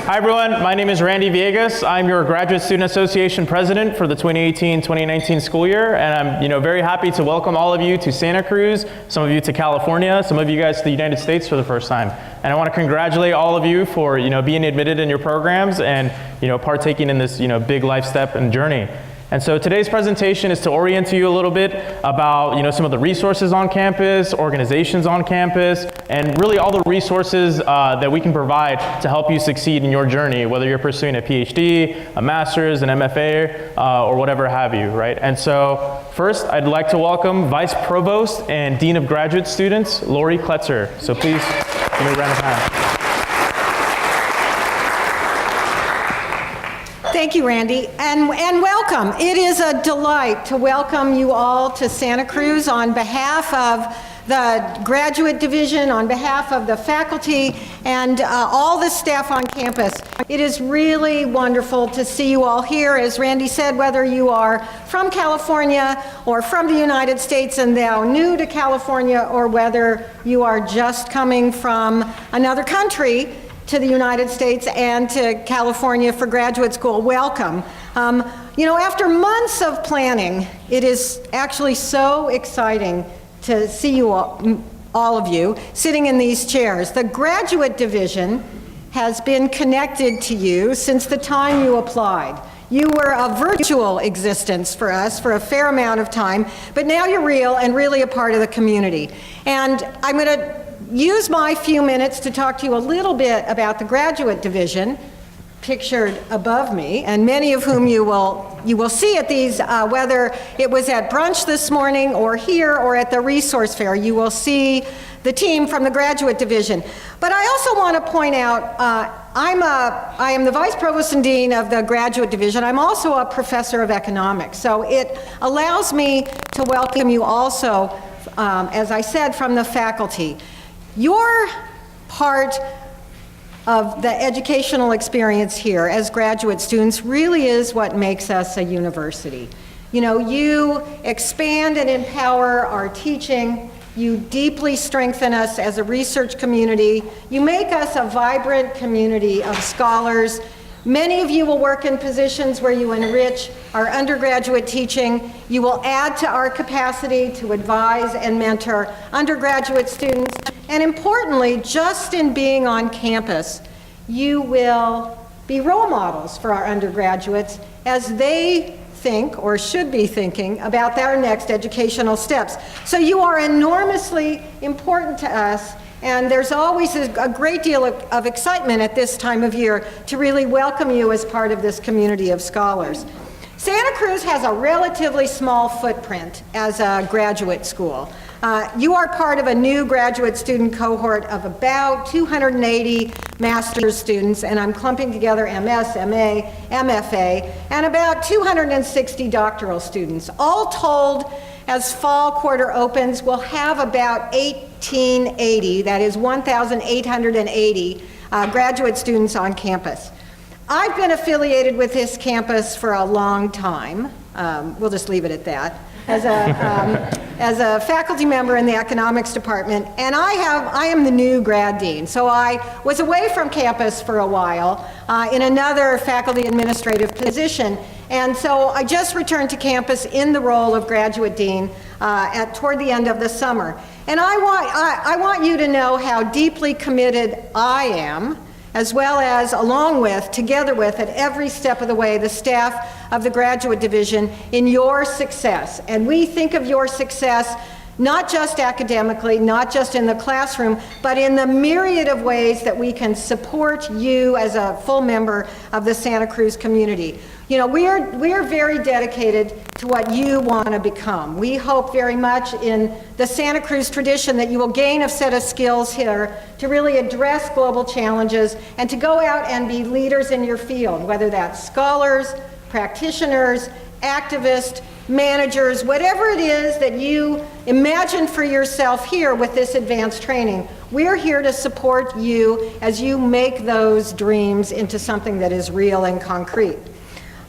Hi everyone, my name is Randy Villegas. I'm your Graduate Student Association President for the 2018-2019 school year, and I'm very happy to welcome all of you to Santa Cruz, some of you to California, some of you guys to the United States for the first time. And I want to congratulate all of you for being admitted in your programs and partaking in this big life step and journey. And so today's presentation is to orient you a little bit about some of the resources on campus, organizations on campus, and really all the resources that we can provide to help you succeed in your journey, whether you're pursuing a PhD, a master's, an MFA, or whatever have you, right? And so first, I'd like to welcome Vice Provost and Dean of Graduate Students, Lori Kletzer. So please give me a round of applause. Thank you, Randy, and welcome. It is a delight to welcome you all to Santa Cruz on behalf of the Graduate Division, on behalf of the faculty, and all the staff on campus. It is really wonderful to see you all here. As Randy said, whether you are from California or from the United States and now new to California, or whether you are just coming from another country to the United States and to California for graduate school, welcome. After months of planning, it is actually so exciting to see you all of you sitting in these chairs. The Graduate Division has been connected to you since the time you applied. You were a virtual existence for us for a fair amount of time, but now you're real and really a part of the community. And I'm going to use my few minutes to talk to you a little bit about the Graduate Division, pictured above me, and many of whom you will see at these, whether it was at brunch this morning or here or at the resource fair, you will see the team from the Graduate Division. But I also want to point out, I am the Vice Provost and Dean of the Graduate Division. I'm also a professor of economics, so it allows me to welcome you also, as I said, from the faculty. Your part of the educational experience here as graduate students really is what makes us a university. You expand and empower our teaching, you deeply strengthen us as a research community, you make us a vibrant community of scholars. Many of you will work in positions where you enrich our undergraduate teaching. You will add to our capacity to advise and mentor undergraduate students. And importantly, just in being on campus, you will be role models for our undergraduates as they think, or should be thinking, about their next educational steps. So you are enormously important to us. And there's always a great deal of excitement at this time of year to really welcome you as part of this community of scholars. Santa Cruz has a relatively small footprint as a graduate school. You are part of a new graduate student cohort of about 280 master's students, and I'm clumping together MS, MA, MFA, and about 260 doctoral students. All told, as fall quarter opens, we'll have about 1,880, that is 1,880 graduate students on campus. I've been affiliated with this campus for a long time. We'll just leave it at that. As a faculty member in the economics department, and I am the new grad dean. So I was away from campus for a while in another faculty administrative position. And so I just returned to campus in the role of graduate dean toward the end of the summer. And I want you to know how deeply committed I am, as well as together with, at every step of the way, the staff of the Graduate Division in your success. And we think of your success not just academically, not just in the classroom, but in the myriad of ways that we can support you as a full member of the Santa Cruz community. We are very dedicated to what you want to become. We hope very much in the Santa Cruz tradition that you will gain a set of skills here to really address global challenges and to go out and be leaders in your field, whether that's scholars, practitioners, activists, managers, whatever it is that you imagine for yourself here with this advanced training. We're here to support you as you make those dreams into something that is real and concrete.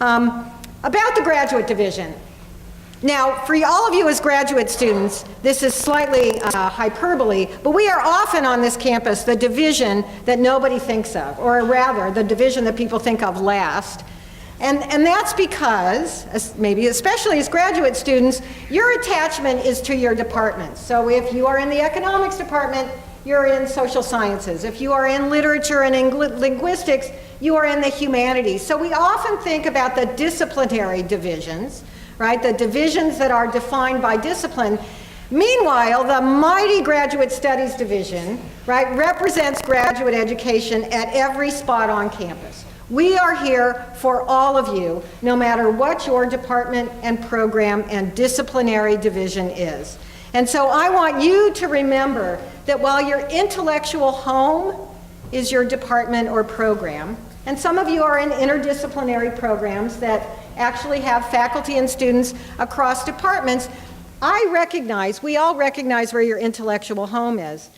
About the Graduate Division. Now, for all of you as graduate students, this is slightly hyperbole, but we are often on this campus the division that nobody thinks of, or rather, the division that people think of last. And that's because, maybe especially as graduate students, your attachment is to your department. So if you are in the economics department, you're in social sciences. If you are in literature and linguistics, you are in the humanities. So we often think about the disciplinary divisions, right? The divisions that are defined by discipline. Meanwhile, the mighty Graduate Studies division, right, represents graduate education at every spot on campus. We are here for all of you, no matter what your department and program and disciplinary division is. And so I want you to remember that while your intellectual home is your department or program, and some of you are in interdisciplinary programs that actually have faculty and students across departments, we all recognize where your intellectual home is.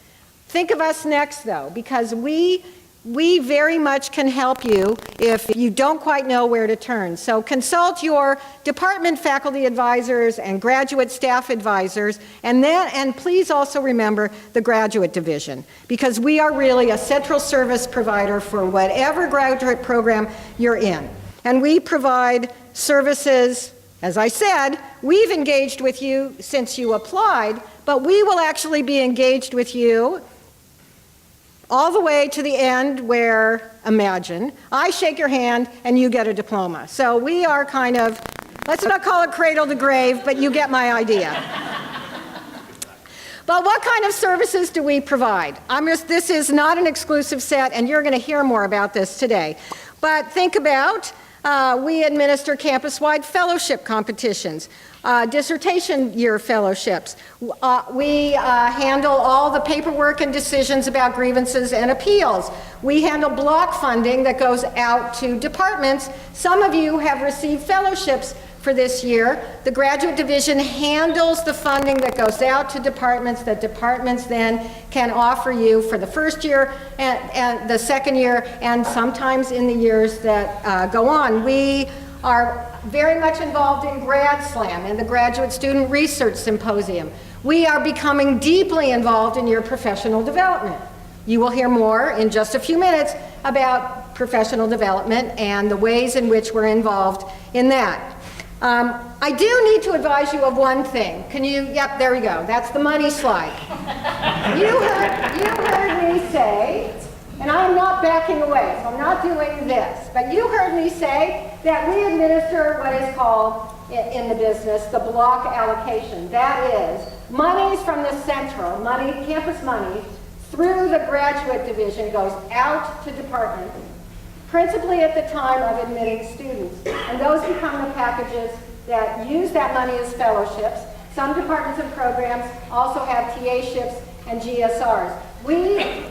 Think of us next, though, because we very much can help you if you don't quite know where to turn. So consult your department faculty advisors and graduate staff advisors, and please also remember the graduate division, because we are really a central service provider for whatever graduate program you're in. And we provide services, as I said, we've engaged with you since you applied, but we will actually be engaged with you all the way to the end where, imagine, I shake your hand and you get a diploma. So we are kind of, let's not call it cradle to grave, but you get my idea. But what kind of services do we provide? This is not an exclusive set, and you're going to hear more about this today. But think about, we administer campus-wide fellowship competitions, dissertation year fellowships. We handle all the paperwork and decisions about grievances and appeals. We handle block funding that goes out to departments. Some of you have received fellowships for this year. The graduate division handles the funding that goes out to departments that departments then can offer you for the first year and the second year, and sometimes in the years that go on. We are very much involved in Grad Slam and the Graduate Student Research Symposium. We are becoming deeply involved in your professional development. You will hear more in just a few minutes about professional development and the ways in which we're involved in that. I do need to advise you of one thing. Yep, there we go. That's the money slide. You heard me say, and I'm not backing away, so I'm not doing this, but you heard me say that we administer what is called, in the business, the block allocation. That is, monies from the central, campus money, through the graduate division goes out to departments, principally at the time of admitting students. And those become the packages that use that money as fellowships. Some departments and programs also have TA-ships and GSRs.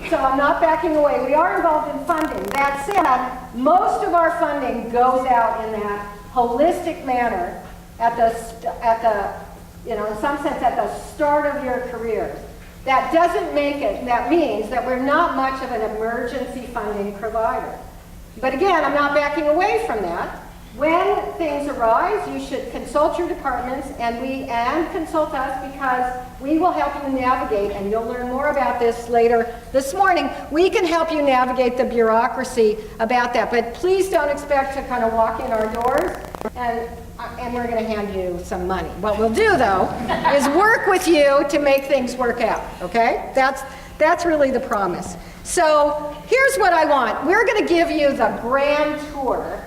So I'm not backing away. We are involved in funding. That said, most of our funding goes out in that holistic manner in some sense, at the start of your careers. That doesn't make it, that means that we're not much of an emergency funding provider. But again, I'm not backing away from that. When things arise, you should consult your departments and consult us, because we will help you navigate, and you'll learn more about this later this morning. We can help you navigate the bureaucracy about that, but please don't expect to kind of walk in our doors and we're going to hand you some money. What we'll do, though, is work with you to make things work out, okay? That's really the promise. So here's what I want. We're going to give you the grand tour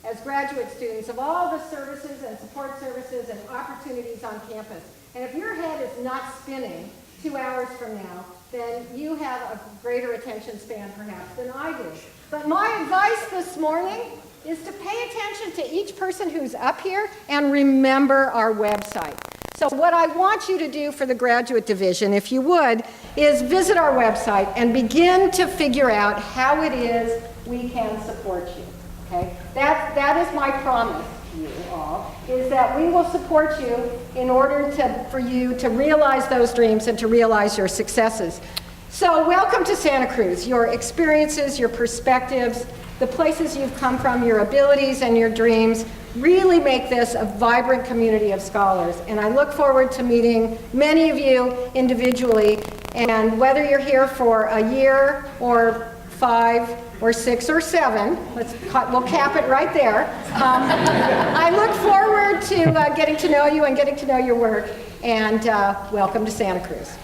as graduate students of all the services and support services and opportunities on campus. And if your head is not spinning 2 hours from now, then you have a greater attention span perhaps than I do. But my advice this morning is to pay attention to each person who's up here and remember our website. So what I want you to do for the graduate division, if you would, is visit our website and begin to figure out how it is we can support you. Okay? That is my promise to you all, is that we will support you in order for you to realize those dreams and to realize your successes. So welcome to Santa Cruz. Your experiences, your perspectives, the places you've come from, your abilities and your dreams really make this a vibrant community of scholars. And I look forward to meeting many of you individually. And whether you're here for a year or 5 or 6 or 7, we'll cap it right there. I look forward to getting to know you and getting to know your work. And welcome to Santa Cruz.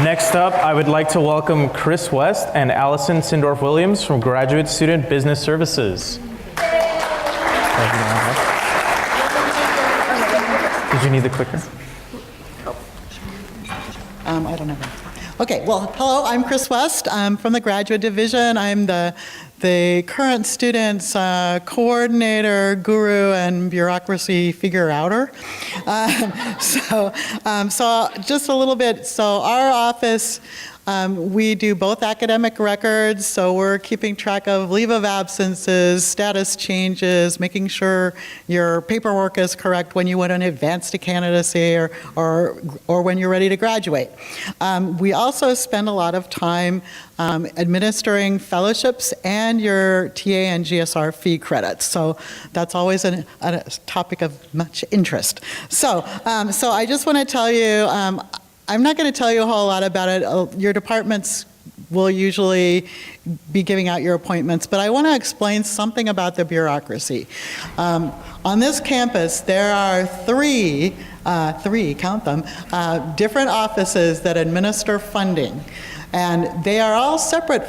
Next up, I would like to welcome Chris West and Allison Sindorf-Williams from Graduate Student Business Services. Did you need the clicker? I don't know. Okay, well, hello, I'm Chris West. I'm from the Graduate Division. I'm the current students coordinator, guru, and bureaucracy figure-outer. So just a little bit, so our office, we do both academic records, so we're keeping track of leave of absences, status changes, making sure your paperwork is correct when you went on advance to candidacy or when you're ready to graduate. We also spend a lot of time administering fellowships and your TA and GSR fee credits. So that's always a topic of much interest. So I just want to tell you, I'm not going to tell you a whole lot about it. Your departments will usually be giving out your appointments, but I want to explain something about the bureaucracy. On this campus, there are three, count them, different offices that administer funding. And they are all separate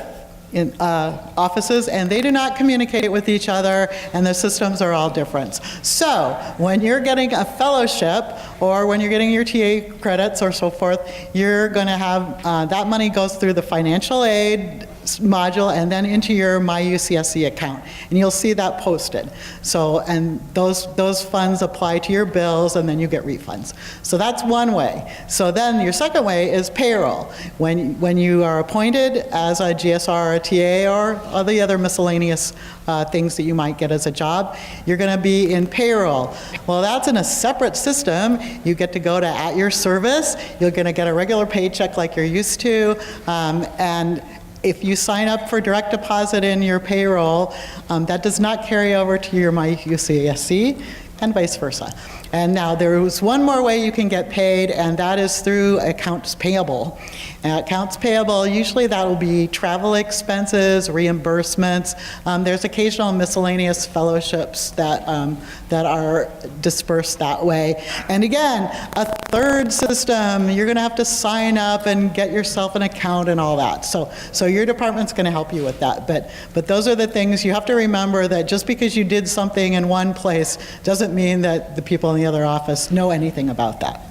offices, and they do not communicate with each other, and the systems are all different. So when you're getting a fellowship, or when you're getting your TA credits or so forth, you're going to have, that money goes through the financial aid module and then into your MyUCSC account, and you'll see that posted. So, and those funds apply to your bills, and then you get refunds. So that's one way. So then your second way is payroll. When you are appointed as a GSR or a TA or all the other miscellaneous things that you might get as a job, you're going to be in payroll. Well, that's in a separate system. You get to go to at your service. You're going to get a regular paycheck like you're used to, and if you sign up for direct deposit in your payroll, that does not carry over to your MyUCSC, and vice versa. And now there is one more way you can get paid, and that is through accounts payable. Accounts payable, usually that will be travel expenses, reimbursements. There's occasional miscellaneous fellowships that are dispersed that way. And again, a third system, you're going to have to sign up and get yourself an account and all that. So your department's going to help you with that. But those are the things you have to remember, that just because you did something in one place doesn't mean that the people in the other office know anything about that.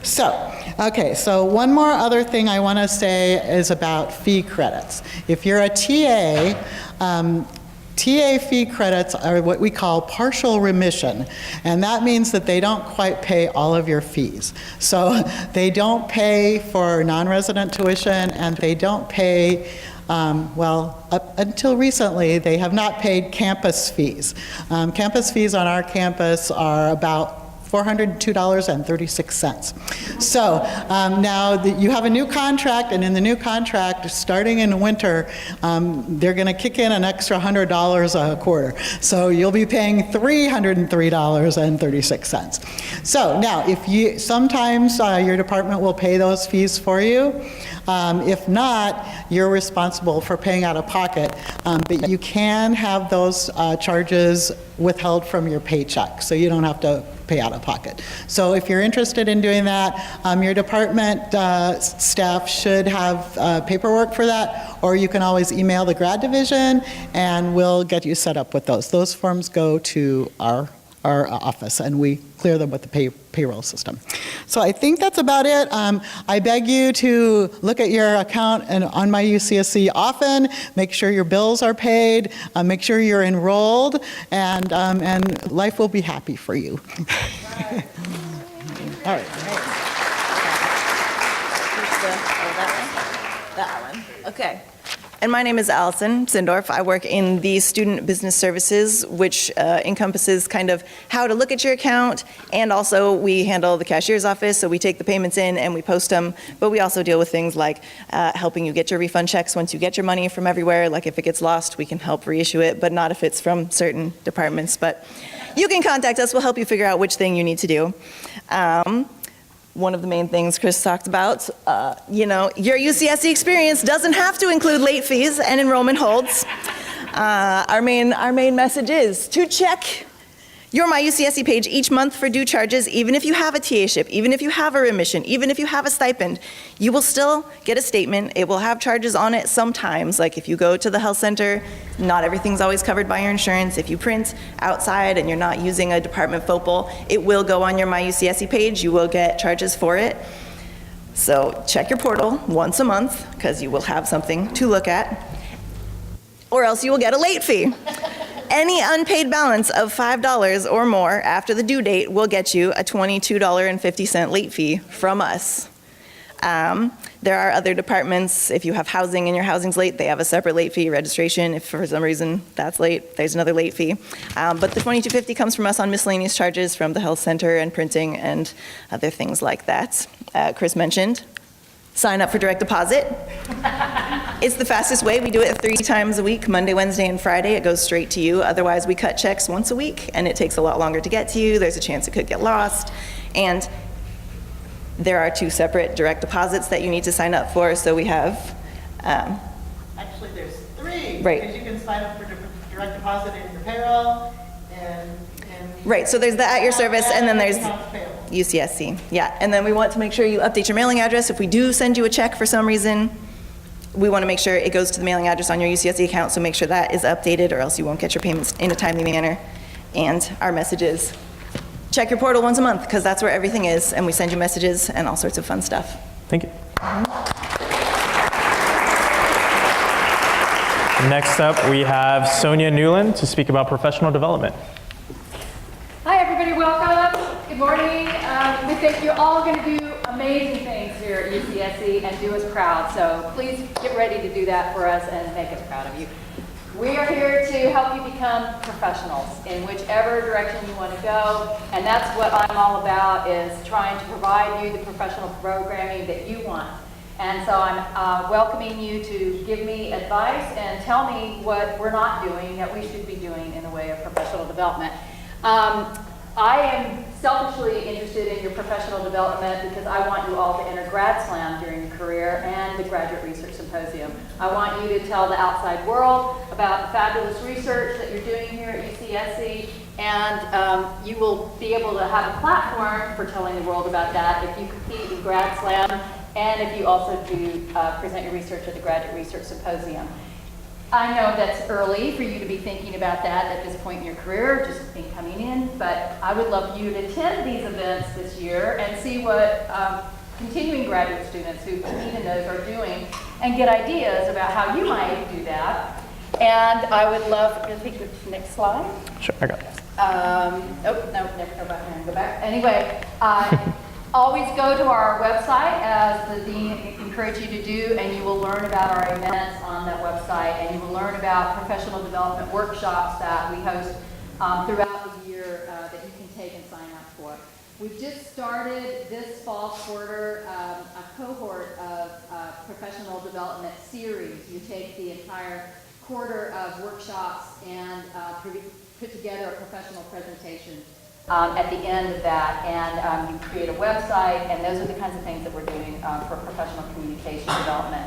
So, okay, so one more other thing I want to say is about fee credits. If you're a TA, TA fee credits are what we call partial remission, and that means that they don't quite pay all of your fees. So they don't pay for non-resident tuition, and they don't pay up until recently, they have not paid campus fees. Campus fees on our campus are about $402.36. So now that you have a new contract, and in the new contract, starting in winter, they're going to kick in an extra $100 a quarter. So you'll be paying $303.36. So now, if you sometimes your department will pay those fees for you. If not, you're responsible for paying out of pocket, but you can have those charges withheld from your paycheck, so you don't have to pay out of pocket. So if you're interested in doing that, your department staff should have paperwork for that, or you can always email the grad division and we'll get you set up with those. Those forms go to our office, and we clear them with the payroll system. So I think that's about it. I beg you to look at your account and on MyUCSC often, make sure your bills are paid, make sure you're enrolled, and life will be happy for you. All right. That one? Okay. And my name is Allison Sindorf. I work in the Student Business Services, which encompasses kind of how to look at your account, and also we handle the cashier's office, so we take the payments in and we post them, but we also deal with things like helping you get your refund checks once you get your money from everywhere. Like if it gets lost, we can help reissue it, but not if it's from certain departments. But you can contact us. We'll help you figure out which thing you need to do. One of the main things Chris talked about, your UCSC experience doesn't have to include late fees and enrollment holds. Our main message is to check your My UCSC page each month for due charges. Even if you have a TA-ship, even if you have a remission, even if you have a stipend, you will still get a statement. It will have charges on it sometimes. Like if you go to the health center, not everything's always covered by your insurance. If you print outside and you're not using a department FOPL, it will go on your My UCSC page. You will get charges for it. So check your portal once a month because you will have something to look at, or else you will get a late fee. Any unpaid balance of $5 or more after the due date will get you a $22.50 late fee from us. There are other departments. If you have housing and your housing's late, they have a separate late fee. Registration, if for some reason that's late, there's another late fee. But the $22.50 comes from us on miscellaneous charges from the health center and printing and other things like that. Chris mentioned, sign up for direct deposit. It's the fastest way. We do it 3 times a week, Monday, Wednesday, and Friday. It goes straight to you. Otherwise, we cut checks once a week, and it takes a lot longer to get to you. There's a chance it could get lost. And there are 2 separate direct deposits that you need to sign up for. So we have... Actually, there's 3. Right. Because you can sign up for direct deposit in your payroll and Right, so there's the at your service, and then there's accounts payable. UCSC. Yeah, and then we want to make sure you update your mailing address. If we do send you a check for some reason, we want to make sure it goes to the mailing address on your UCSC account, so make sure that is updated, or else you won't get your payments in a timely manner. And our message is, check your portal once a month, because that's where everything is, and we send you messages and all sorts of fun stuff. Thank you. Next up, we have Sonia Newland to speak about professional development. Hi, everybody. Welcome. Good morning. We think you're all going to do amazing things here at UCSC and do us proud. So please get ready to do that for us and make us proud of you. We are here to help you become professionals in whichever direction you want to go. And that's what I'm all about, is trying to provide you the professional programming that you want. And so I'm welcoming you to give me advice and tell me what we're not doing that we should be doing in the way of professional development. I am selfishly interested in your professional development because I want you all to enter Grad Slam during your career and the Graduate Research Symposium. I want you to tell the outside world about the fabulous research that you're doing here at UCSC, and you will be able to have a platform for telling the world about that if you compete in Grad Slam and if you also do present your research at the Graduate Research Symposium. I know that's early for you to be thinking about that at this point in your career, just in coming in, but I would love you to attend these events this year and see what continuing graduate students who compete in those are doing and get ideas about how you might do that. And I would love, I think the next slide. Sure, I got it. Oh, no, never go back. Go back. Anyway, always go to our website, as the dean encouraged you to do, and you will learn about our events on that website, and you will learn about professional development workshops that we host throughout the year that you can take and sign up for. We've just started this fall quarter a cohort of professional development series. You take the entire quarter of workshops and put together a professional presentation at the end of that, and you create a website, and those are the kinds of things that we're doing for professional communication development.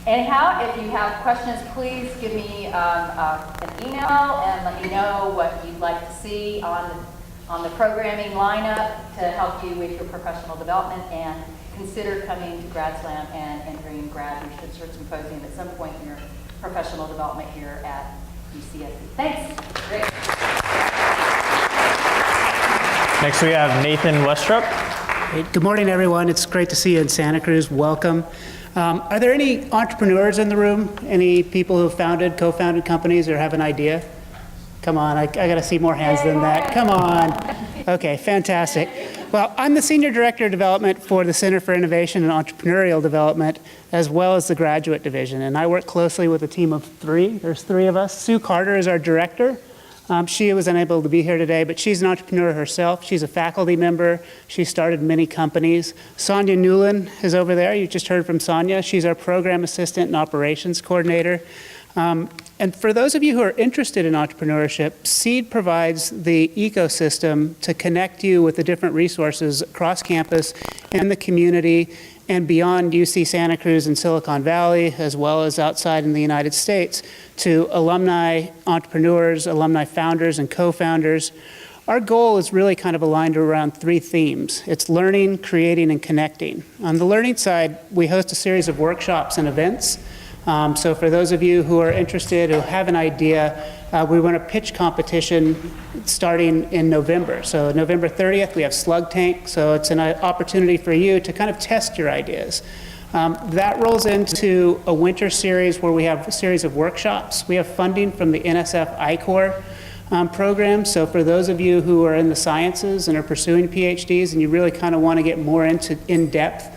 Anyhow, if you have questions, please give me an email and let me know what you'd like to see on the programming lineup to help you with your professional development, and consider coming to Grad Slam and entering Grad Research Symposium at some point in your professional development here at UCSC. Thanks. Great. Next, we have Nathan Westrup. Hey, good morning, everyone. It's great to see you in Santa Cruz. Welcome. Are there any entrepreneurs in the room? Any people who have founded, co-founded companies or have an idea? Come on, I got to see more hands than that. Come on. Okay, fantastic. Well, I'm the Senior Director of Development for the Center for Innovation and Entrepreneurial Development, as well as the Graduate Division. And I work closely with a team of 3. There's 3 of us. Sue Carter is our director. She was unable to be here today, but she's an entrepreneur herself. She's a faculty member. She started many companies. Sonia Newland is over there. You just heard from Sonia. She's our program assistant and operations coordinator. And for those of you who are interested in entrepreneurship, SEED provides the ecosystem to connect you with the different resources across campus and the community and beyond UC Santa Cruz and Silicon Valley, as well as outside in the United States, to alumni, entrepreneurs, alumni founders, and co-founders. Our goal is really kind of aligned around 3 themes. It's learning, creating, and connecting. On the learning side, we host a series of workshops and events. So for those of you who are interested, who have an idea, we run a pitch competition starting in November. So November 30th, we have Slug Tank. So it's an opportunity for you to kind of test your ideas. That rolls into a winter series where we have a series of workshops. We have funding from the NSF I-Corps program. So for those of you who are in the sciences and are pursuing PhDs and you really kind of want to get more in depth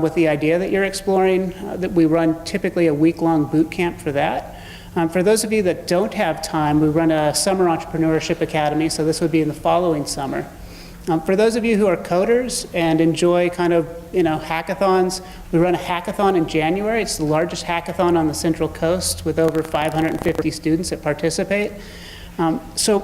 with the idea that you're exploring, that we run typically a week-long boot camp for that. For those of you that don't have time, we run a Summer Entrepreneurship Academy, so this would be in the following summer. For those of you who are coders and enjoy kind of, hackathons, we run a hackathon in January. It's the largest hackathon on the Central Coast with over 550 students that participate. So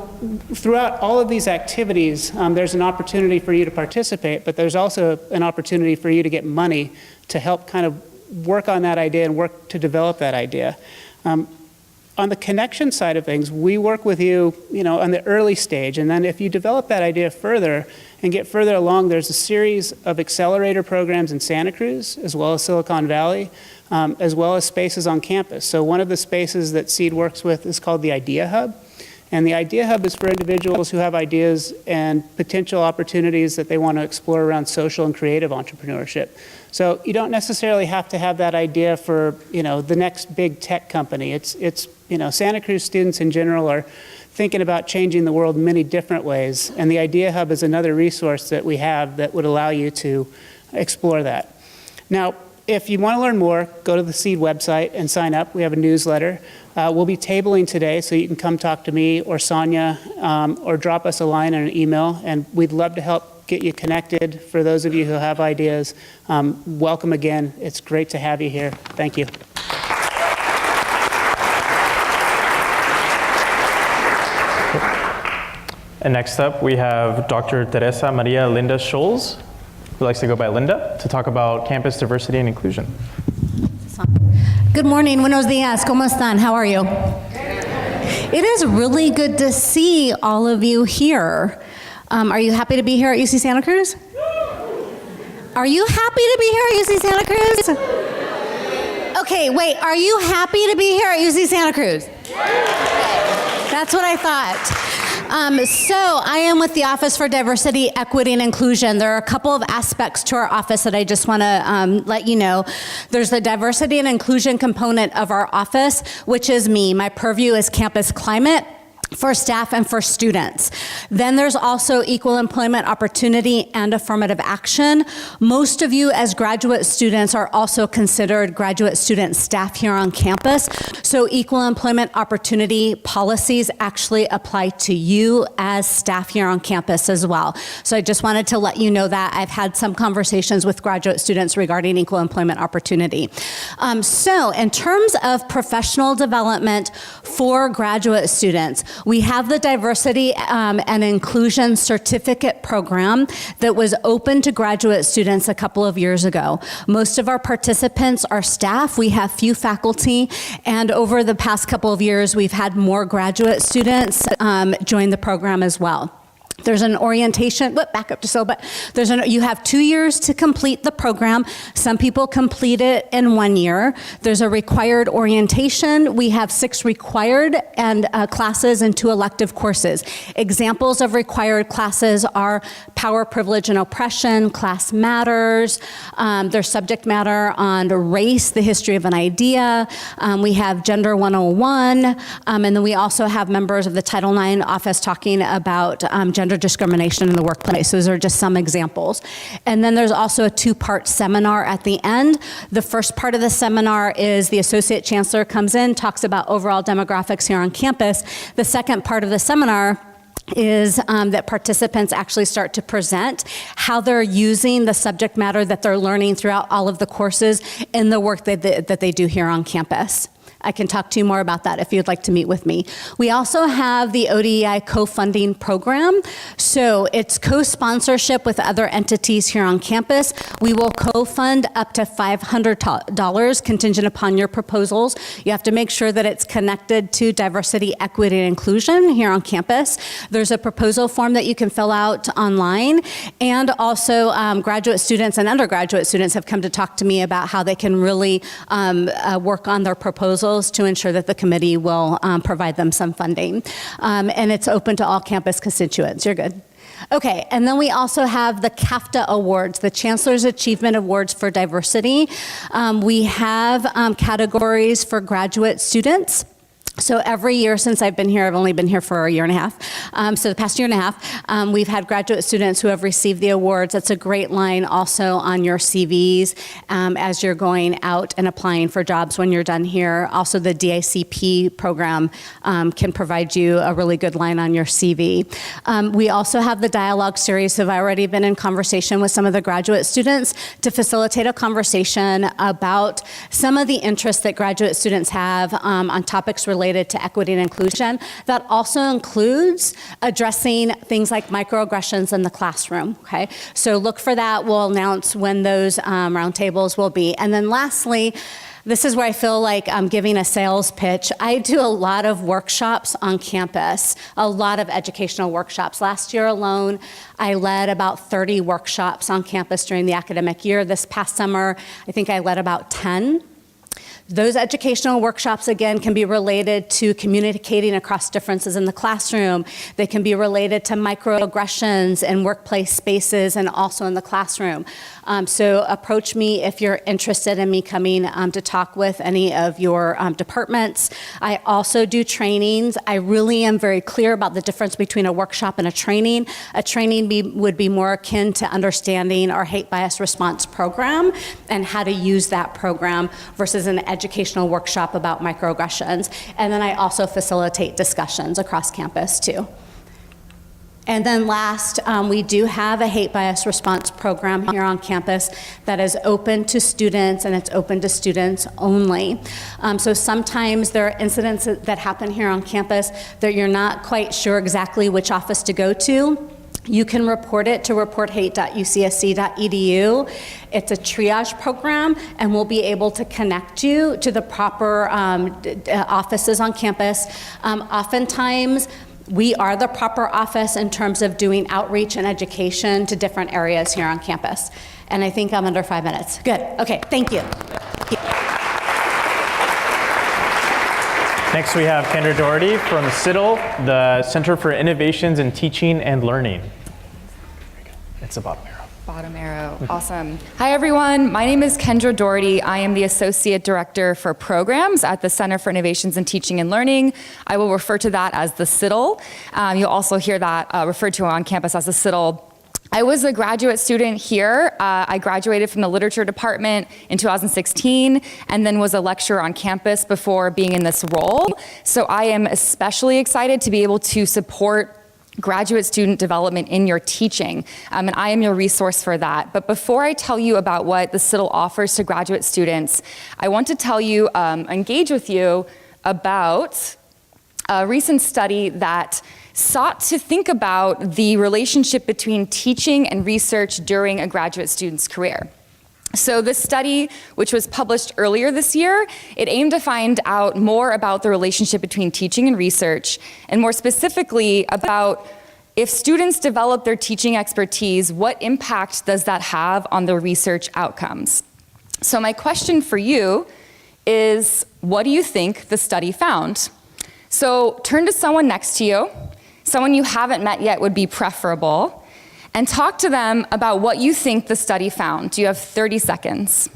throughout all of these activities, there's an opportunity for you to participate, but there's also an opportunity for you to get money to help kind of work on that idea and work to develop that idea. On the connection side of things, we work with you, on the early stage, and then if you develop that idea further and get further along, there's a series of accelerator programs in Santa Cruz, as well as Silicon Valley, as well as spaces on campus. So one of the spaces that SEED works with is called the Idea Hub. And the Idea Hub is for individuals who have ideas and potential opportunities that they want to explore around social and creative entrepreneurship. So you don't necessarily have to have that idea for, the next big tech company. It's Santa Cruz students in general are thinking about changing the world in many different ways. And the Idea Hub is another resource that we have that would allow you to explore that. Now, if you want to learn more, go to the SEED website and sign up. We have a newsletter. We'll be tabling today, so you can come talk to me or Sonia or drop us a line or an email, and we'd love to help get you connected. For those of you who have ideas, welcome again. It's great to have you here. Thank you. And next up, we have Dr. Teresa Maria Linda Scholes, who likes to go by Linda, to talk about campus diversity and inclusion. Good morning, buenos días, ¿cómo están? How are you? It is really good to see all of you here. Are you happy to be here at UC Santa Cruz? Are you happy to be here at UC Santa Cruz? Okay, wait, are you happy to be here at UC Santa Cruz? That's what I thought. So I am with the Office for Diversity, Equity, and Inclusion. There are a couple of aspects to our office that I just want to let you know. There's the diversity and inclusion component of our office, which is me. My purview is campus climate for staff and for students. Then there's also equal employment opportunity and affirmative action. Most of you as graduate students are also considered graduate student staff here on campus. So equal employment opportunity policies actually apply to you as staff here on campus as well. So I just wanted to let you know that I've had some conversations with graduate students regarding equal employment opportunity. So in terms of professional development for graduate students, we have the Diversity and Inclusion Certificate Program that was open to graduate students a couple of years ago. Most of our participants are staff. We have few faculty, and over the past couple of years, we've had more graduate students join the program as well. There's an orientation, back up just so, but you have 2 years to complete the program. Some people complete it in 1 year. There's a required orientation. We have 6 required and classes and 2 elective courses. Examples of required classes are Power, Privilege, and Oppression, Class Matters. There's subject matter on race, the history of an idea. We have Gender 101, and then we also have members of the Title IX office talking about gender gender discrimination in the workplace. Those are just some examples. And then there's also a two-part seminar at the end. The first part of the seminar is the Associate Chancellor comes in, talks about overall demographics here on campus. The second part of the seminar is that participants actually start to present how they're using the subject matter that they're learning throughout all of the courses in the work that they do here on campus. I can talk to you more about that if you'd like to meet with me. We also have the ODEI co-funding program. So it's co-sponsorship with other entities here on campus. We will co-fund up to $500 contingent upon your proposals. You have to make sure that it's connected to diversity, equity, and inclusion here on campus. There's a proposal form that you can fill out online. And also graduate students and undergraduate students have come to talk to me about how they can really work on their proposals to ensure that the committee will provide them some funding. And it's open to all campus constituents. You're good. Okay, and then we also have the CAFTA Awards, the Chancellor's Achievement Awards for Diversity. We have categories for graduate students. So every year since I've been here, I've only been here for a year and a half. So the past year and a half, we've had graduate students who have received the awards. That's a great line also on your CVs as you're going out and applying for jobs when you're done here. Also the DICP program can provide you a really good line on your CV. We also have the dialogue series. So I've already been in conversation with some of the graduate students to facilitate a conversation about some of the interests that graduate students have on topics related to equity and inclusion. That also includes addressing things like microaggressions in the classroom, okay? So look for that. We'll announce when those roundtables will be. And then lastly, this is where I feel like I'm giving a sales pitch. I do a lot of workshops on campus, a lot of educational workshops. Last year alone, I led about 30 workshops on campus during the academic year. This past summer, I think I led about 10. Those educational workshops, again, can be related to communicating across differences in the classroom. They can be related to microaggressions in workplace spaces and also in the classroom. So approach me if you're interested in me coming to talk with any of your departments. I also do trainings. I really am very clear about the difference between a workshop and a training. A training would be more akin to understanding our hate bias response program and how to use that program versus an educational workshop about microaggressions. And then I also facilitate discussions across campus too. And then last, we do have a hate bias response program here on campus that is open to students, and it's open to students only. So sometimes there are incidents that happen here on campus that you're not quite sure exactly which office to go to. You can report it to reporthate.ucsc.edu. It's a triage program, and we'll be able to connect you to the proper offices on campus. Oftentimes, we are the proper office in terms of doing outreach and education to different areas here on campus. And I think I'm under 5 minutes. Good. Okay, thank you. Next, we have Kendra Doherty from CITL, the Center for Innovations in Teaching and Learning. It's a bottom arrow. Bottom arrow, awesome. Hi everyone, my name is Kendra Doherty. I am the Associate Director for Programs at the Center for Innovations in Teaching and Learning. I will refer to that as the CITL. You'll also hear that referred to on campus as the CITL. I was a graduate student here. I graduated from the literature department in 2016 and then was a lecturer on campus before being in this role. So I am especially excited to be able to support graduate student development in your teaching, and I am your resource for that. But before I tell you about what the CITL offers to graduate students, I want to tell you, engage with you about a recent study that sought to think about the relationship between teaching and research during a graduate student's career. So this study, which was published earlier this year, it aimed to find out more about the relationship between teaching and research, and more specifically about if students develop their teaching expertise, what impact does that have on their research outcomes? So my question for you is, what do you think the study found? So turn to someone next to you, someone you haven't met yet would be preferable, and talk to them about what you think the study found. You have 30 seconds.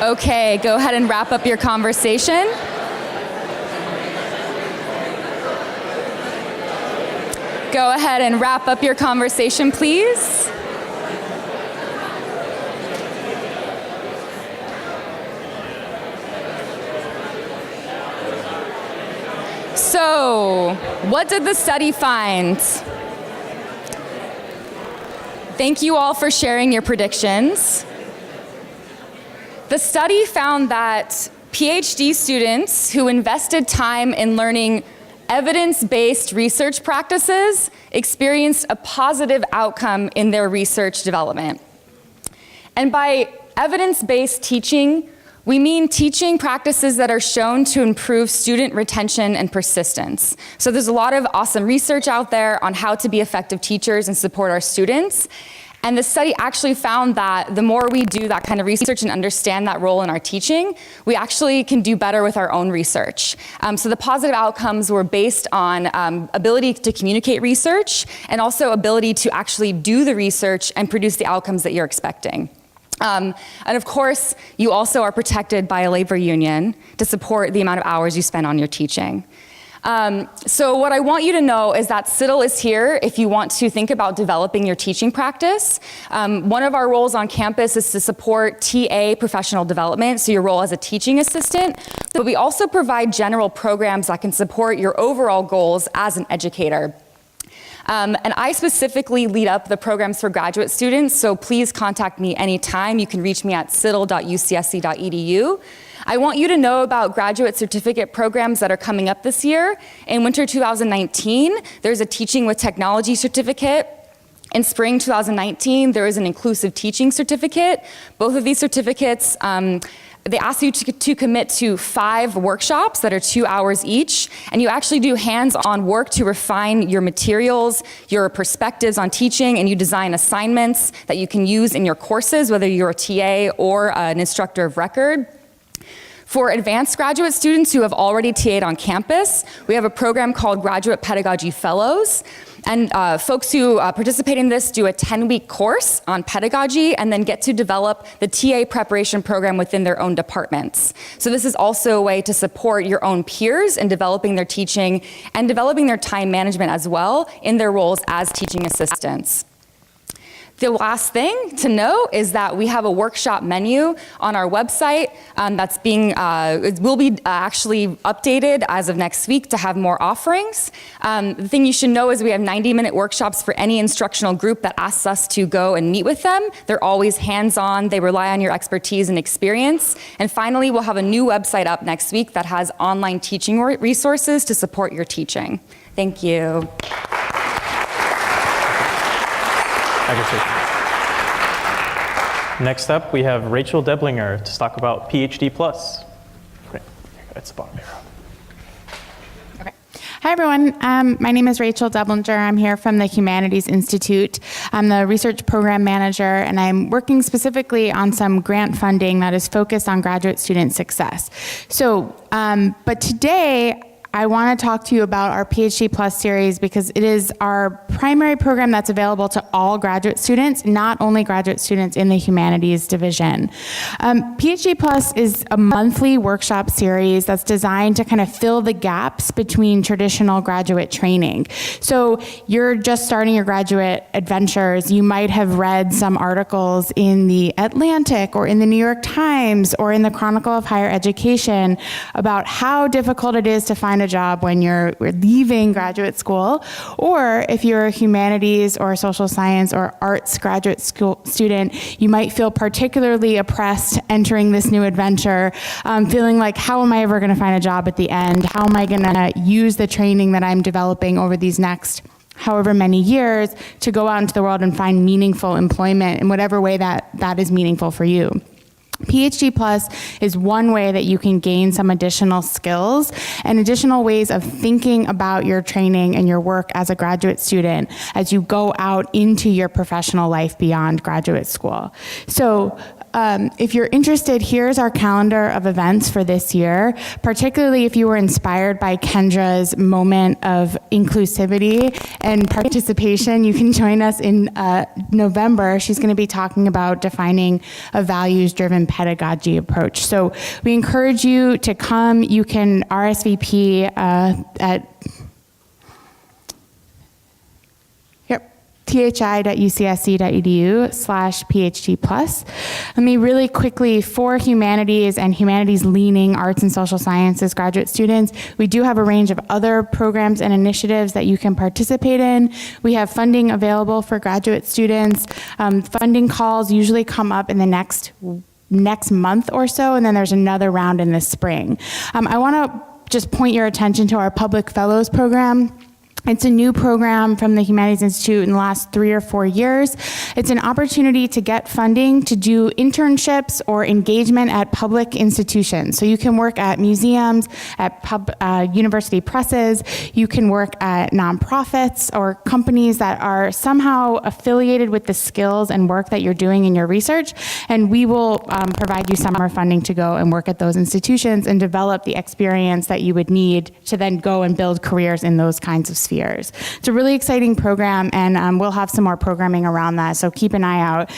Okay, go ahead and wrap up your conversation. Go ahead and wrap up your conversation, please. So, what did the study find? Thank you all for sharing your predictions. The study found that PhD students who invested time in learning evidence-based research practices experienced a positive outcome in their research development. And by evidence-based teaching, we mean teaching practices that are shown to improve student retention and persistence. So there's a lot of awesome research out there on how to be effective teachers and support our students. And the study actually found that the more we do that kind of research and understand that role in our teaching, we actually can do better with our own research. So the positive outcomes were based on ability to communicate research and also ability to actually do the research and produce the outcomes that you're expecting. And of course, you also are protected by a labor union to support the amount of hours you spend on your teaching. So what I want you to know is that CITL is here if you want to think about developing your teaching practice. One of our roles on campus is to support TA professional development, so your role as a teaching assistant, but we also provide general programs that can support your overall goals as an educator. And I specifically lead up the programs for graduate students, so please contact me anytime. You can reach me at citl.ucsc.edu. I want you to know about graduate certificate programs that are coming up this year. In winter 2019, there's a Teaching with Technology certificate. In spring 2019, there is an Inclusive Teaching certificate. Both of these certificates, they ask you to commit to 5 workshops that are 2 hours each, and you actually do hands-on work to refine your materials, your perspectives on teaching, and you design assignments that you can use in your courses, whether you're a TA or an instructor of record. For advanced graduate students who have already TA'd on campus, we have a program called Graduate Pedagogy Fellows. And folks who participate in this do a 10-week course on pedagogy and then get to develop the TA preparation program within their own departments. So this is also a way to support your own peers in developing their teaching and developing their time management as well in their roles as teaching assistants. The last thing to know is that we have a workshop menu on our website that's being, it will be actually updated as of next week to have more offerings. The thing you should know is we have 90-minute workshops for any instructional group that asks us to go and meet with them. They're always hands-on, they rely on your expertise and experience. And finally, we'll have a new website up next week that has online teaching resources to support your teaching. Thank you. Next up, we have Rachel Deblinger to talk about PhD Plus. Great. It's the bottom here. Okay. Hi, everyone. My name is Rachel Deblinger. I'm here from the Humanities Institute. I'm the research program manager, and I'm working specifically on some grant funding that is focused on graduate student success. So, but today, I want to talk to you about our PhD Plus series because it is our primary program that's available to all graduate students, not only graduate students in the humanities division. PhD Plus is a monthly workshop series that's designed to kind of fill the gaps between traditional graduate training. So you're just starting your graduate adventures. You might have read some articles in the Atlantic or in the New York Times or in the Chronicle of Higher Education about how difficult it is to find a job when you're leaving graduate school, or if you're a humanities or social science or arts graduate school student, you might feel particularly oppressed entering this new adventure, feeling like, how am I ever going to find a job at the end? How am I going to use the training that I'm developing over these next however many years to go out into the world and find meaningful employment in whatever way that is meaningful for you? PhD Plus is one way that you can gain some additional skills and additional ways of thinking about your training and your work as a graduate student as you go out into your professional life beyond graduate school. So if you're interested, here's our calendar of events for this year, particularly if you were inspired by Kendra's moment of inclusivity and participation. You can join us in November. She's going to be talking about defining a values-driven pedagogy approach. So we encourage you to come. You can RSVP at thi.ucsc.edu/PhD+. Let me really quickly, for humanities and humanities-leaning arts and social sciences graduate students, we do have a range of other programs and initiatives that you can participate in. We have funding available for graduate students. Funding calls usually come up in the next month or so, and then there's another round in the spring. I want to just point your attention to our Public Fellows program. It's a new program from the Humanities Institute in the last 3 or 4 years. It's an opportunity to get funding to do internships or engagement at public institutions. So you can work at museums, at university presses, you can work at nonprofits or companies that are somehow affiliated with the skills and work that you're doing in your research, and we will provide you summer funding to go and work at those institutions and develop the experience that you would need to then go and build careers in those kinds of spheres. It's a really exciting program, and we'll have some more programming around that, so keep an eye out.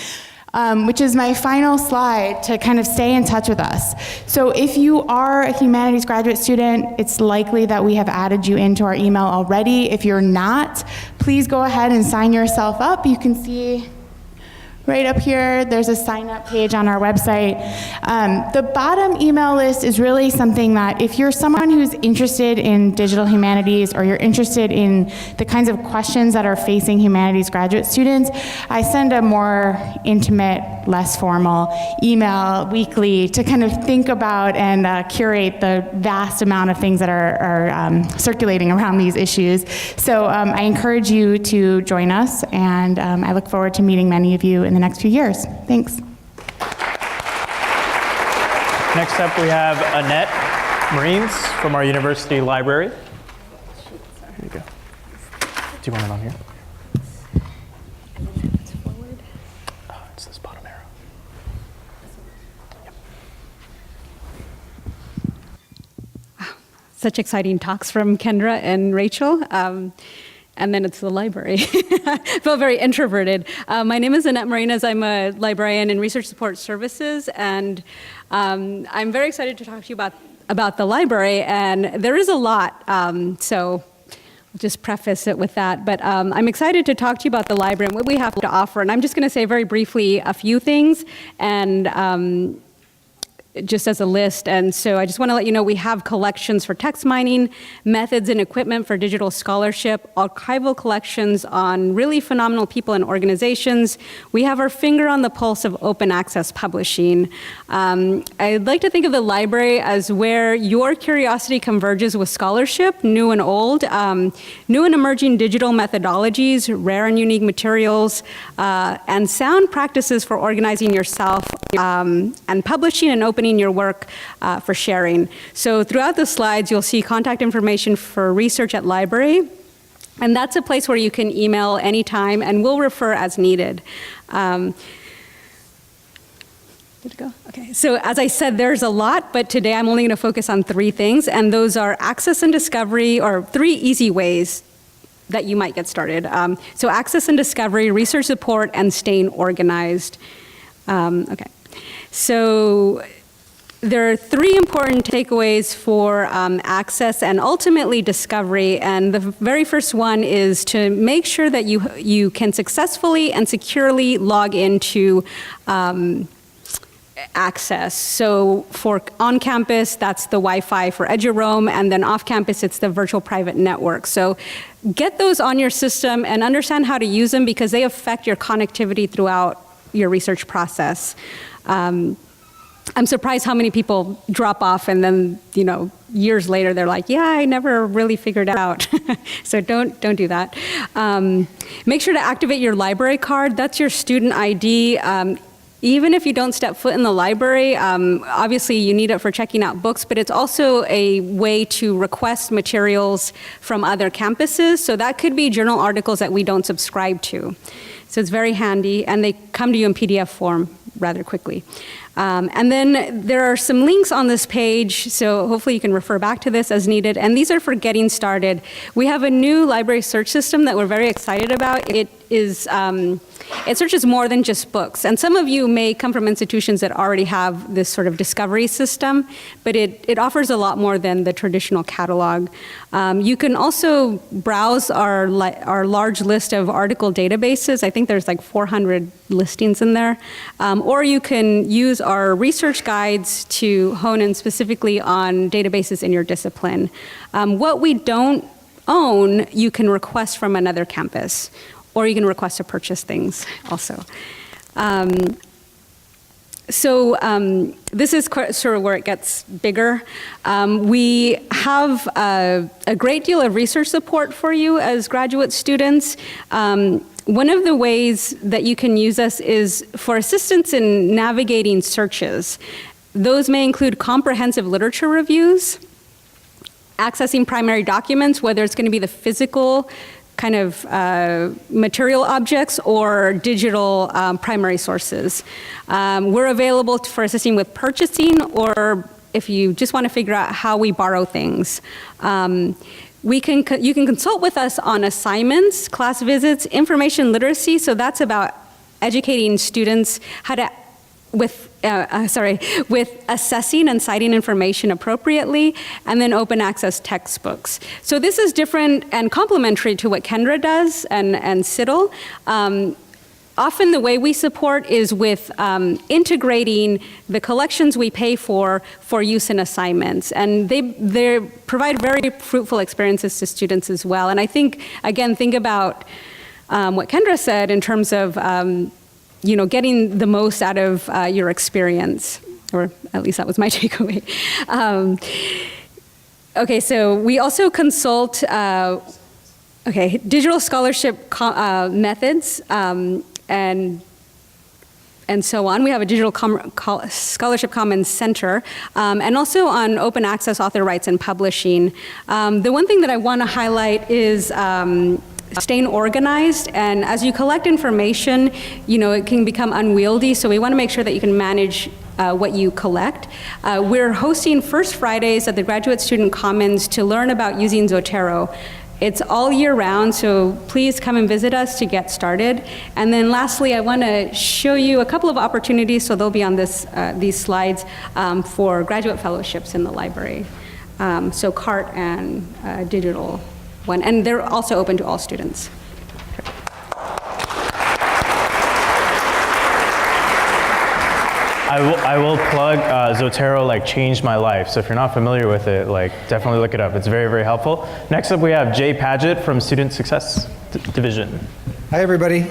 Which is my final slide to kind of stay in touch with us. So if you are a humanities graduate student, it's likely that we have added you into our email already. If you're not, please go ahead and sign yourself up. You can see right up here, there's a sign-up page on our website. The bottom email list is really something that if you're someone who's interested in digital humanities or you're interested in the kinds of questions that are facing humanities graduate students, I send a more intimate, less formal email weekly to kind of think about and curate the vast amount of things that are circulating around these issues. So I encourage you to join us, and I look forward to meeting many of you in the next few years. Thanks. Next up, we have Annette Marines from our university library. Here you go. Do you want it on here? Oh, it's this bottom arrow. Wow, such exciting talks from Kendra and Rachel. And then it's the library. I feel very introverted. My name is Annette Marinas. I'm a librarian in Research Support Services, and I'm very excited to talk to you about the library, and there is a lot, so I'll just preface it with that. But I'm excited to talk to you about the library and what we have to offer, and I'm just going to say very briefly a few things, and just as a list. And so I just want to let you know we have collections for text mining, methods and equipment for digital scholarship, archival collections on really phenomenal people and organizations. We have our finger on the pulse of open access publishing. I'd like to think of the library as where your curiosity converges with scholarship, new and old, new and emerging digital methodologies, rare and unique materials, and sound practices for organizing yourself and publishing and opening your work for sharing. So throughout the slides, you'll see contact information for research at library, and that's a place where you can email anytime, and we'll refer as needed. Did it go? Okay, so as I said, there's a lot, but today I'm only going to focus on 3 things, and those are access and discovery, or 3 easy ways that you might get started. So access and discovery, research support, and staying organized. Okay, so there are 3 important takeaways for access and ultimately discovery, and the very first one is to make sure that you can successfully and securely log into access. So for on campus, that's the Wi-Fi for EduRoam, and then off campus, it's the virtual private network. So get those on your system and understand how to use them, because they affect your connectivity throughout your research process. I'm surprised how many people drop off and then, years later they're like, yeah, I never really figured it out. So don't do that. Make sure to activate your library card. That's your student ID. Even if you don't step foot in the library, obviously you need it for checking out books, but it's also a way to request materials from other campuses. So that could be journal articles that we don't subscribe to. So it's very handy, and they come to you in PDF form, rather quickly. And then there are some links on this page, so hopefully you can refer back to this as needed. And these are for getting started. We have a new library search system that we're very excited about. It searches more than just books. And some of you may come from institutions that already have this sort of discovery system, but it offers a lot more than the traditional catalog. You can also browse our large list of article databases. I think there's like 400 listings in there. Or you can use our research guides to hone in specifically on databases in your discipline. What we don't own, you can request from another campus, or you can request to purchase things also. This is sort of where it gets bigger. We have a great deal of research support for you as graduate students. One of the ways that you can use us is for assistance in navigating searches. Those may include comprehensive literature reviews, accessing primary documents, whether it's going to be the physical kind of material objects or digital primary sources. We're available for assisting with purchasing, or if you just want to figure out how we borrow things. You can consult with us on assignments, class visits, information literacy, so that's about educating students how to, with assessing and citing information appropriately, and then open access textbooks. So this is different and complementary to what Kendra does and CITL. Often the way we support is with integrating the collections we pay for use in assignments. And they provide very fruitful experiences to students as well. And I think, again, think about what Kendra said in terms of getting the most out of your experience, or at least that was my takeaway. Okay, so we also consult digital scholarship methods, and so on. We have a Digital Scholarship Commons Center, and also on open access author rights and publishing. The one thing that I want to highlight is staying organized, and as you collect information, it can become unwieldy, so we want to make sure that you can manage what you collect. We're hosting First Fridays at the Graduate Student Commons to learn about using Zotero. It's all year round, so please come and visit us to get started. And then lastly, I want to show you a couple of opportunities, so they'll be on these slides, for graduate fellowships in the library. So CART and digital one, and they're also open to all students. I will plug Zotero, changed my life. So if you're not familiar with it, definitely look it up. It's very, very helpful. Next up, we have Jay Paget from Student Success Division. Hi, everybody.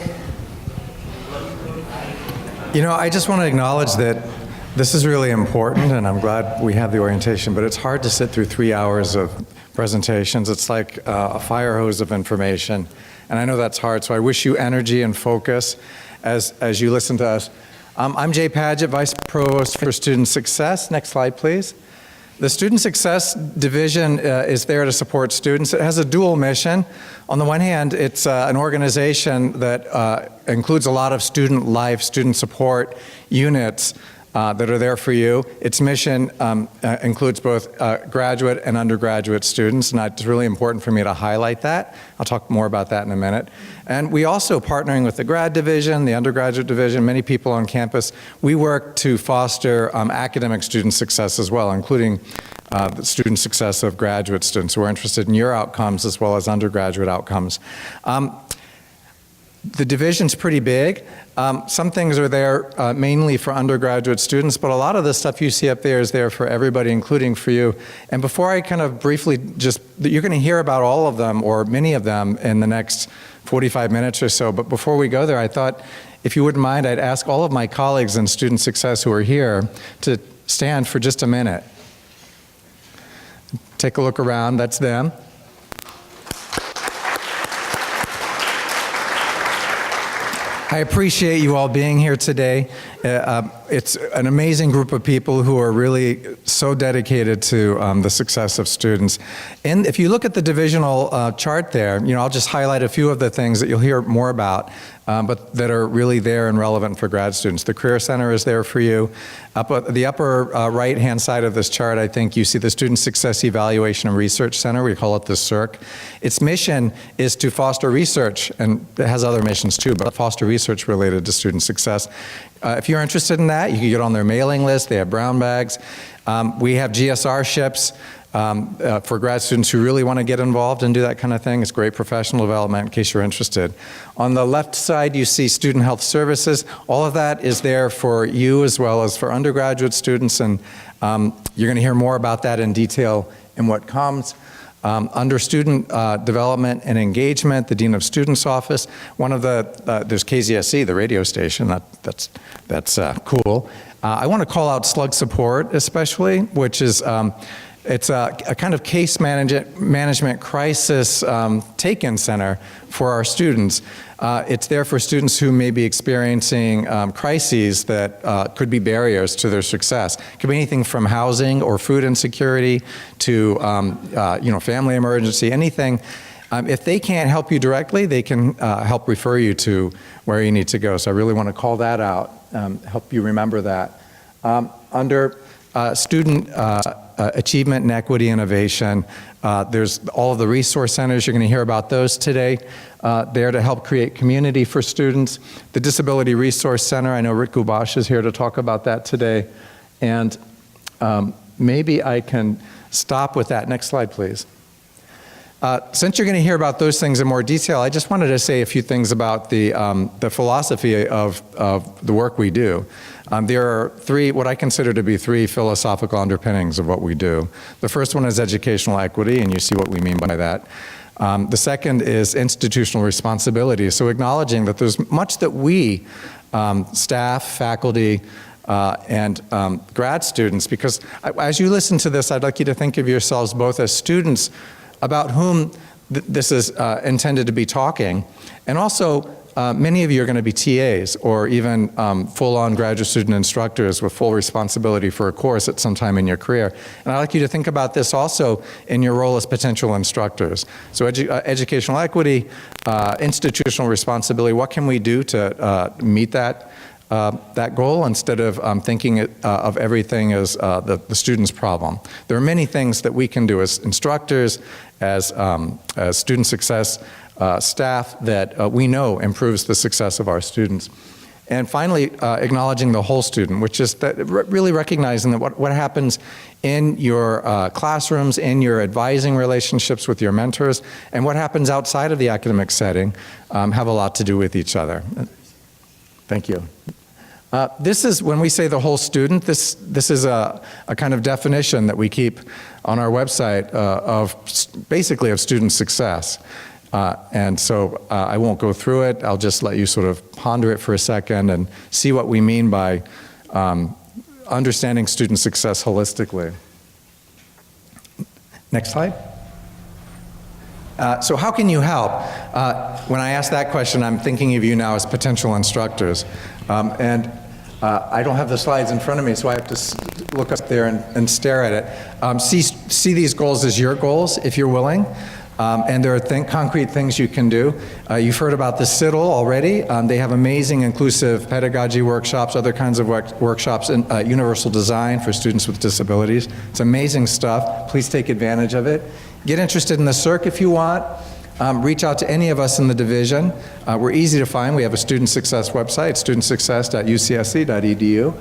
I just want to acknowledge that this is really important, and I'm glad we have the orientation, but it's hard to sit through 3 hours of presentations. It's like a fire hose of information, and I know that's hard, so I wish you energy and focus as you listen to us. I'm Jay Paget, Vice Provost for Student Success. Next slide, please. The Student Success Division is there to support students. It has a dual mission. On the one hand, it's an organization that includes a lot of student life, student support units that are there for you. Its mission includes both graduate and undergraduate students, and it's really important for me to highlight that. I'll talk more about that in a minute. And we also, partnering with the grad division, the undergraduate division, many people on campus, we work to foster academic student success as well, including the student success of graduate students. We're interested in your outcomes as well as undergraduate outcomes. The division's pretty big. Some things are there mainly for undergraduate students, but a lot of the stuff you see up there is there for everybody, including for you. And before I kind of briefly you're going to hear about all of them, or many of them, in the next 45 minutes or so. But before we go there, I thought, if you wouldn't mind, I'd ask all of my colleagues in Student Success who are here to stand for just a minute. Take a look around. That's them. I appreciate you all being here today. It's an amazing group of people who are really so dedicated to the success of students. And if you look at the divisional chart there, I'll just highlight a few of the things that you'll hear more about, but that are really there and relevant for grad students. The Career Center is there for you. Up at the upper right-hand side of this chart, I think you see the Student Success Evaluation and Research Center. We call it the CERC. Its mission is to foster research, and it has other missions too, but foster research related to student success. If you're interested in that, you can get on their mailing list. They have brown bags. We have GSR ships for grad students who really want to get involved and do that kind of thing. It's great professional development in case you're interested. On the left side, you see Student Health Services. All of that is there for you as well as for undergraduate students, and you're going to hear more about that in detail in what comes. Under Student Development and Engagement, the Dean of Students Office, there's KZSE, the radio station, that's cool. I want to call out Slug Support especially, which is, it's a kind of case management crisis take-in center for our students. It's there for students who may be experiencing crises that could be barriers to their success. It could be anything from housing or food insecurity to family emergency, anything. If they can't help you directly, they can help refer you to where you need to go. So I really want to call that out, help you remember that. Under Student Achievement and Equity Innovation, there's all of the resource centers. You're going to hear about those today. There to help create community for students. The Disability Resource Center, I know Rick Gubash is here to talk about that today. And maybe I can stop with that. Next slide, please. Since you're going to hear about those things in more detail, I just wanted to say a few things about the philosophy of the work we do. There are what I consider to be three philosophical underpinnings of what we do. The first one is educational equity, and you see what we mean by that. The second is institutional responsibility, so acknowledging that there's much that we, staff, faculty, and grad students, because as you listen to this, I'd like you to think of yourselves both as students about whom this is intended to be talking, and also many of you are going to be TAs or even full-on graduate student instructors with full responsibility for a course at some time in your career. And I'd like you to think about this also in your role as potential instructors. So educational equity, institutional responsibility, what can we do to meet that goal instead of thinking of everything as the student's problem. There are many things that we can do as instructors, as student success staff that we know improves the success of our students. And finally, acknowledging the whole student, which is that really recognizing that what happens in your classrooms, in your advising relationships with your mentors, and what happens outside of the academic setting have a lot to do with each other. Thank you. This is, when we say the whole student, this is a kind of definition that we keep on our website basically of student success. And so I won't go through it. I'll just let you sort of ponder it for a second and see what we mean by understanding student success holistically. Next slide. So how can you help? When I ask that question, I'm thinking of you now as potential instructors. I don't have the slides in front of me, so I have to look up there and stare at it. See these goals as your goals, if you're willing. And there are concrete things you can do. You've heard about the CITL already. They have amazing inclusive pedagogy workshops, other kinds of workshops, and universal design for students with disabilities. It's amazing stuff. Please take advantage of it. Get interested in the CERC if you want. Reach out to any of us in the division. We're easy to find. We have a student success website, studentsuccess.ucsc.edu.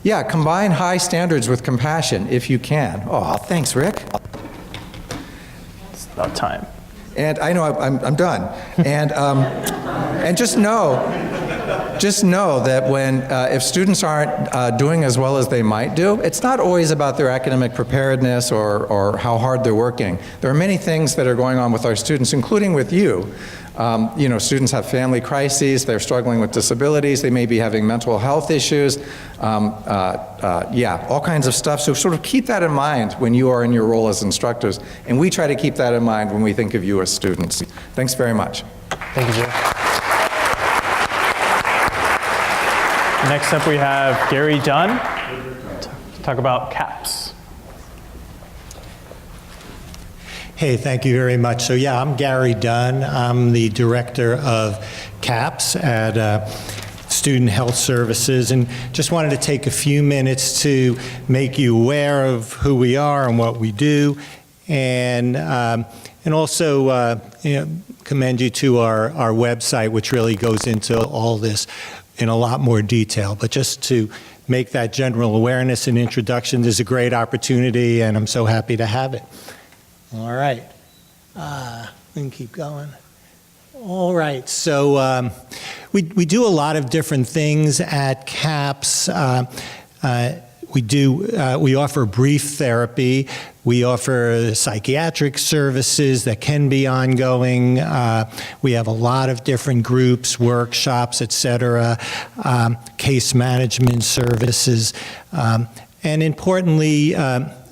Yeah, combine high standards with compassion if you can. Oh, thanks, Rick. It's about time. And I know I'm done. And just know that when if students aren't doing as well as they might do, it's not always about their academic preparedness or how hard they're working. There are many things that are going on with our students, including with you. Students have family crises, they're struggling with disabilities, they may be having mental health issues, all kinds of stuff. So sort of keep that in mind when you are in your role as instructors, and we try to keep that in mind when we think of you as students. Thanks very much. Thank you, Jay. Next up, we have Gary Dunn to talk about CAPS. Hey, thank you very much. So yeah, I'm Gary Dunn. I'm the director of CAPS at Student Health Services, and just wanted to take a few minutes to make you aware of who we are and what we do, and also commend you to our website, which really goes into all this in a lot more detail. But just to make that general awareness and introduction, there's a great opportunity, and I'm so happy to have it. All right, we can keep going. All right, so we do a lot of different things at CAPS. We offer brief therapy. We offer psychiatric services that can be ongoing. We have a lot of different groups, workshops, et cetera, case management services. And importantly,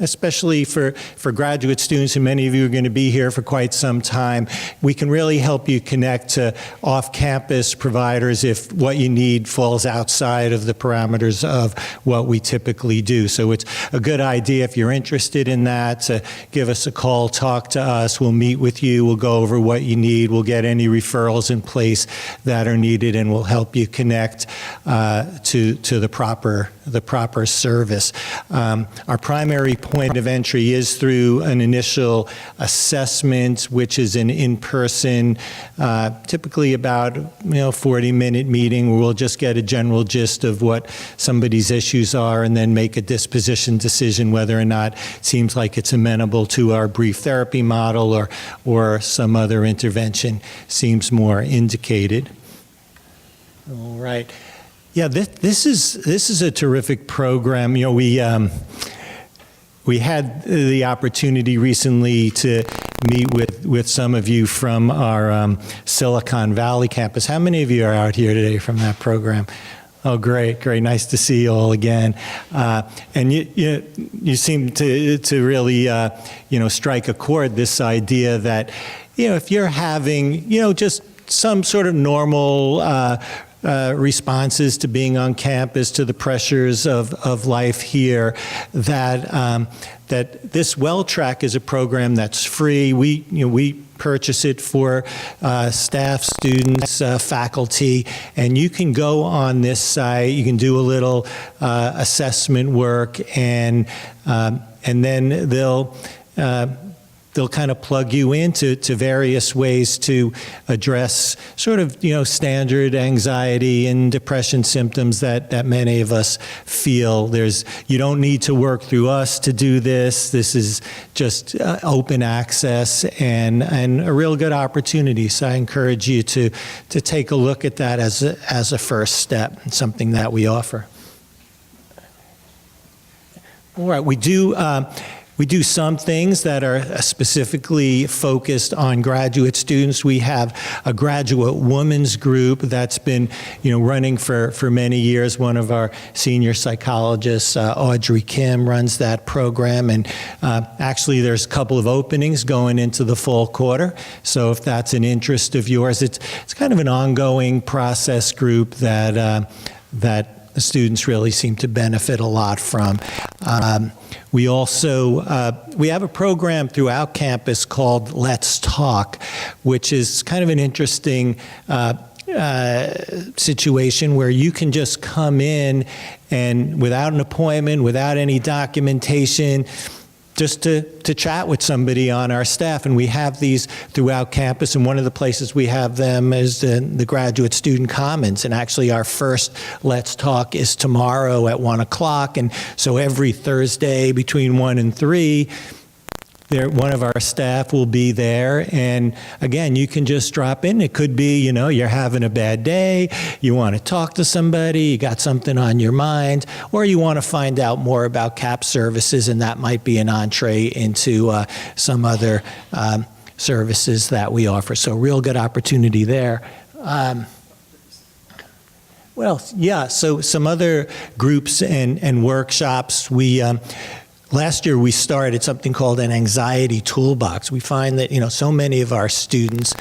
especially for graduate students, and many of you are going to be here for quite some time, we can really help you connect to off-campus providers if what you need falls outside of the parameters of what we typically do. So it's a good idea, if you're interested in that, to give us a call, talk to us. We'll meet with you. We'll go over what you need. We'll get any referrals in place that are needed, and we'll help you connect to the proper service. Our primary point of entry is through an initial assessment, which is an in-person, typically about 40-minute meeting where we'll just get a general gist of what somebody's issues are and then make a disposition decision whether or not it seems like it's amenable to our brief therapy model or some other intervention seems more indicated. All right. Yeah, this is a terrific program. We had the opportunity recently to meet with some of you from our Silicon Valley campus. How many of you are out here today from that program? Oh, great. Nice to see you all again. And you seem to really, strike a chord, this idea that, if you're having, just some sort of normal responses to being on campus, to the pressures of life here, that this WellTrack is a program that's free. We purchase it for staff, students, faculty, and you can go on this site. You can do a little assessment work, and then they'll kind of plug you into various ways to address sort of, standard anxiety and depression symptoms that many of us feel. You don't need to work through us to do this. This is just open access and a real good opportunity. So I encourage you to take a look at that as a first step, something that we offer. All right, we do some things that are specifically focused on graduate students. We have a graduate women's group that's been, running for many years. One of our senior psychologists, Audrey Kim, runs that program. And actually, there's a couple of openings going into the fall quarter. So if that's an interest of yours, it's kind of an ongoing process group that the students really seem to benefit a lot from. We also, we have a program throughout campus called Let's Talk, which is kind of an interesting situation where you can just come in and without an appointment, without any documentation, just to chat with somebody on our staff. And we have these throughout campus, and one of the places we have them is the Graduate Student Commons. And actually our first Let's Talk is tomorrow at 1 o'clock. And so every Thursday between 1 and 3, one of our staff will be there, and again, you can just drop in. It could be, you're having a bad day, you want to talk to somebody, you got something on your mind, or you want to find out more about CAPS services, and that might be an entree into some other services that we offer. So real good opportunity there. Well, yeah, so some other groups and workshops. Last year we started something called an anxiety toolbox. We find that so many of our students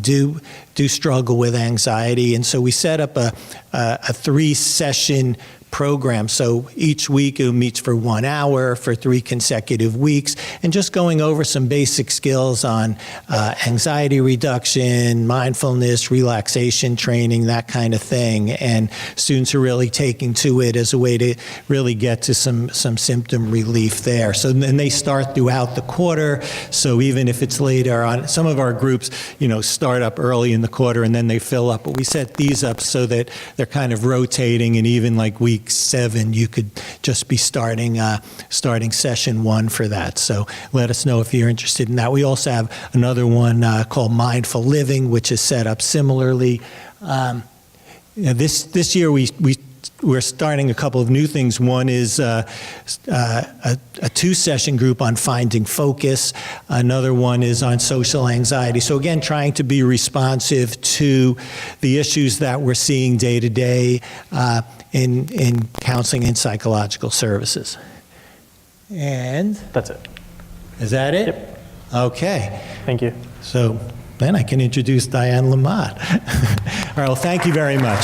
do do struggle with anxiety. And so we set up a 3-session program. So each week it meets for 1 hour for 3 consecutive weeks, and just going over some basic skills on anxiety reduction, mindfulness, relaxation training, that kind of thing. And students are really taking to it as a way to really get to some symptom relief there. So then they start throughout the quarter. So even if it's later on, some of our groups, start up early in the quarter and then they fill up. But we set these up so that they're kind of rotating, and even like week 7, you could just be starting session 1 for that. So let us know if you're interested in that. We also have another one called Mindful Living, which is set up similarly. This year we're starting a couple of new things. One is a 2-session group on finding focus. Another one is on social anxiety. So again, trying to be responsive to the issues that we're seeing day to day in counseling and psychological services. And That's it. is that it? Yep. Okay. Thank you. So then I can introduce Diane Lamott. All right, well, thank you very much.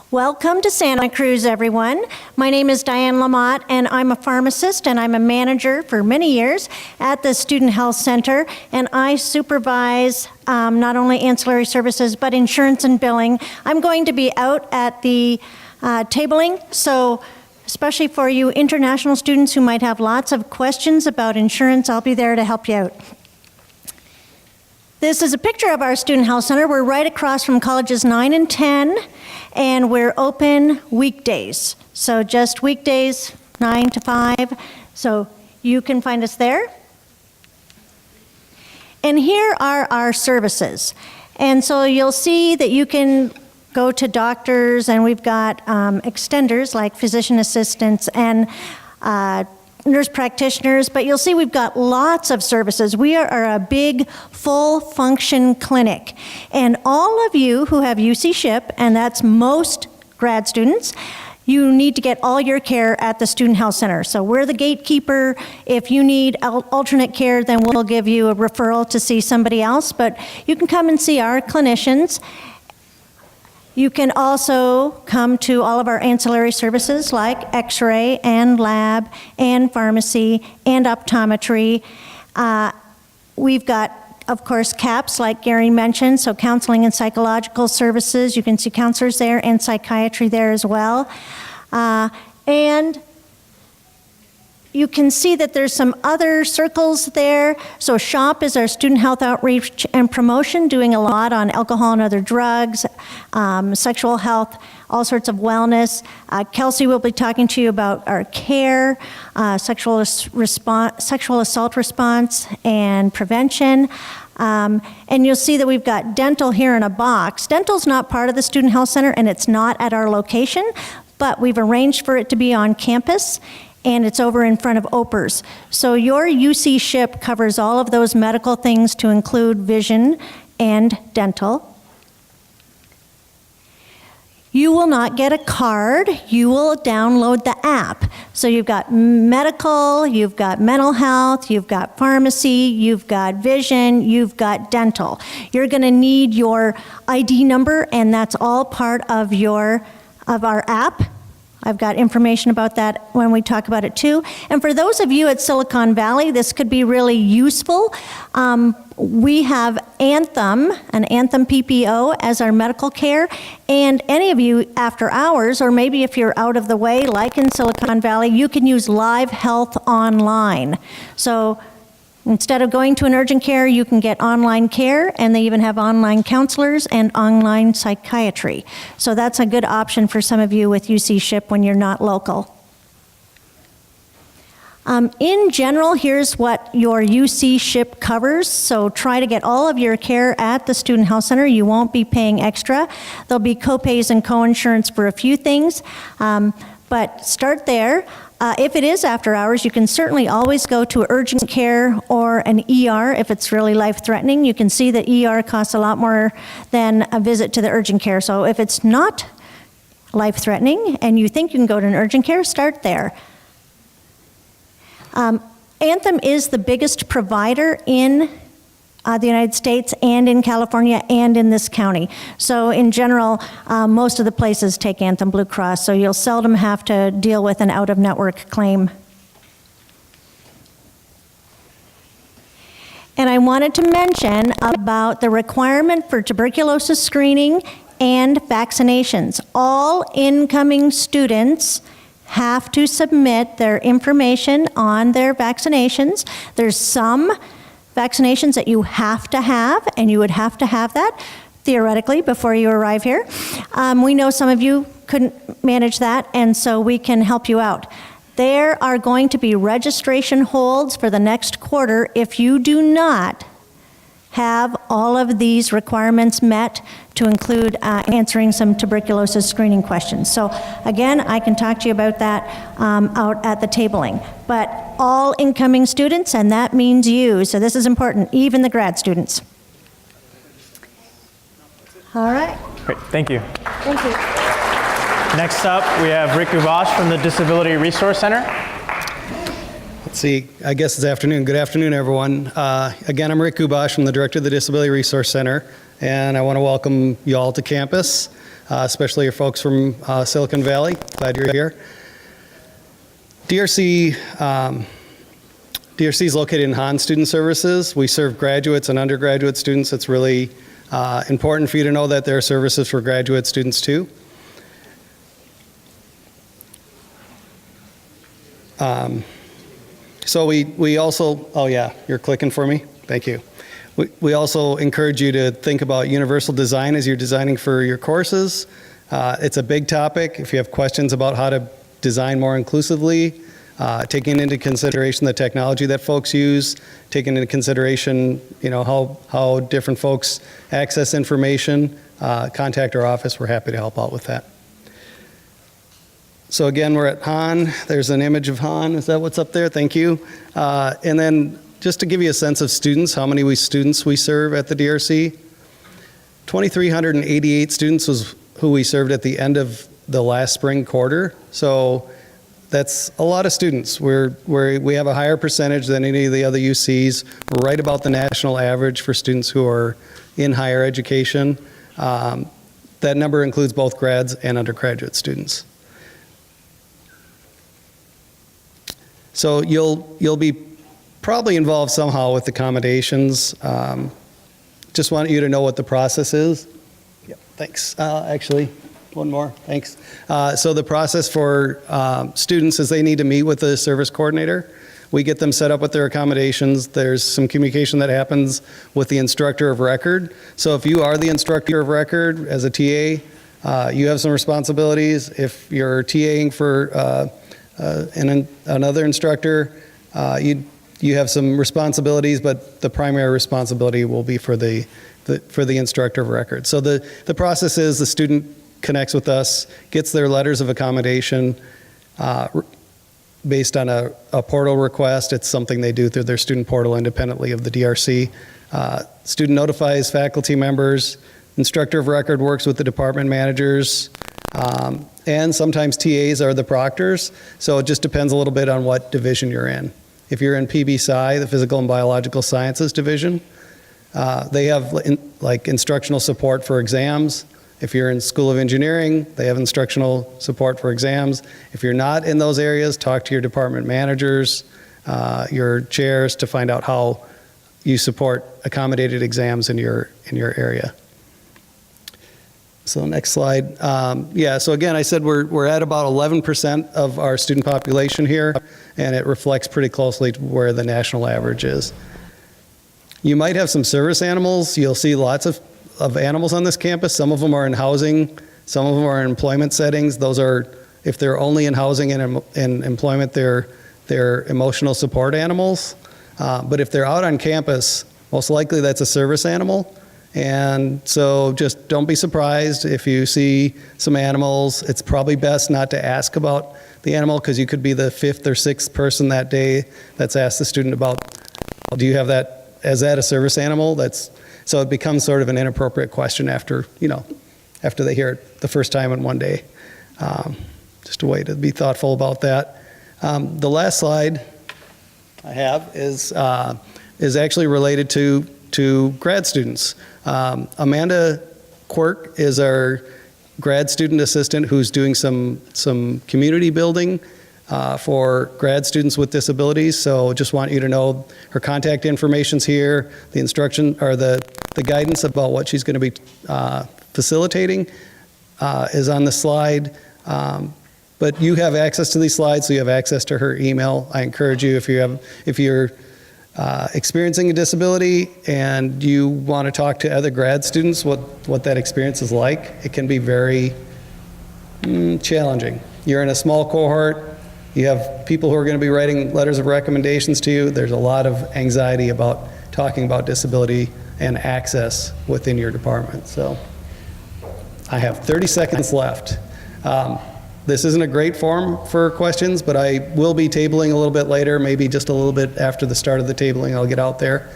Welcome to Santa Cruz, everyone. My name is Diane Lamott, and I'm a pharmacist, and I'm a manager for many years at the Student Health Center, and I supervise not only ancillary services, but insurance and billing. I'm going to be out at the tabling, so especially for you international students who might have lots of questions about insurance, I'll be there to help you out. This is a picture of our Student Health Center. We're right across from colleges 9 and 10, and we're open weekdays. So just weekdays, 9 to 5. So you can find us there. And here are our services. And so you'll see that you can go to doctors, and we've got extenders like physician assistants and nurse practitioners, but you'll see we've got lots of services. We are a big, full-function clinic. And all of you who have UC SHIP, and that's most grad students, you need to get all your care at the Student Health Center. So we're the gatekeeper. If you need alternate care, then we'll give you a referral to see somebody else, but you can come and see our clinicians. You can also come to all of our ancillary services like x-ray and lab and pharmacy and optometry. We've got, of course, CAPS, like Gary mentioned, so counseling and psychological services. You can see counselors there and psychiatry there as well. And you can see that there's some other circles there. So SHOP is our student health outreach and promotion, doing a lot on alcohol and other drugs, sexual health, all sorts of wellness. Kelsey will be talking to you about our care, sexual assault response and prevention. And you'll see that we've got dental here in a box. Dental's not part of the Student Health Center, and it's not at our location, but we've arranged for it to be on campus, and it's over in front of Opers. So your UC SHIP covers all of those medical things to include vision and dental. You will not get a card, you will download the app. So you've got medical, you've got mental health, you've got pharmacy, you've got vision, you've got dental. You're gonna need your ID number, and that's all part of our app. I've got information about that when we talk about it too. And for those of you at Silicon Valley, this could be really useful. We have Anthem, an Anthem PPO as our medical care, and any of you after hours, or maybe if you're out of the way, like in Silicon Valley, you can use Live Health Online. So instead of going to an urgent care, you can get online care, and they even have online counselors and online psychiatry. So that's a good option for some of you with UC SHIP when you're not local. In general, here's what your UC SHIP covers. So try to get all of your care at the Student Health Center. You won't be paying extra. There'll be co-pays and co-insurance for a few things, but start there. If it is after hours, you can certainly always go to urgent care or an ER if it's really life-threatening. You can see that ER costs a lot more than a visit to the urgent care. So if it's not life-threatening and you think you can go to an urgent care, start there. Anthem is the biggest provider in the United States and in California and in this county. So in general, most of the places take Anthem Blue Cross, so you'll seldom have to deal with an out-of-network claim. And I wanted to mention about the requirement for tuberculosis screening and vaccinations. All incoming students have to submit their information on their vaccinations. There's some vaccinations that you have to have, and you would have to have that theoretically before you arrive here. We know some of you couldn't manage that, and so we can help you out. There are going to be registration holds for the next quarter if you do not have all of these requirements met, to include answering some tuberculosis screening questions. So again, I can talk to you about that out at the tabling. But all incoming students, and that means you, so this is important, even the grad students. All right. Great, thank you. Thank you. Next up, we have Rick Gubash from the Disability Resource Center. Let's see, I guess it's afternoon. Good afternoon, everyone. Again, I'm Rick Gubash. I'm the director of the Disability Resource Center, and I want to welcome you all to campus, especially your folks from Silicon Valley. Glad you're here. DRC is located in Hahn Student Services. We serve graduates and undergraduate students. It's really important for you to know that there are services for graduate students too. So we also, oh yeah, you're clicking for me? Thank you. We also encourage you to think about universal design as you're designing for your courses. It's a big topic. If you have questions about how to design more inclusively, taking into consideration the technology that folks use, taking into consideration, you know, how different folks access information, contact our office. We're happy to help out with that. So again, we're at Hahn. There's an image of Hahn. Is that what's up there? Thank you. And then just to give you a sense of students, how many students we serve at the DRC, 2,388 students was who we served at the end of the last spring quarter. So that's a lot of students. We have a higher percentage than any of the other UCs. We're right about the national average for students who are in higher education. That number includes both grads and undergraduate students. So you'll be probably involved somehow with accommodations. Just want you to know what the process is. Yep, thanks. Actually, one more, thanks. So the process for students is they need to meet with the service coordinator. We get them set up with their accommodations. There's some communication that happens with the instructor of record. So if you are the instructor of record as a TA, you have some responsibilities. If you're TAing for another instructor, you have some responsibilities, but the primary responsibility will be for the instructor of record. So the process is the student connects with us, gets their letters of accommodation based on a portal request. It's something they do through their student portal independently of the DRC. Student notifies faculty members. Instructor of record works with the department managers. And sometimes TAs are the proctors, so it just depends a little bit on what division you're in. If you're in PB-Sci, the Physical and Biological Sciences division, they have instructional support for exams. If you're in School of Engineering, they have instructional support for exams. If you're not in those areas, talk to your department managers, your chairs to find out how you support accommodated exams in your area. So next slide. Yeah, so again, I said we're at about 11% of our student population here, and it reflects pretty closely to where the national average is. You might have some service animals. You'll see lots of animals on this campus. Some of them are in housing. Some of them are in employment settings. Those are, if they're only in housing and in employment, they're emotional support animals. But if they're out on campus, most likely that's a service animal. And so just don't be surprised if you see some animals. It's probably best not to ask about the animal because you could be the 5th or 6th person that day that's asked the student about, do you have that, is that a service animal? So it becomes sort of an inappropriate question after they hear it the first time in one day. Just a way to be thoughtful about that. The last slide I have is actually related to grad students. Amanda Quirk is our grad student assistant who's doing some community building for grad students with disabilities. So just want you to know her contact information's here, the instruction or the guidance about what she's going to be facilitating is on the slide. But you have access to these slides, so you have access to her email. I encourage you, if you're experiencing a disability and you want to talk to other grad students, what that experience is like, it can be very challenging. You're in a small cohort. You have people who are going to be writing letters of recommendations to you. There's a lot of anxiety about talking about disability and access within your department. So I have 30 seconds left. This isn't a great forum for questions, but I will be tabling a little bit later, maybe just a little bit after the start of the tabling. I'll get out there.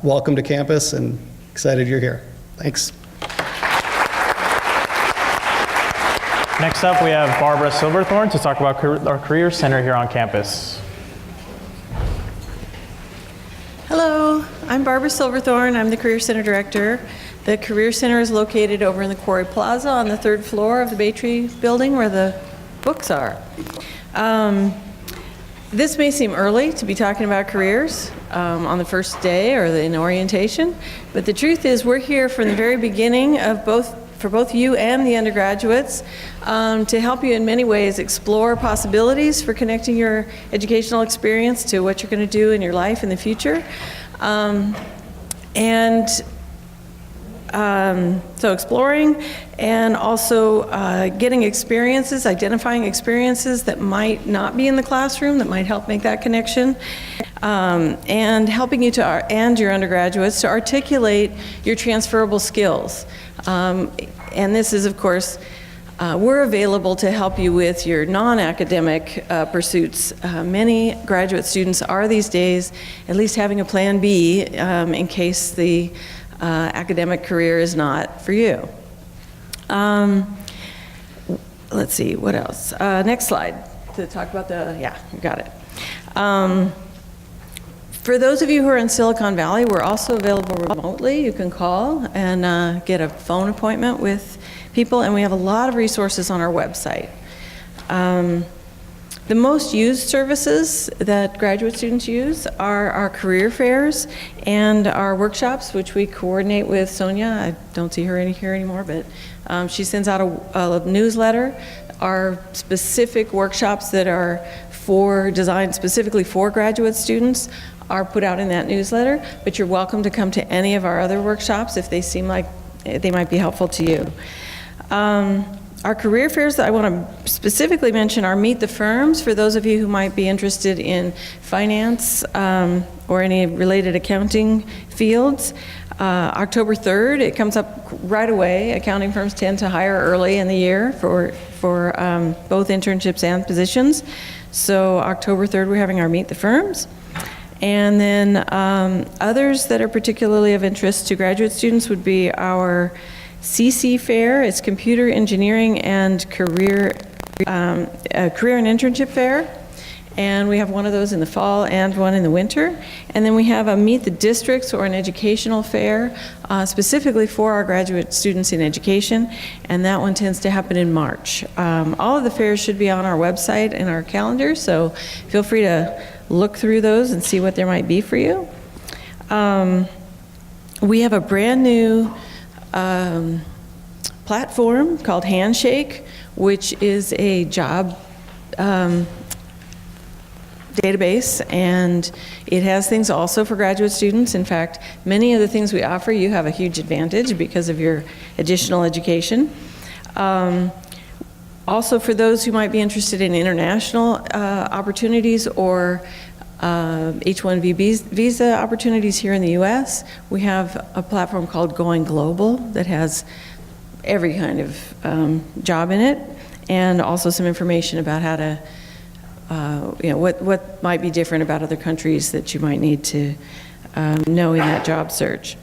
Welcome to campus and excited you're here. Thanks. Next up, we have Barbara Silverthorne to talk about our Career Center here on campus. Hello, I'm Barbara Silverthorne. I'm the Career Center Director. The Career Center is located over in the Quarry Plaza on the 3rd floor of the Bay Tree building where the books are. This may seem early to be talking about careers on the first day or in orientation, but the truth is we're here from the very beginning of for both you and the undergraduates to help you in many ways explore possibilities for connecting your educational experience to what you're going to do in your life in the future. So exploring and also getting experiences, identifying experiences that might not be in the classroom that might help make that connection, and helping you and your undergraduates to articulate your transferable skills. And this is, of course, we're available to help you with your non-academic pursuits. Many graduate students are these days at least having a plan B in case the academic career is not for you. Let's see, what else? Next slide to talk about yeah, you got it. For those of you who are in Silicon Valley, we're also available remotely. You can call and get a phone appointment with people, and we have a lot of resources on our website. The most used services that graduate students use are our career fairs and our workshops, which we coordinate with Sonia. I don't see her here anymore, but she sends out a newsletter. Our specific workshops that are designed specifically for graduate students are put out in that newsletter, but you're welcome to come to any of our other workshops if they seem like they might be helpful to you. Our career fairs that I want to specifically mention are Meet the Firms for those of you who might be interested in finance or any related accounting fields. October 3rd, it comes up right away. Accounting firms tend to hire early in the year for both internships and positions. So October 3rd, we're having our Meet the Firms. And then others that are particularly of interest to graduate students would be our CC Fair. It's Computer Engineering and Career and Internship Fair. And we have one of those in the fall and one in the winter. And then we have a Meet the Districts or an educational fair specifically for our graduate students in education. And that one tends to happen in March. All of the fairs should be on our website and our calendar, so feel free to look through those and see what there might be for you. We have a brand new platform called Handshake, which is a job database, and it has things also for graduate students. In fact, many of the things we offer you have a huge advantage because of your additional education. Also, for those who might be interested in international opportunities or H-1B visa opportunities here in the U.S. We have a platform called Going Global that has every kind of job in it, and also some information about how to, what might be different about other countries that you might need to know in that job search.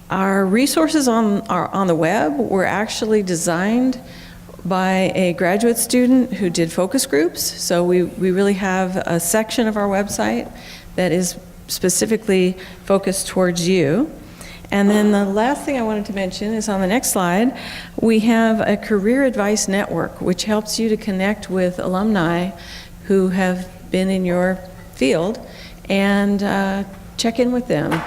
Our resources on the web were actually designed by a graduate student who did focus groups. So we really have a section of our website that is specifically focused towards you. And then the last thing I wanted to mention is on the next slide, we have a career advice network, which helps you to connect with alumni who have been in your field and check in with them.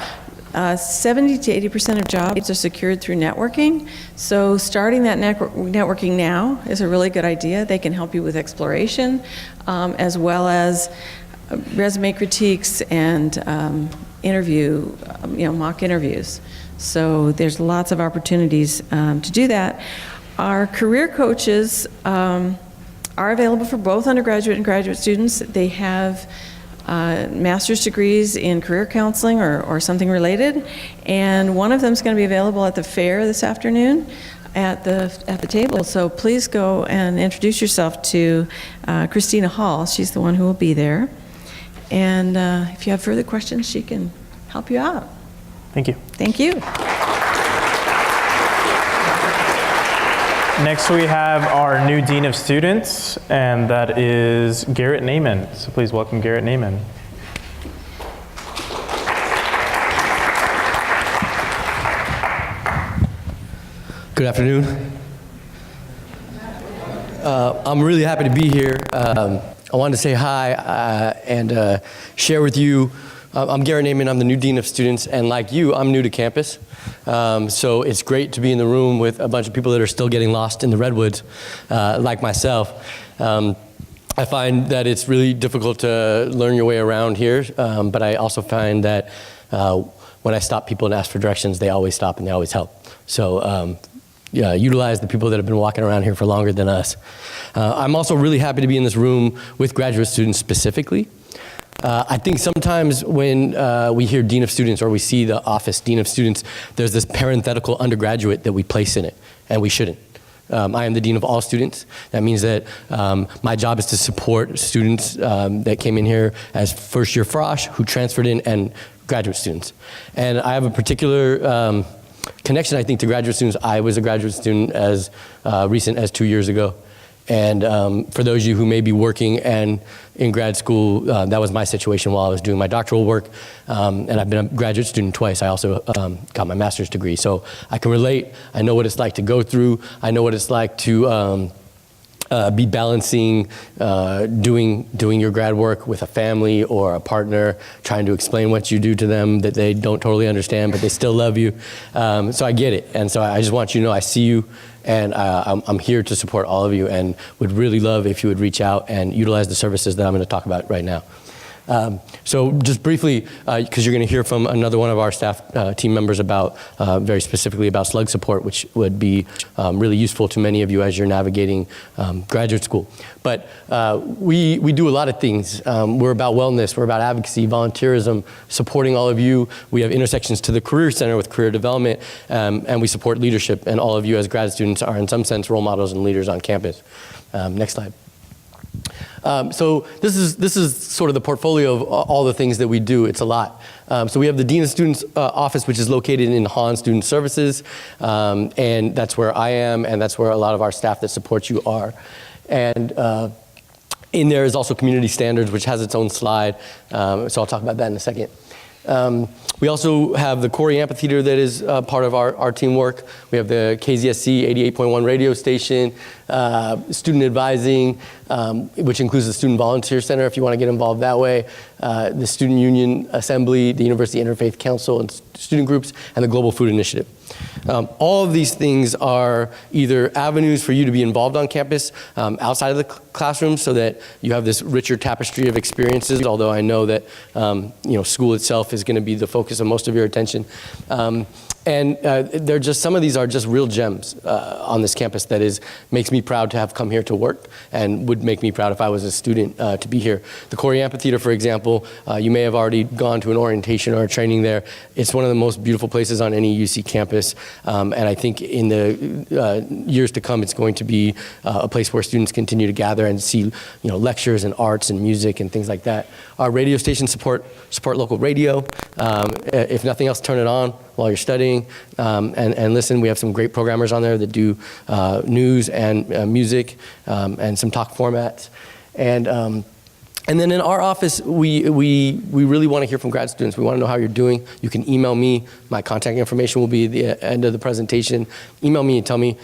70 to 80% of jobs are secured through networking. So starting that networking now is a really good idea. They can help you with exploration, as well as resume critiques and interview, mock interviews. So there's lots of opportunities to do that. Our career coaches are available for both undergraduate and graduate students. They have master's degrees in career counseling or something related, and one of them is going to be available at the fair this afternoon at the table. So please go and introduce yourself to Christina Hall. She's the one who will be there, and if you have further questions, she can help you out. Thank you. Thank you. Next, we have our new Dean of Students, and that is Garrett Naiman. So please welcome Garrett Naiman. Good afternoon. I'm really happy to be here. I wanted to say hi and share with you. I'm Garrett Naiman. I'm the new Dean of Students, and like you, I'm new to campus. So it's great to be in the room with a bunch of people that are still getting lost in the redwoods, like myself. I find that it's really difficult to learn your way around here, but I also find that when I stop people and ask for directions, they always stop and they always help. So utilize the people that have been walking around here for longer than us. I'm also really happy to be in this room with graduate students specifically. I think sometimes when we hear Dean of Students or we see the office Dean of Students, there's this parenthetical undergraduate that we place in it, and we shouldn't. I am the Dean of all students. That means that my job is to support students that came in here as first-year frosh who transferred in and graduate students. And I have a particular connection, I think, to graduate students. I was a graduate student as recent as 2 years ago. And for those of you who may be working and in grad school, that was my situation while I was doing my doctoral work. And I've been a graduate student twice. I also got my master's degree. So I can relate. I know what it's like to go through. I know what it's like to be balancing doing your grad work with a family or a partner, trying to explain what you do to them that they don't totally understand, but they still love you. So I get it. And so I just want you to know I see you. And I'm here to support all of you and would really love if you would reach out and utilize the services that I'm going to talk about right now. So just briefly, because you're going to hear from another one of our staff team members about, very specifically about slug support, which would be really useful to many of you as you're navigating graduate school. But we do a lot of things. We're about wellness, we're about advocacy, volunteerism, supporting all of you. We have intersections to the Career Center with career development, and we support leadership. And all of you as grad students are in some sense role models and leaders on campus. Next slide. So this is sort of the portfolio of all the things that we do. It's a lot. So we have the Dean of Students office, which is located in Hahn Student Services, and that's where I am, and that's where a lot of our staff that support you are. And in there is also Community Standards, which has its own slide, so I'll talk about that in a second. We also have the Corey Amphitheater that is part of our teamwork. We have the KZSC 88.1 radio station, student advising, which includes the Student Volunteer Center if you want to get involved that way, the Student Union Assembly, the University Interfaith Council and student groups, and the Global Food Initiative. All of these things are either avenues for you to be involved on campus outside of the classroom so that you have this richer tapestry of experiences, although I know that school itself is going to be the focus of most of your attention. And they're just, some of these are just real gems on this campus that makes me proud to have come here to work and would make me proud if I was a student to be here. The Corey Amphitheater, for example, you may have already gone to an orientation or a training there. It's one of the most beautiful places on any UC campus. And I think in the years to come, it's going to be a place where students continue to gather and see, lectures and arts and music and things like that. Our radio stations support local radio. If nothing else, turn it on while you're studying and listen. We have some great programmers on there that do news and music and some talk formats. And then in our office, we really want to hear from grad students. We want to know how you're doing. You can email me. My contact information will be at the end of the presentation. Email me and tell me,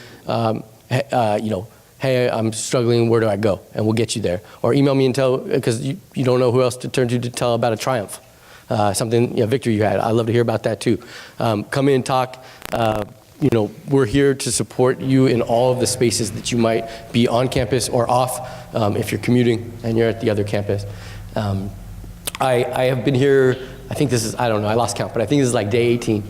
hey, I'm struggling, where do I go? And we'll get you there. Or email me and tell, because you don't know who else to turn to tell about a triumph. Something, victory you had. I'd love to hear about that too. Come in, talk. We're here to support you in all of the spaces that you might be on campus or off if you're commuting and you're at the other campus. I have been here, I think this is, I don't know, I lost count, but I think this is like day 18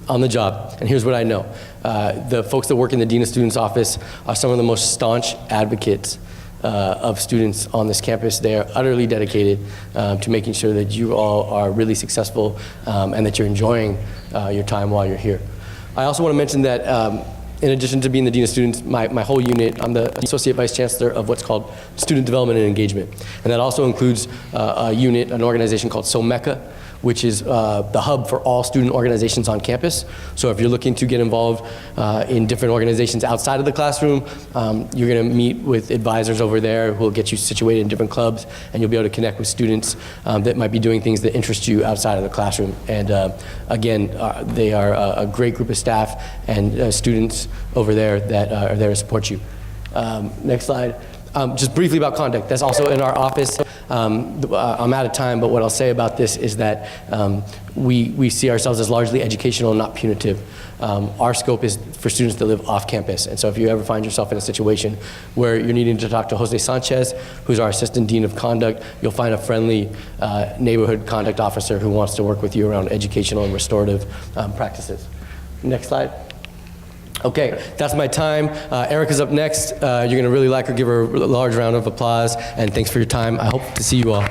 on the job. And here's what I know. The folks that work in the Dean of Students office are some of the most staunch advocates of students on this campus. They are utterly dedicated to making sure that you all are really successful and that you're enjoying your time while you're here. I also want to mention that in addition to being the Dean of Students, my whole unit, I'm the Associate Vice Chancellor of what's called Student Development and Engagement. And that also includes a unit, an organization called SOMECA, which is the hub for all student organizations on campus. So if you're looking to get involved in different organizations outside of the classroom, you're gonna meet with advisors over there who will get you situated in different clubs, and you'll be able to connect with students that might be doing things that interest you outside of the classroom. And again, they are a great group of staff and students over there that are there to support you. Next slide. Just briefly about conduct, that's also in our office. I'm out of time, but what I'll say about this is that we see ourselves as largely educational and not punitive. Our scope is for students that live off campus, and so if you ever find yourself in a situation where you're needing to talk to Jose Sanchez, who's our Assistant Dean of Conduct, you'll find a friendly neighborhood conduct officer who wants to work with you around educational and restorative practices. Next slide. Okay, that's my time. Erica's up next. You're going to really like her. Give her a large round of applause, and thanks for your time. I hope to see you all.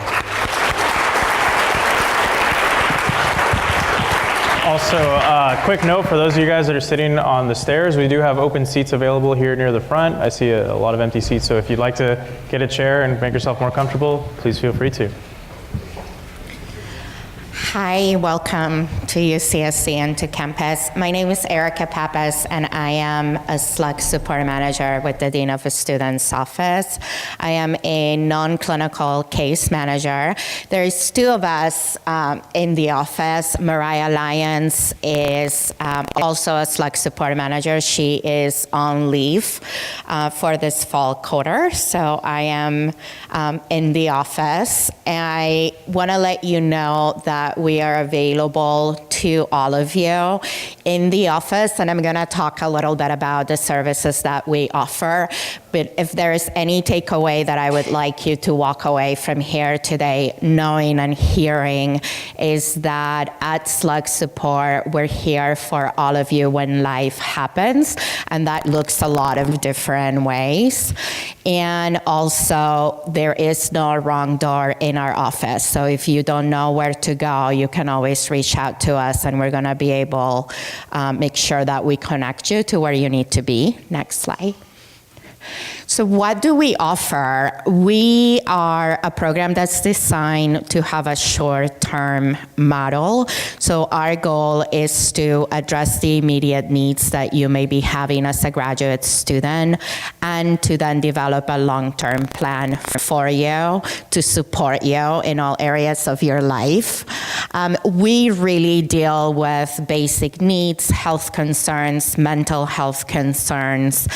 Also, quick note for those of you guys that are sitting on the stairs, we do have open seats available here near the front. I see a lot of empty seats, so if you'd like to get a chair and make yourself more comfortable, please feel free to. Hi, welcome to UCSC and to campus. My name is Erica Pappas, and I am a SLUG support manager with the Dean of Students office. I am a non-clinical case manager. There's two of us in the office. Mariah Lyons is also a SLUG support manager. She is on leave for this fall quarter, so I am in the office. And I want to let you know that we are available to all of you in the office, and I'm going to talk a little bit about the services that we offer. But if there is any takeaway that I would like you to walk away from here today knowing and hearing is that at SLUG Support, we're here for all of you when life happens, and that looks a lot of different ways. And also, there is no wrong door in our office. So if you don't know where to go, you can always reach out to us, and we're going to be able to make sure that we connect you to where you need to be. Next slide. So what do we offer? We are a program that's designed to have a short-term model. So our goal is to address the immediate needs that you may be having as a graduate student, and to then develop a long-term plan for you to support you in all areas of your life. We really deal with basic needs, health concerns, mental health concerns.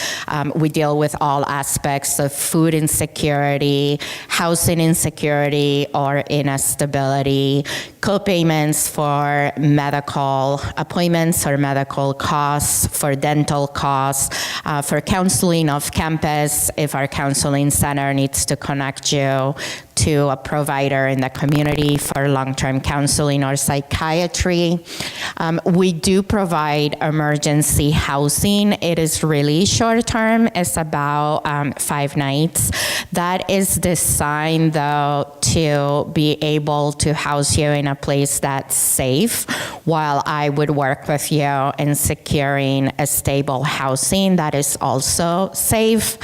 We deal with all aspects of food insecurity, housing insecurity or instability, co-payments for medical appointments or medical costs, for dental costs, for counseling off campus if our counseling center needs to connect you to a provider in the community for long-term counseling or psychiatry. We do provide emergency housing. It is really short-term. It's about 5 nights. That is designed, though, to be able to house you in a place that's safe, while I would work with you in securing a stable housing that is also safe.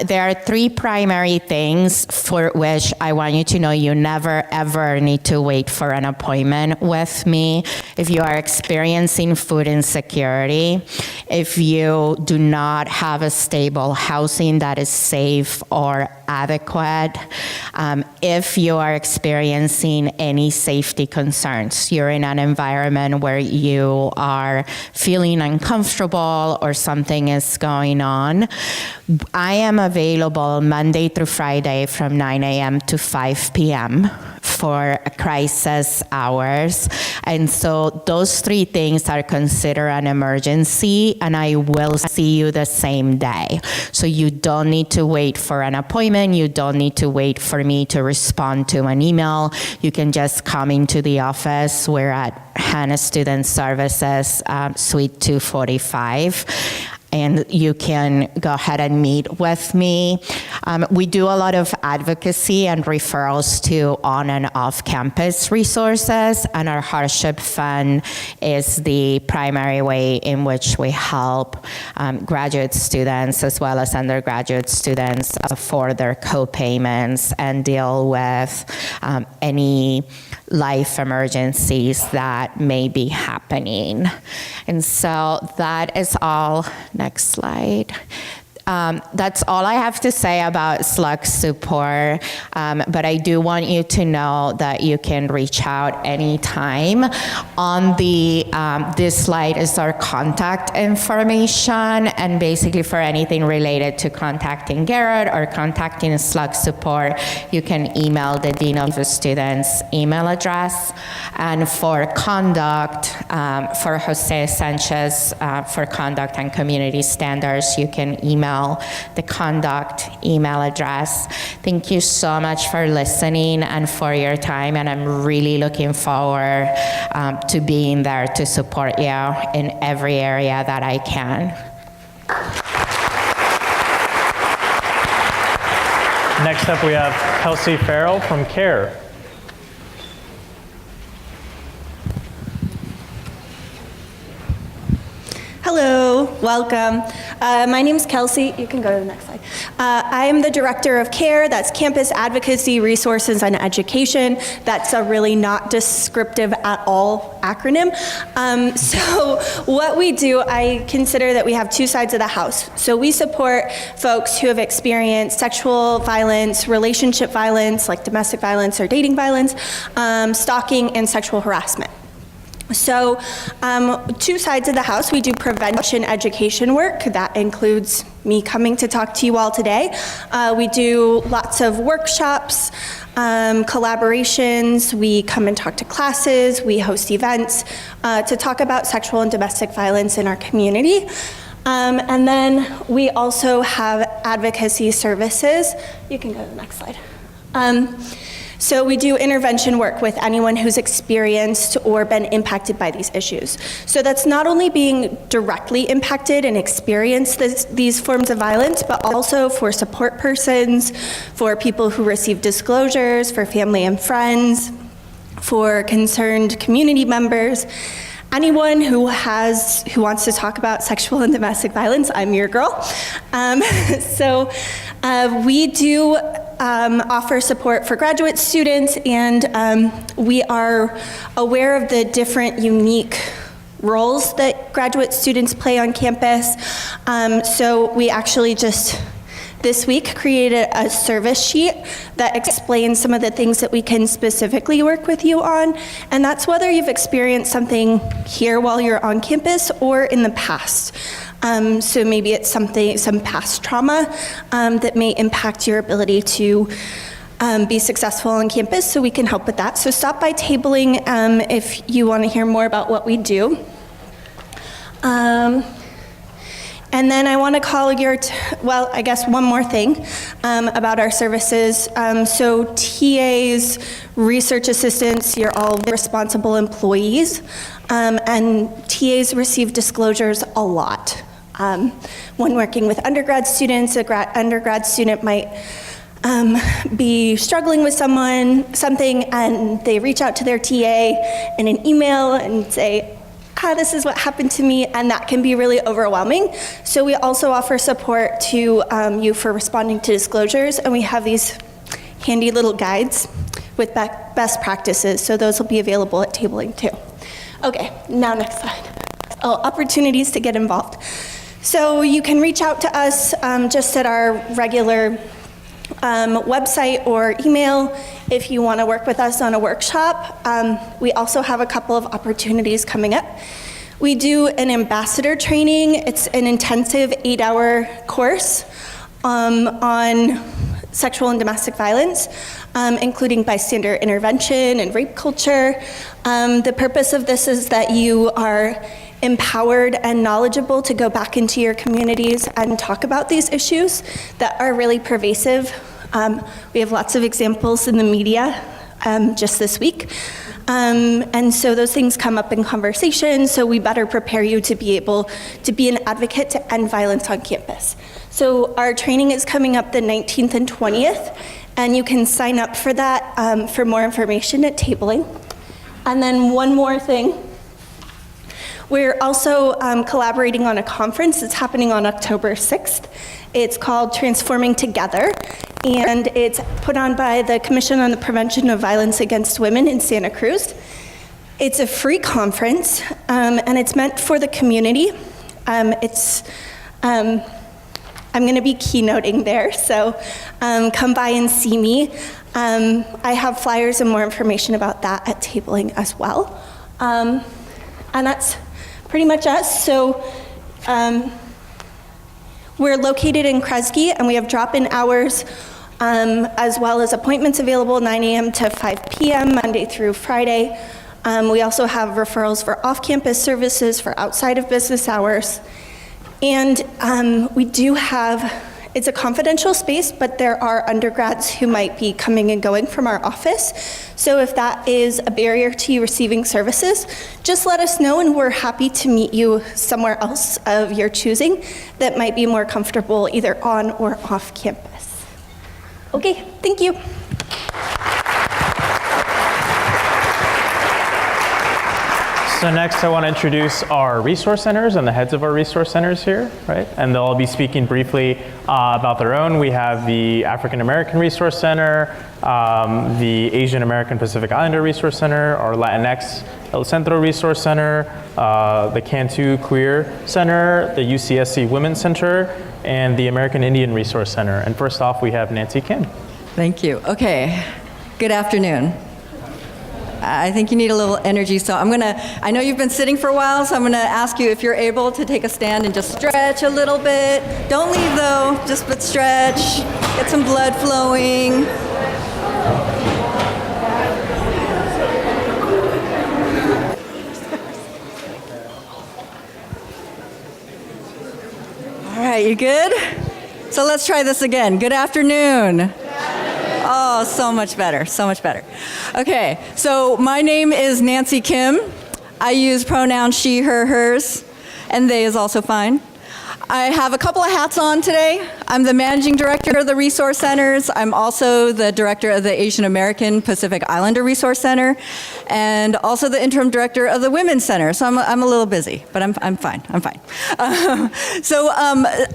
There are 3 primary things for which I want you to know you never, ever need to wait for an appointment with me. If you are experiencing food insecurity, if you do not have a stable housing that is safe or adequate, if you are experiencing any safety concerns, you're in an environment where you are feeling uncomfortable or something is going on, I am available Monday through Friday from 9 a.m. to 5 p.m. for crisis hours. And so those 3 things are considered an emergency, and I will see you the same day. So you don't need to wait for an appointment. You don't need to wait for me to respond to an email. You can just come into the office. We're at Hannah Student Services, Suite 245. And you can go ahead and meet with me. We do a lot of advocacy and referrals to on and off campus resources, and our hardship fund is the primary way in which we help graduate students as well as undergraduate students for their co-payments and deal with any life emergencies that may be happening. And so that is all. Next slide. That's all I have to say about SLUC support, but I do want you to know that you can reach out anytime. On the this slide is our contact information, and basically for anything related to contacting Garrett or contacting SLUC support, you can email the Dean of the Students email address. And for conduct, for Jose Sanchez, for conduct and community standards, you can email the conduct email address. Thank you so much for listening and for your time, and I'm really looking forward to being there to support you in every area that I can. Next up, we have Kelsey Farrell from CARE. Hello, welcome. My name is Kelsey. You can go to the next slide. I am the director of CARE, that's Campus Advocacy, Resources, and Education. That's a really not descriptive at all acronym. So what we do, I consider that we have 2 sides of the house. So we support folks who have experienced sexual violence, relationship violence, like domestic violence or dating violence, stalking, and sexual harassment. So 2 sides of the house. We do prevention education work. That includes me coming to talk to you all today. We do lots of workshops, collaborations. We come and talk to classes. We host events to talk about sexual and domestic violence in our community. And then we also have advocacy services. You can go to the next slide. So we do intervention work with anyone who's experienced or been impacted by these issues. So that's not only being directly impacted and experienced these forms of violence, but also for support persons, for people who receive disclosures, for family and friends, for concerned community members. Anyone who wants to talk about sexual and domestic violence, I'm your girl. We do offer support for graduate students, and we are aware of the different unique roles that graduate students play on campus. So we actually just this week created a service sheet that explains some of the things that we can specifically work with you on, and that's whether you've experienced something here while you're on campus or in the past. So maybe it's some past trauma that may impact your ability to be successful on campus, so we can help with that. So stop by tabling if you want to hear more about what we do. And then I want to call well, I guess one more thing about our services. So TAs, research assistants, you're all responsible employees, and TAs receive disclosures a lot. When working with undergrad students, undergrad student might be struggling with something, and they reach out to their TA in an email and say, this is what happened to me, and that can be really overwhelming. So we also offer support to you for responding to disclosures, and we have these handy little guides with best practices, so those will be available at tabling too. Okay, now next slide. Opportunities to get involved. So you can reach out to us just at our regular website or email if you want to work with us on a workshop. We also have a couple of opportunities coming up. We do an ambassador training. It's an intensive 8-hour course on sexual and domestic violence, including bystander intervention and rape culture. The purpose of this is that you are empowered and knowledgeable to go back into your communities and talk about these issues that are really pervasive. We have lots of examples in the media just this week. And so those things come up in conversation, so we better prepare you to be able to be an advocate to end violence on campus. So our training is coming up the 19th and 20th, and you can sign up for that for more information at tabling. And then one more thing. We're also collaborating on a conference that's happening on October 6th. It's called Transforming Together, and it's put on by the Commission on the Prevention of Violence Against Women in Santa Cruz. It's a free conference, and it's meant for the community. I'm going to be keynoting there, so come by and see me. I have flyers and more information about that at tabling as well. And that's pretty much us. So we're located in Kresge, and we have drop-in hours as well as appointments available 9 a.m. to 5 p.m. Monday through Friday. We also have referrals for off-campus services for outside of business hours. And we do have, it's a confidential space, but there are undergrads who might be coming and going from our office. So if that is a barrier to you receiving services, just let us know, and we're happy to meet you somewhere else of your choosing that might be more comfortable either on or off campus. Okay, thank you. So next I want to introduce our resource centers and the heads of our resource centers here, right? And they'll all be speaking briefly about their own. We have the African American Resource Center, the Asian American Pacific Islander Resource Center, our Latinx El Centro Resource Center, the Cantu Queer Center, the UCSC Women's Center, and the American Indian Resource Center. And first off, we have Nancy Kim. Thank you. Okay, good afternoon. I think you need a little energy, so I know you've been sitting for a while, so I'm gonna ask you if you're able to take a stand and just stretch a little bit. Don't leave though, but stretch, get some blood flowing. All right, you good? So let's try this again. Good afternoon. Oh, so much better, so much better. Okay, so my name is Nancy Kim. I use pronouns she, her, hers, and they is also fine. I have a couple of hats on today. I'm the managing director of the resource centers. I'm also the director of the Asian American Pacific Islander Resource Center, and also the interim director of the Women's Center. So I'm a little busy, but I'm fine. I'm fine.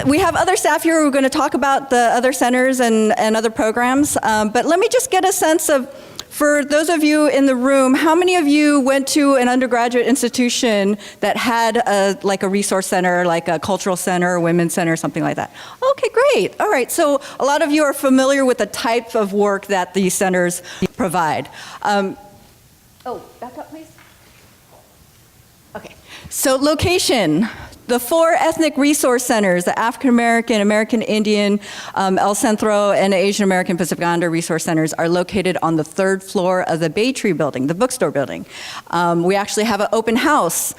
We have other staff here who are going to talk about the other centers and other programs. But let me just get a sense of, for those of you in the room, how many of you went to an undergraduate institution that had a resource center, like a cultural center, or women's center, something like that? Okay, great. All right, so a lot of you are familiar with the type of work that these centers provide. Back up, please. Okay, so location. The 4 ethnic resource centers, the African American, American Indian, El Centro, and Asian American Pacific Islander resource centers are located on the 3rd floor of the Bay Tree building, the bookstore building. We actually have an open house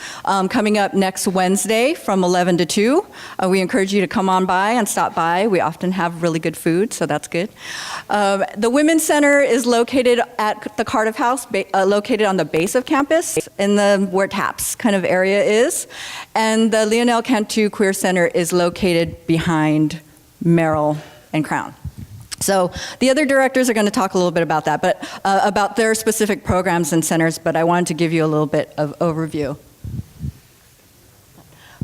coming up next Wednesday from 11 to 2. We encourage you to come on by and stop by. We often have really good food, so that's good. The Women's Center is located at the Cardiff House, located on the base of campus in where TAPS kind of area is. And the Lionel Cantu Queer Center is located behind Merrill and Crown. So the other directors are going to talk a little bit about that, but about their specific programs and centers, but I wanted to give you a little bit of overview.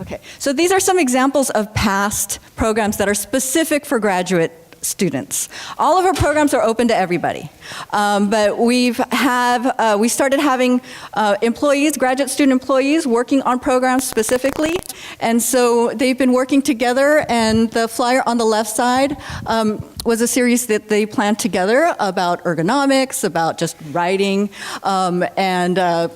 Okay, so these are some examples of past programs that are specific for graduate students. All of our programs are open to everybody, but we started having employees, graduate student employees, working on programs specifically, and so they've been working together, and the flyer on the left side was a series that they planned together about ergonomics, about just writing, and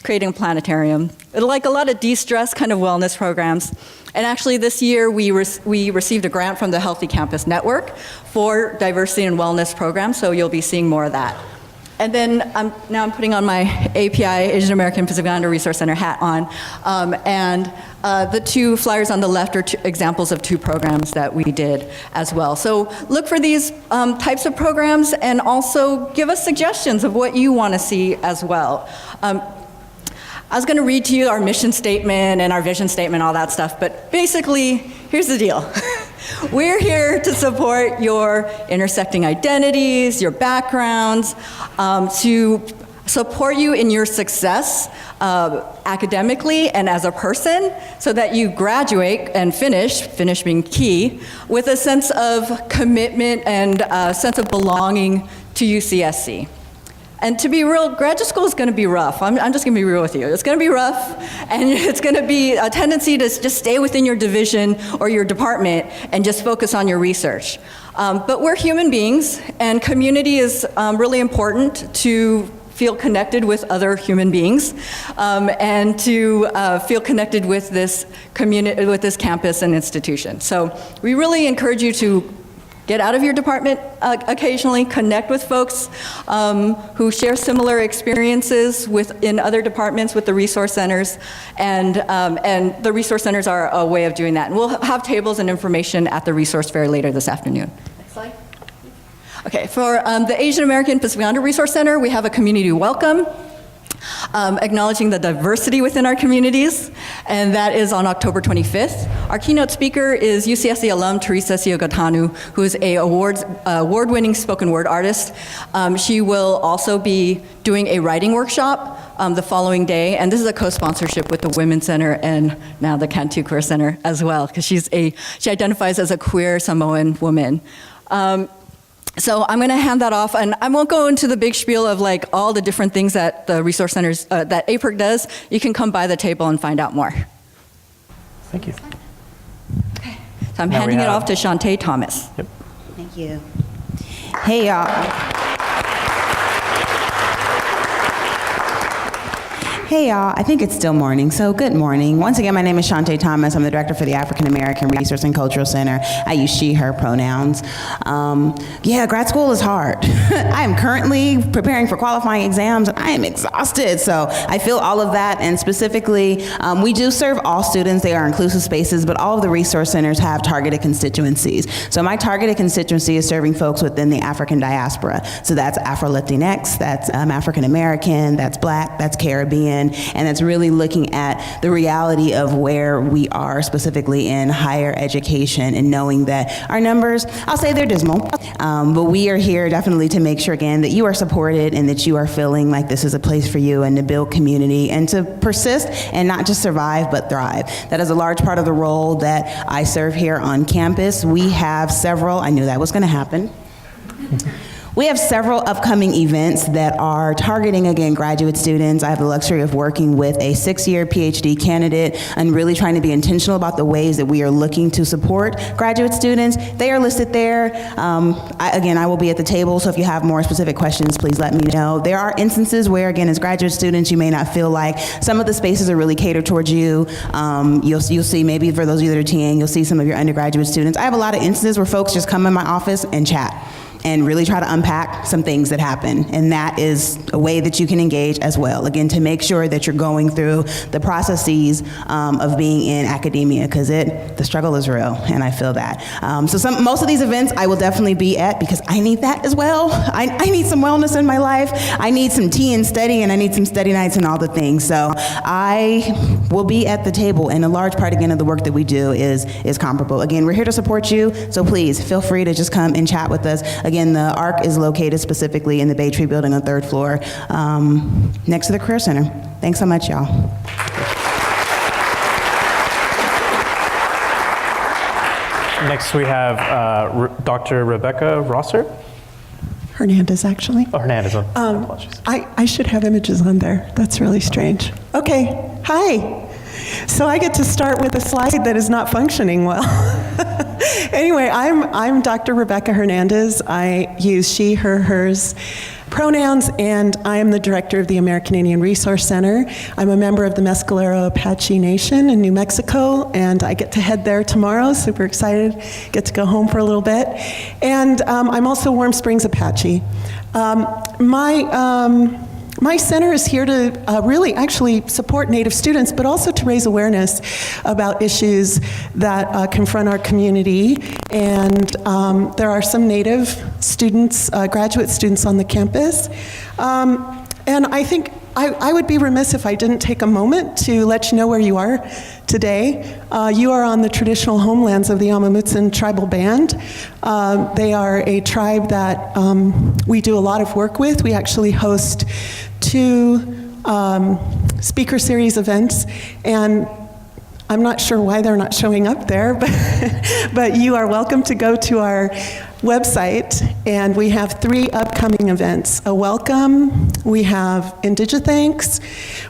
creating a planetarium. Like a lot of de-stress kind of wellness programs. And actually this year we received a grant from the Healthy Campus Network for diversity and wellness programs, so you'll be seeing more of that. And then now I'm putting on my API, Asian American Pacific Islander Resource Center hat on, and the 2 flyers on the left are 2 examples of 2 programs that we did as well. So look for these types of programs and also give us suggestions of what you want to see as well. I was going to read to you our mission statement and our vision statement, all that stuff, but basically, here's the deal. We're here to support your intersecting identities, your backgrounds, to support you in your success academically and as a person, so that you graduate and finish being key, with a sense of commitment and a sense of belonging to UCSC. And to be real, graduate school is going to be rough. I'm just going to be real with you. It's going to be rough, and it's going to be a tendency to just stay within your division or your department and just focus on your research. But we're human beings, and community is really important to feel connected with other human beings, and to feel connected with this community, with this campus and institution. So we really encourage you to get out of your department occasionally, connect with folks who share similar experiences in other departments with the resource centers, and the resource centers are a way of doing that. And we'll have tables and information at the resource fair later this afternoon. Next slide. Okay, for the Asian American Pacific Islander Resource Center, we have a community welcome, acknowledging the diversity within our communities, and that is on October 25th. Our keynote speaker is UCSC alum Teresa Siogotanu, who is an award-winning spoken word artist. She will also be doing a writing workshop the following day, and this is a co-sponsorship with the Women's Center and now the Cantu Queer Center as well, because she identifies as a queer Samoan woman. So I'm going to hand that off, and I won't go into the big spiel of like all the different things that the resource centers, that APERC does. You can come by the table and find out more. Thank you. Okay, so I'm handing it off to Shantae Thomas. Yep. Thank you. Hey, y'all. Hey y'all, I think it's still morning, so good morning. Once again, my name is Shantae Thomas. I'm the director for the African American Resource and Cultural Center. I use she, her pronouns. Yeah, grad school is hard. I am currently preparing for qualifying exams, and I am exhausted, so I feel all of that, and specifically, we do serve all students. They are inclusive spaces, but all of the resource centers have targeted constituencies. So my targeted constituency is serving folks within the African diaspora. So that's Afro-Latinx, that's African American, that's Black, that's Caribbean, and that's really looking at the reality of where we are specifically in higher education and knowing that our numbers, I'll say they're dismal, but we are here definitely to make sure again that you are supported and that you are feeling like this is a place for you and to build community and to persist and not just survive but thrive. That is a large part of the role that I serve here on campus. We have several, I knew that was going to happen. We have several upcoming events that are targeting, again, graduate students. I have the luxury of working with a 6-year PhD candidate and really trying to be intentional about the ways that we are looking to support graduate students. They are listed there. I will be at the table, so if you have more specific questions, please let me know. There are instances where, again, as graduate students, you may not feel like some of the spaces are really catered towards you. You'll see, maybe for those of you that are TAing, you'll see some of your undergraduate students. I have a lot of instances where folks just come in my office and chat and really try to unpack some things that happen. And that is a way that you can engage as well. Again, to make sure that you're going through the processes of being in academia, because the struggle is real, and I feel that. Most of these events I will definitely be at because I need that as well. I need some wellness in my life. I need some tea and study, and I need some study nights and all the things. So I will be at the table, and a large part, again, of the work that we do is comparable. Again, we're here to support you, so please feel free to just come and chat with us. Again, the ARC is located specifically in the Bay Tree Building on the 3rd floor, next to the Career Center. Thanks so much, y'all. Next, we have Dr. Rebecca Rosser. Hernandez, actually. Oh, Hernandez. Apologies. I should have images on there. That's really strange. Okay, hi. So I get to start with a slide that is not functioning well. Anyway, I'm Dr. Rebecca Hernandez. I use she, her, hers pronouns, and I am the director of the American Indian Resource Center. I'm a member of the Mescalero Apache Nation in New Mexico, and I get to head there tomorrow. Super excited. Get to go home for a little bit. And I'm also Warm Springs Apache. My center is here to really actually support Native students, but also to raise awareness about issues that confront our community. And there are some Native students, graduate students on the campus. And I think I would be remiss if I didn't take a moment to let you know where you are today. You are on the traditional homelands of the Amamutsan tribal band. They are a tribe that we do a lot of work with. We actually host 2 speaker series events, and I'm not sure why they're not showing up there, but you are welcome to go to our website, and we have 3 upcoming events. A welcome, we have Indigithanks,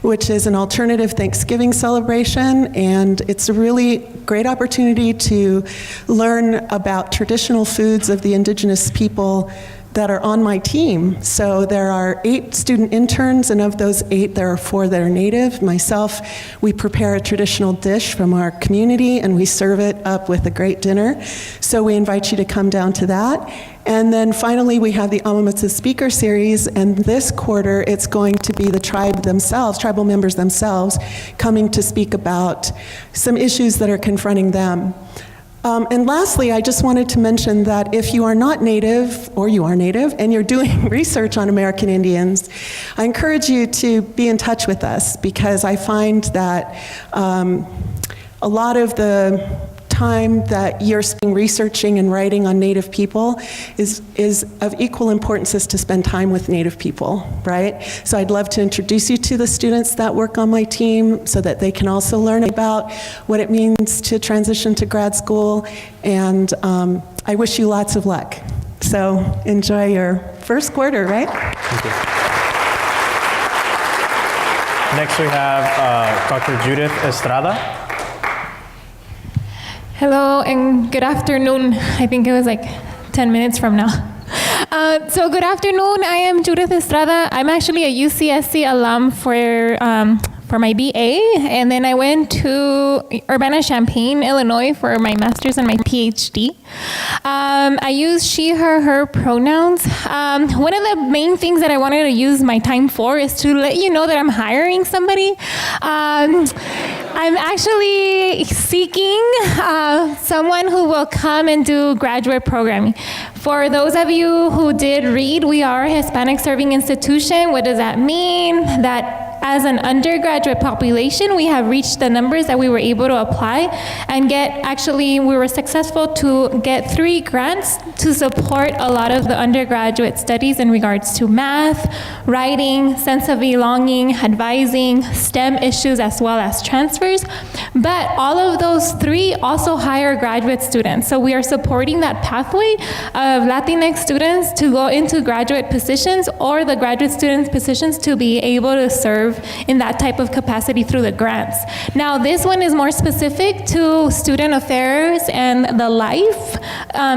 which is an alternative Thanksgiving celebration, and it's a really great opportunity to learn about traditional foods of the indigenous people that are on my team. So there are 8 student interns, and of those 8, there are 4 that are Native. Myself, we prepare a traditional dish from our community, and we serve it up with a great dinner. So we invite you to come down to that. And then finally, we have the Amamutsa Speaker Series, and this quarter, it's going to be the tribe themselves, tribal members themselves, coming to speak about some issues that are confronting them. And lastly, I just wanted to mention that if you are not Native, or you are Native, and you're doing research on American Indians, I encourage you to be in touch with us, because I find that a lot of the time that you're spending researching and writing on Native people is of equal importance as to spend time with Native people, right? So I'd love to introduce you to the students that work on my team so that they can also learn about what it means to transition to grad school, and I wish you lots of luck. So enjoy your first quarter, right? Thank you. Next we have Dr. Judith Estrada. Hello and good afternoon. I think it was like 10 minutes from now. So good afternoon. I am Judith Estrada. I'm actually a UCSC alum for my BA, and then I went to Urbana-Champaign, Illinois for my master's and my PhD. I use she, her, her pronouns. One of the main things that I wanted to use my time for is to let you know that I'm hiring somebody. I'm actually seeking someone who will come and do graduate programming. For those of you who did read, we are a Hispanic serving institution. What does that mean? That as an undergraduate population, we have reached the numbers that we were able to apply and we were successful to get 3 grants to support a lot of the undergraduate studies in regards to math, writing, sense of belonging, advising, STEM issues, as well as transfers. But all of those 3 also hire graduate students. So we are supporting that pathway of Latinx students to go into graduate positions, or the graduate students positions to be able to serve in that type of capacity through the grants. Now, this one is more specific to student affairs and the life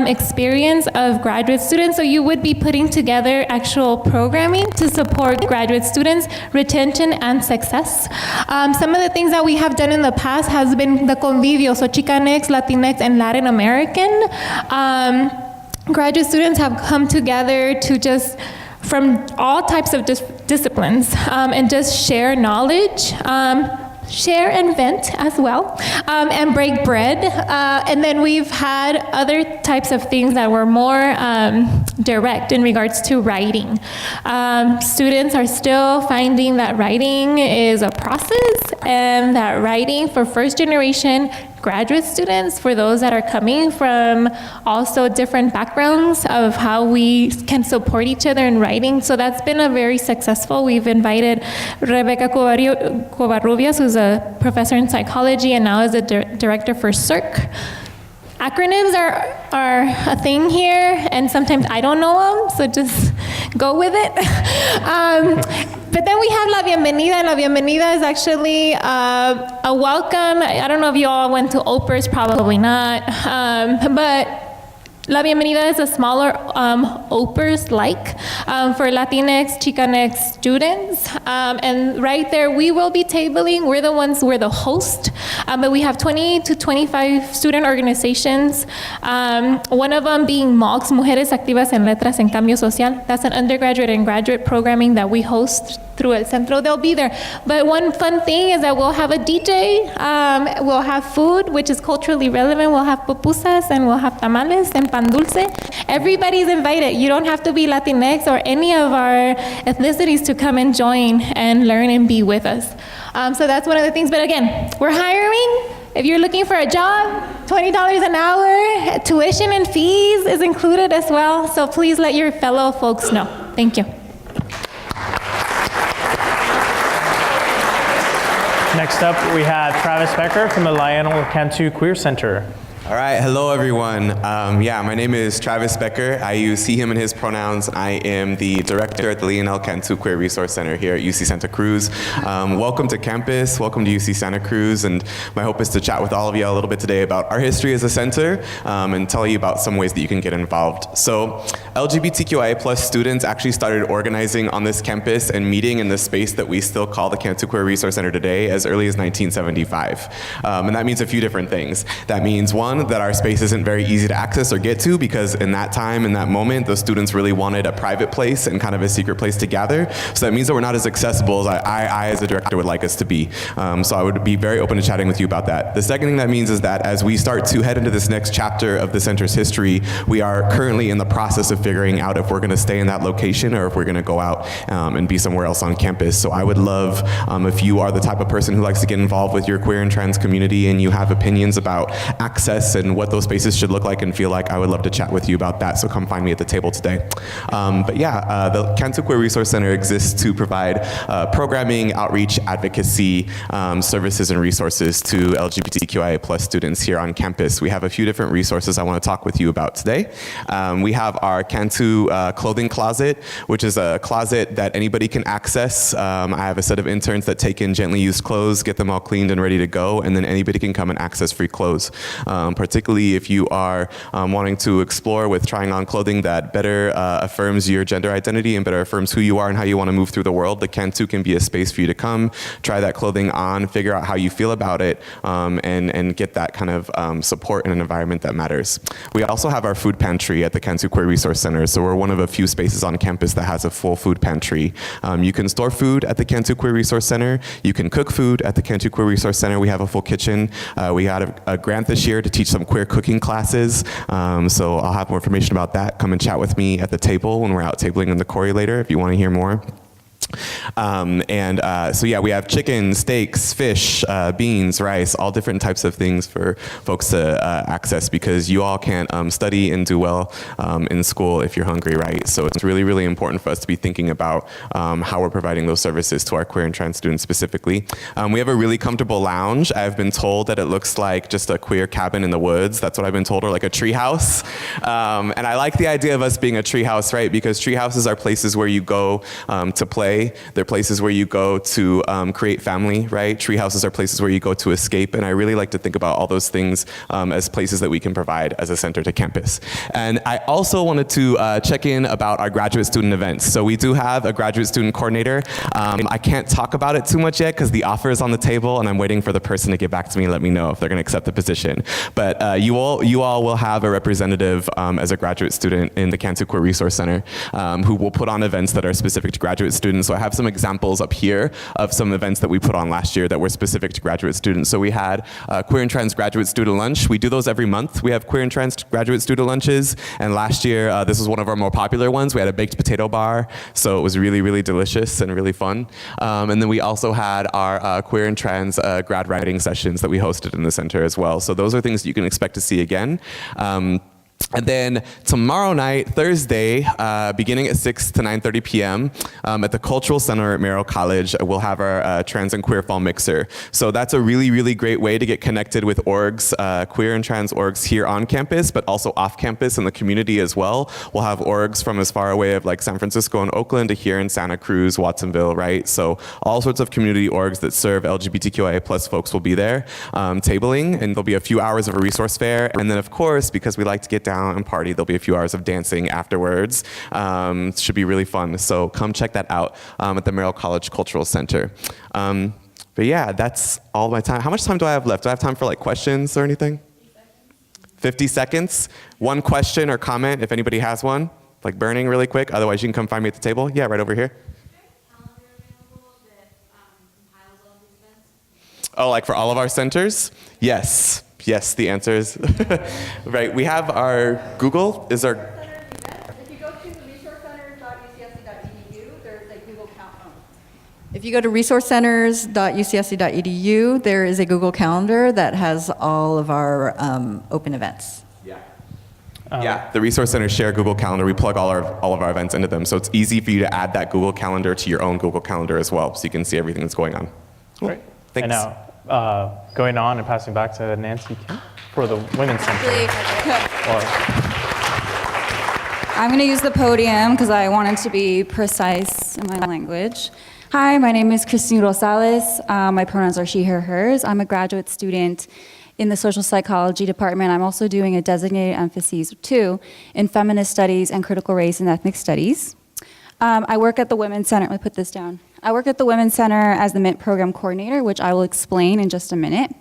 experience of graduate students. So you would be putting together actual programming to support graduate students' retention and success. Some of the things that we have done in the past has been the Convivio, so Chicanx, Latinx, and Latin American. Graduate students have come together to just from all types of disciplines and just share knowledge, share and vent as well, and break bread. And then we've had other types of things that were more direct in regards to writing. Students are still finding that writing is a process, and that writing for first generation graduate students, for those that are coming from also different backgrounds of how we can support each other in writing. So that's been a very successful. We've invited Rebecca Covarrubias, who's a professor in psychology and now is a director for CIRC. Acronyms are a thing here, and sometimes I don't know them, so just go with it. But then we have La Bienvenida. La Bienvenida is actually a welcome. I don't know if you all went to OPERS, probably not, but La Bienvenida is a smaller OPERS-like for Latinx, Chicanx students. And right there, we will be tabling. We're the host. But we have 20 to 25 student organizations. One of them being MOGS, Mujeres Activas en Letras en Cambio Social. That's an undergraduate and graduate programming that we host through El Centro. They'll be there. But one fun thing is that we'll have a DJ. We'll have food, which is culturally relevant. We'll have pupusas, and we'll have tamales and pan dulce. Everybody's invited. You don't have to be Latinx or any of our ethnicities to come and join and learn and be with us. So that's one of the things. But again, we're hiring. If you're looking for a job, $20 an hour, tuition and fees is included as well. So please let your fellow folks know. Thank you. Next up, we have Travis Becker from the Lionel Cantu Queer Center. All right, hello everyone. My name is Travis Becker. I use he, him, and his pronouns. I am the director at the Lionel Cantu Queer Resource Center here at UC Santa Cruz. Welcome to campus, welcome to UC Santa Cruz, and my hope is to chat with all of you a little bit today about our history as a center and tell you about some ways that you can get involved. So LGBTQIA+ students actually started organizing on this campus and meeting in the space that we still call the Cantu Queer Resource Center today as early as 1975. And that means a few different things. That means one, that our space isn't very easy to access or get to, because in that time, in that moment, those students really wanted a private place and kind of a secret place to gather. So that means that we're not as accessible as I as a director would like us to be. So I would be very open to chatting with you about that. The second thing that means is that as we start to head into this next chapter of the center's history, we are currently in the process of figuring out if we're going to stay in that location or if we're going to go out and be somewhere else on campus. So I would love if you are the type of person who likes to get involved with your queer and trans community and you have opinions about access and what those spaces should look like and feel like, I would love to chat with you about that. So come find me at the table today. The Cantu Queer Resource Center exists to provide programming, outreach, advocacy, services, and resources to LGBTQIA+ students here on campus. We have a few different resources I want to talk with you about today. We have our Cantu clothing closet, which is a closet that anybody can access. I have a set of interns that take in gently used clothes, get them all cleaned and ready to go, and then anybody can come and access free clothes. Particularly if you are wanting to explore with trying on clothing that better affirms your gender identity and better affirms who you are and how you want to move through the world, the Cantu can be a space for you to come, try that clothing on, figure out how you feel about it, and get that kind of support in an environment that matters. We also have our food pantry at the Cantu Queer Resource Center, so we're one of a few spaces on campus that has a full food pantry. You can store food at the Cantu Queer Resource Center. You can cook food at the Cantu Queer Resource Center. We have a full kitchen. We got a grant this year to teach some queer cooking classes. So I'll have more information about that. Come and chat with me at the table when we're out tabling in the Corey later if you want to hear more. So yeah, we have chicken, steaks, fish, beans, rice, all different types of things for folks to access, because you all can't study and do well in school if you're hungry, right? So it's really, really important for us to be thinking about how we're providing those services to our queer and trans students specifically. We have a really comfortable lounge. I've been told that it looks like just a queer cabin in the woods. That's what I've been told, or like a tree house. And I like the idea of us being a tree house, right? Because tree houses are places where you go to play. They're places where you go to create family, right? Tree houses are places where you go to escape. And I really like to think about all those things as places that we can provide as a center to campus. And I also wanted to check in about our graduate student events. So we do have a graduate student coordinator. I can't talk about it too much yet because the offer is on the table and I'm waiting for the person to get back to me and let me know if they're gonna accept the position. But you all will have a representative as a graduate student in the Cantu Queer Resource Center who will put on events that are specific to graduate students. So I have some examples up here of some events that we put on last year that were specific to graduate students. So we had Queer and Trans Graduate Student Lunch. We do those every month. We have Queer and Trans Graduate Student Lunches. And last year, this was one of our more popular ones. We had a baked potato bar. So it was really, really delicious and really fun. And then we also had our Queer and Trans grad writing sessions that we hosted in the center as well. So those are things you can expect to see again. And then tomorrow night, Thursday, beginning at 6 to 9:30 p.m. At the Cultural Center at Merrill College, we'll have our Trans and Queer Fall Mixer. So that's a really, really great way to get connected with orgs, queer and trans orgs here on campus, but also off campus in the community as well. We'll have orgs from as far away of like San Francisco and Oakland to here in Santa Cruz, Watsonville, right? So all sorts of community orgs that serve LGBTQIA+ folks will be there tabling, and there'll be a few hours of a resource fair. And then of course, because we like to get down and party, there'll be a few hours of dancing afterwards. Should be really fun. So come check that out at the Merrill College Cultural Center. But yeah, that's all my time. How much time do I have left? Do I have time for like questions or anything? 50 seconds. One question or comment if anybody has one, like burning really quick. Otherwise you can come find me at the table. Yeah, right over here. Oh, like for all of our centers? Yes. Yes, the answer is right. We have our Google. Is our If you go to resourcecenters.ucsc.edu, there's a Google calendar. If you go to resourcecenters.ucsc.edu, there is a Google Calendar that has all of our open events. Yeah, the Resource Centers share Google Calendar. We plug all of our events into them, so it's easy for you to add that Google Calendar to your own Google Calendar as well, so you can see everything that's going on. Great. Thanks. And now, going on and passing back to Nancy Kim for the Women's Center. I'm going to use the podium because I wanted to be precise in my language. Hi, my name is Christine Rosales. My pronouns are she, her, hers. I'm a graduate student in the social psychology department. I'm also doing a designated emphasis, too, in feminist studies and critical race and ethnic studies. I work at the Women's Center. Let me put this down. I work at the Women's Center as the MINT program coordinator, which I will explain in just a minute.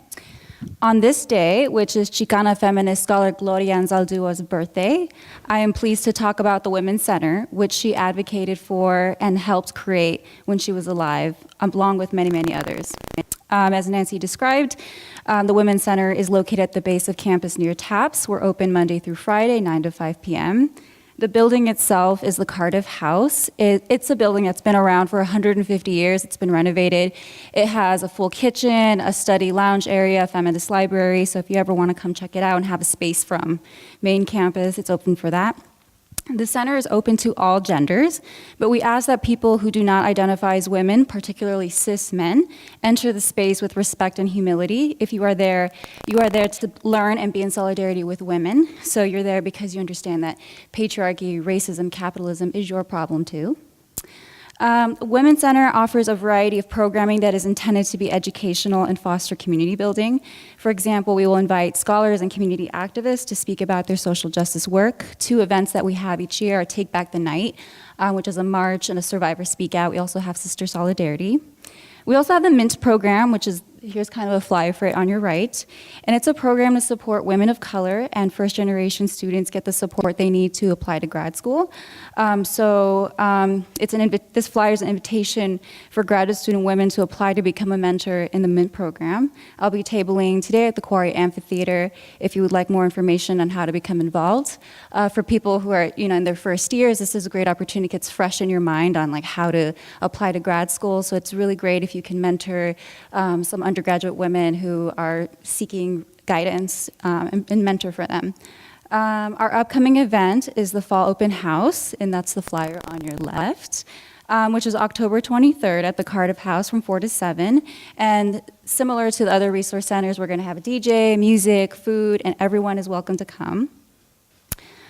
On this day, which is Chicana feminist scholar Gloria Anzaldua's birthday, I am pleased to talk about the Women's Center, which she advocated for and helped create when she was alive, along with many, many others. As Nancy described, the Women's Center is located at the base of campus near TAPS. We're open Monday through Friday, 9 to 5 p.m. The building itself is the Cardiff House. It's a building that's been around for 150 years. It's been renovated. It has a full kitchen, a study lounge area, a feminist library. So if you ever want to come check it out and have a space from main campus, it's open for that. The center is open to all genders, but we ask that people who do not identify as women, particularly cis men, enter the space with respect and humility. If you are there to learn and be in solidarity with women. So you're there because you understand that patriarchy, racism, capitalism is your problem too. Women's Center offers a variety of programming that is intended to be educational and foster community building. For example, we will invite scholars and community activists to speak about their social justice work. 2 events that we have each year are Take Back the Night, which is a march and a survivor speak out. We also have Sister Solidarity. We also have the MINT program, which is Here's kind of a flyer for it on your right. And it's a program to support women of color and first-generation students get the support they need to apply to grad school. This flyer is an invitation for graduate student women to apply to become a mentor in the MINT program. I'll be tabling today at the Quarry Amphitheater if you would like more information on how to become involved. For people who are in their first years, this is a great opportunity. It's fresh in your mind on like how to apply to grad school. So it's really great if you can mentor some undergraduate women who are seeking guidance and mentor for them. Our upcoming event is the Fall Open House, and that's the flyer on your left, which is October 23rd at the Cardiff House from 4 to 7. And similar to the other resource centers, we're going to have a DJ, music, food, and everyone is welcome to come.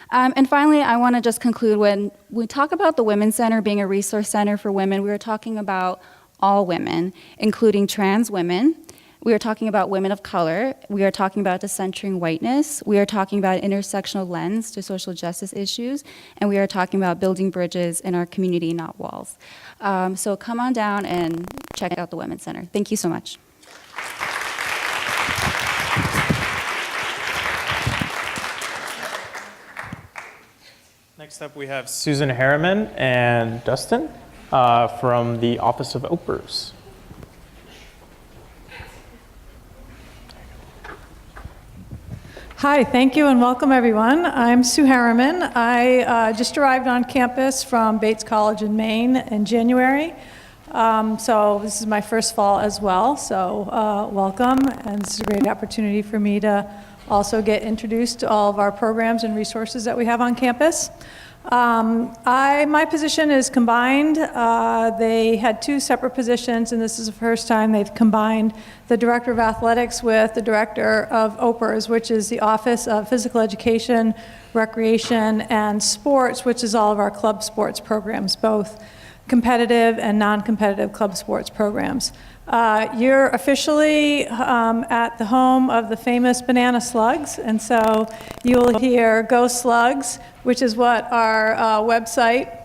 And finally, I want to just conclude, when we talk about the Women's Center being a resource center for women, we are talking about all women, including trans women. We are talking about women of color. We are talking about decentering whiteness. We are talking about intersectional lens to social justice issues. And we are talking about building bridges in our community, not walls. So come on down and check out the Women's Center. Thank you so much. Next up, we have Susan Harriman and Dustin from the Office of OPERS. Hi, thank you and welcome everyone. I'm Sue Harriman. I just arrived on campus from Bates College in Maine in January. So this is my first fall as well, so welcome, and this is a great opportunity for me to also get introduced to all of our programs and resources that we have on campus. My position is combined. They had two separate positions, and this is the first time they've combined the Director of Athletics with the Director of OPERS, which is the Office of Physical Education, Recreation, and Sports, which is all of our club sports programs, both competitive and non-competitive club sports programs. You're officially at the home of the famous Banana Slugs, and so you'll hear Go Slugs, which is what our website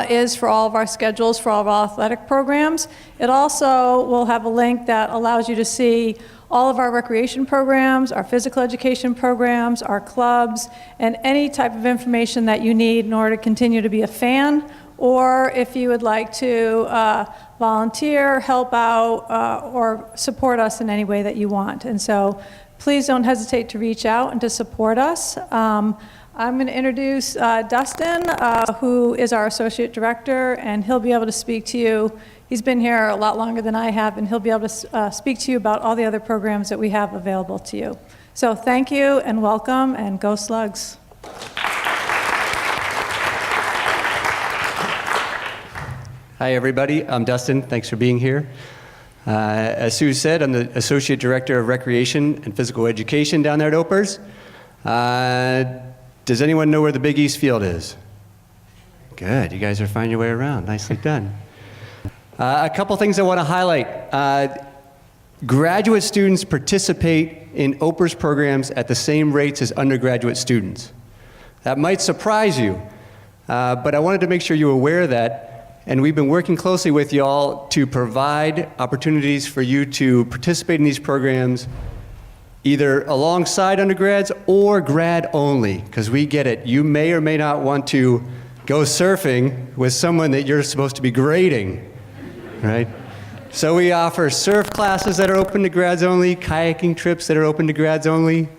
is for all of our schedules for all of our athletic programs. It also will have a link that allows you to see all of our recreation programs, our physical education programs, our clubs, and any type of information that you need in order to continue to be a fan, or if you would like to volunteer, help out, or support us in any way that you want. And so please don't hesitate to reach out and to support us. I'm going to introduce Dustin, who is our Associate Director, and he'll be able to speak to you. He's been here a lot longer than I have, and he'll be able to speak to you about all the other programs that we have available to you. So thank you and welcome, and go Slugs. Hi, everybody. I'm Dustin. Thanks for being here. As Sue said, I'm the Associate Director of Recreation and Physical Education down there at OPERS. Does anyone know where the Big East Field is? Good. You guys are finding your way around. Nicely done. A couple things I want to highlight. Graduate students participate in OPERS programs at the same rates as undergraduate students. That might surprise you, but I wanted to make sure you were aware of that. And we've been working closely with y'all to provide opportunities for you to participate in these programs either alongside undergrads or grad only, because we get it. You may or may not want to go surfing with someone that you're supposed to be grading, right? So we offer surf classes that are open to grads only, kayaking trips that are open to grads only,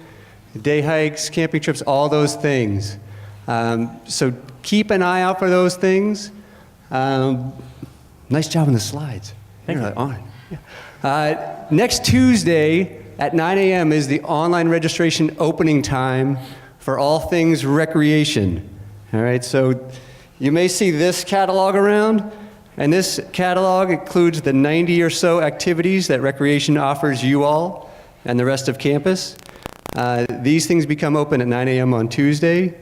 day hikes, camping trips, all those things. So keep an eye out for those things. Nice job on the slides. You're really on it. Yeah. Next Tuesday at 9 a.m. is the online registration opening time for all things recreation. All right, so you may see this catalog around, and this catalog includes the 90 or so activities that recreation offers you all and the rest of campus. These things become open at 9 a.m. on Tuesday.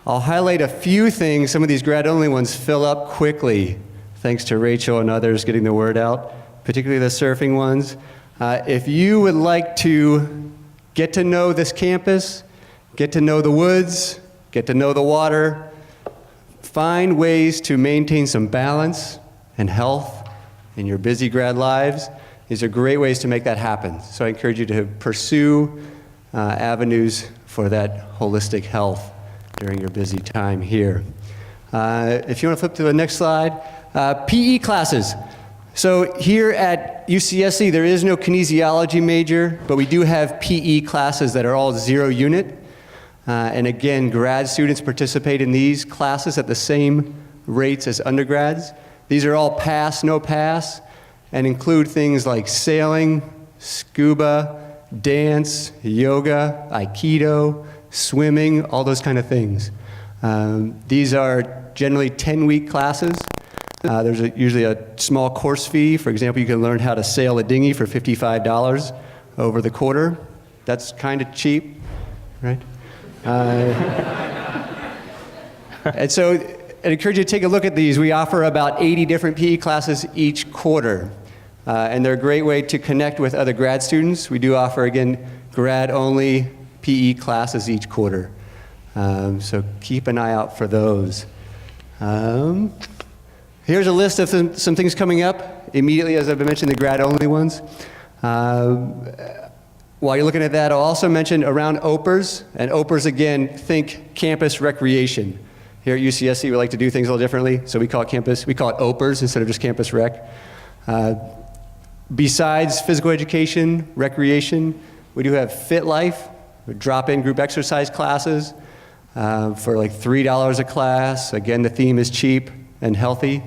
I'll highlight a few things. Some of these grad-only ones fill up quickly, thanks to Rachel and others getting the word out, particularly the surfing ones. If you would like to get to know this campus, get to know the woods, get to know the water, find ways to maintain some balance and health in your busy grad lives, These are great ways to make that happen. So I encourage you to pursue avenues for that holistic health during your busy time here. If you want to flip to the next slide, PE classes. So here at UCSC, there is no kinesiology major, but we do have PE classes that are all 0 unit. And again, grad students participate in these classes at the same rates as undergrads. These are all pass, no pass, and include things like sailing, scuba, dance, yoga, aikido, swimming, all those kind of things. These are generally 10-week classes. There's usually a small course fee. For example, you can learn how to sail a dinghy for $55 over the quarter. That's kind of cheap, right? And so I encourage you to take a look at these. We offer about 80 different PE classes each quarter. And they're a great way to connect with other grad students. We do offer, again, grad-only PE classes each quarter. So keep an eye out for those. Here's a list of some things coming up immediately, as I've mentioned, the grad-only ones. While you're looking at that, I'll also mention around OPERS. And OPERS, again, think campus recreation. Here at UCSC, we like to do things a little differently, so we call it OPERS instead of just campus rec. Besides physical education, recreation, we do have Fit Life, drop-in group exercise classes for like $3 a class. Again, the theme is cheap and healthy.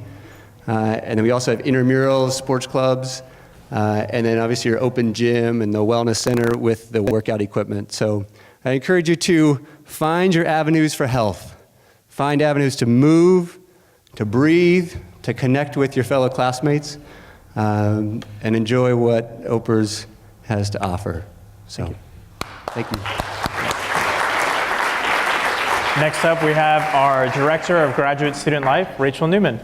And then we also have intramurals, sports clubs, and then obviously your open gym and the wellness center with the workout equipment. So I encourage you to find your avenues for health. Find avenues to move, to breathe, to connect with your fellow classmates, and enjoy what OPERS has to offer. So, thank you. Next up, we have our Director of Graduate Student Life, Rachel Newman.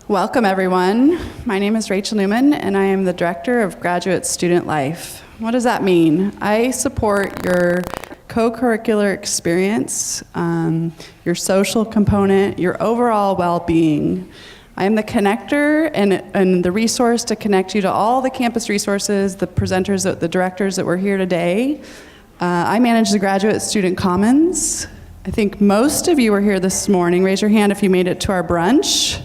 Welcome, everyone. My name is Rachel Newman, and I am the Director of Graduate Student Life. What does that mean? I support your co-curricular experience, your social component, your overall well-being. I am the connector and the resource to connect you to all the campus resources, the presenters, the directors that were here today. I manage the Graduate Student Commons. I think most of you were here this morning. Raise your hand if you made it to our brunch.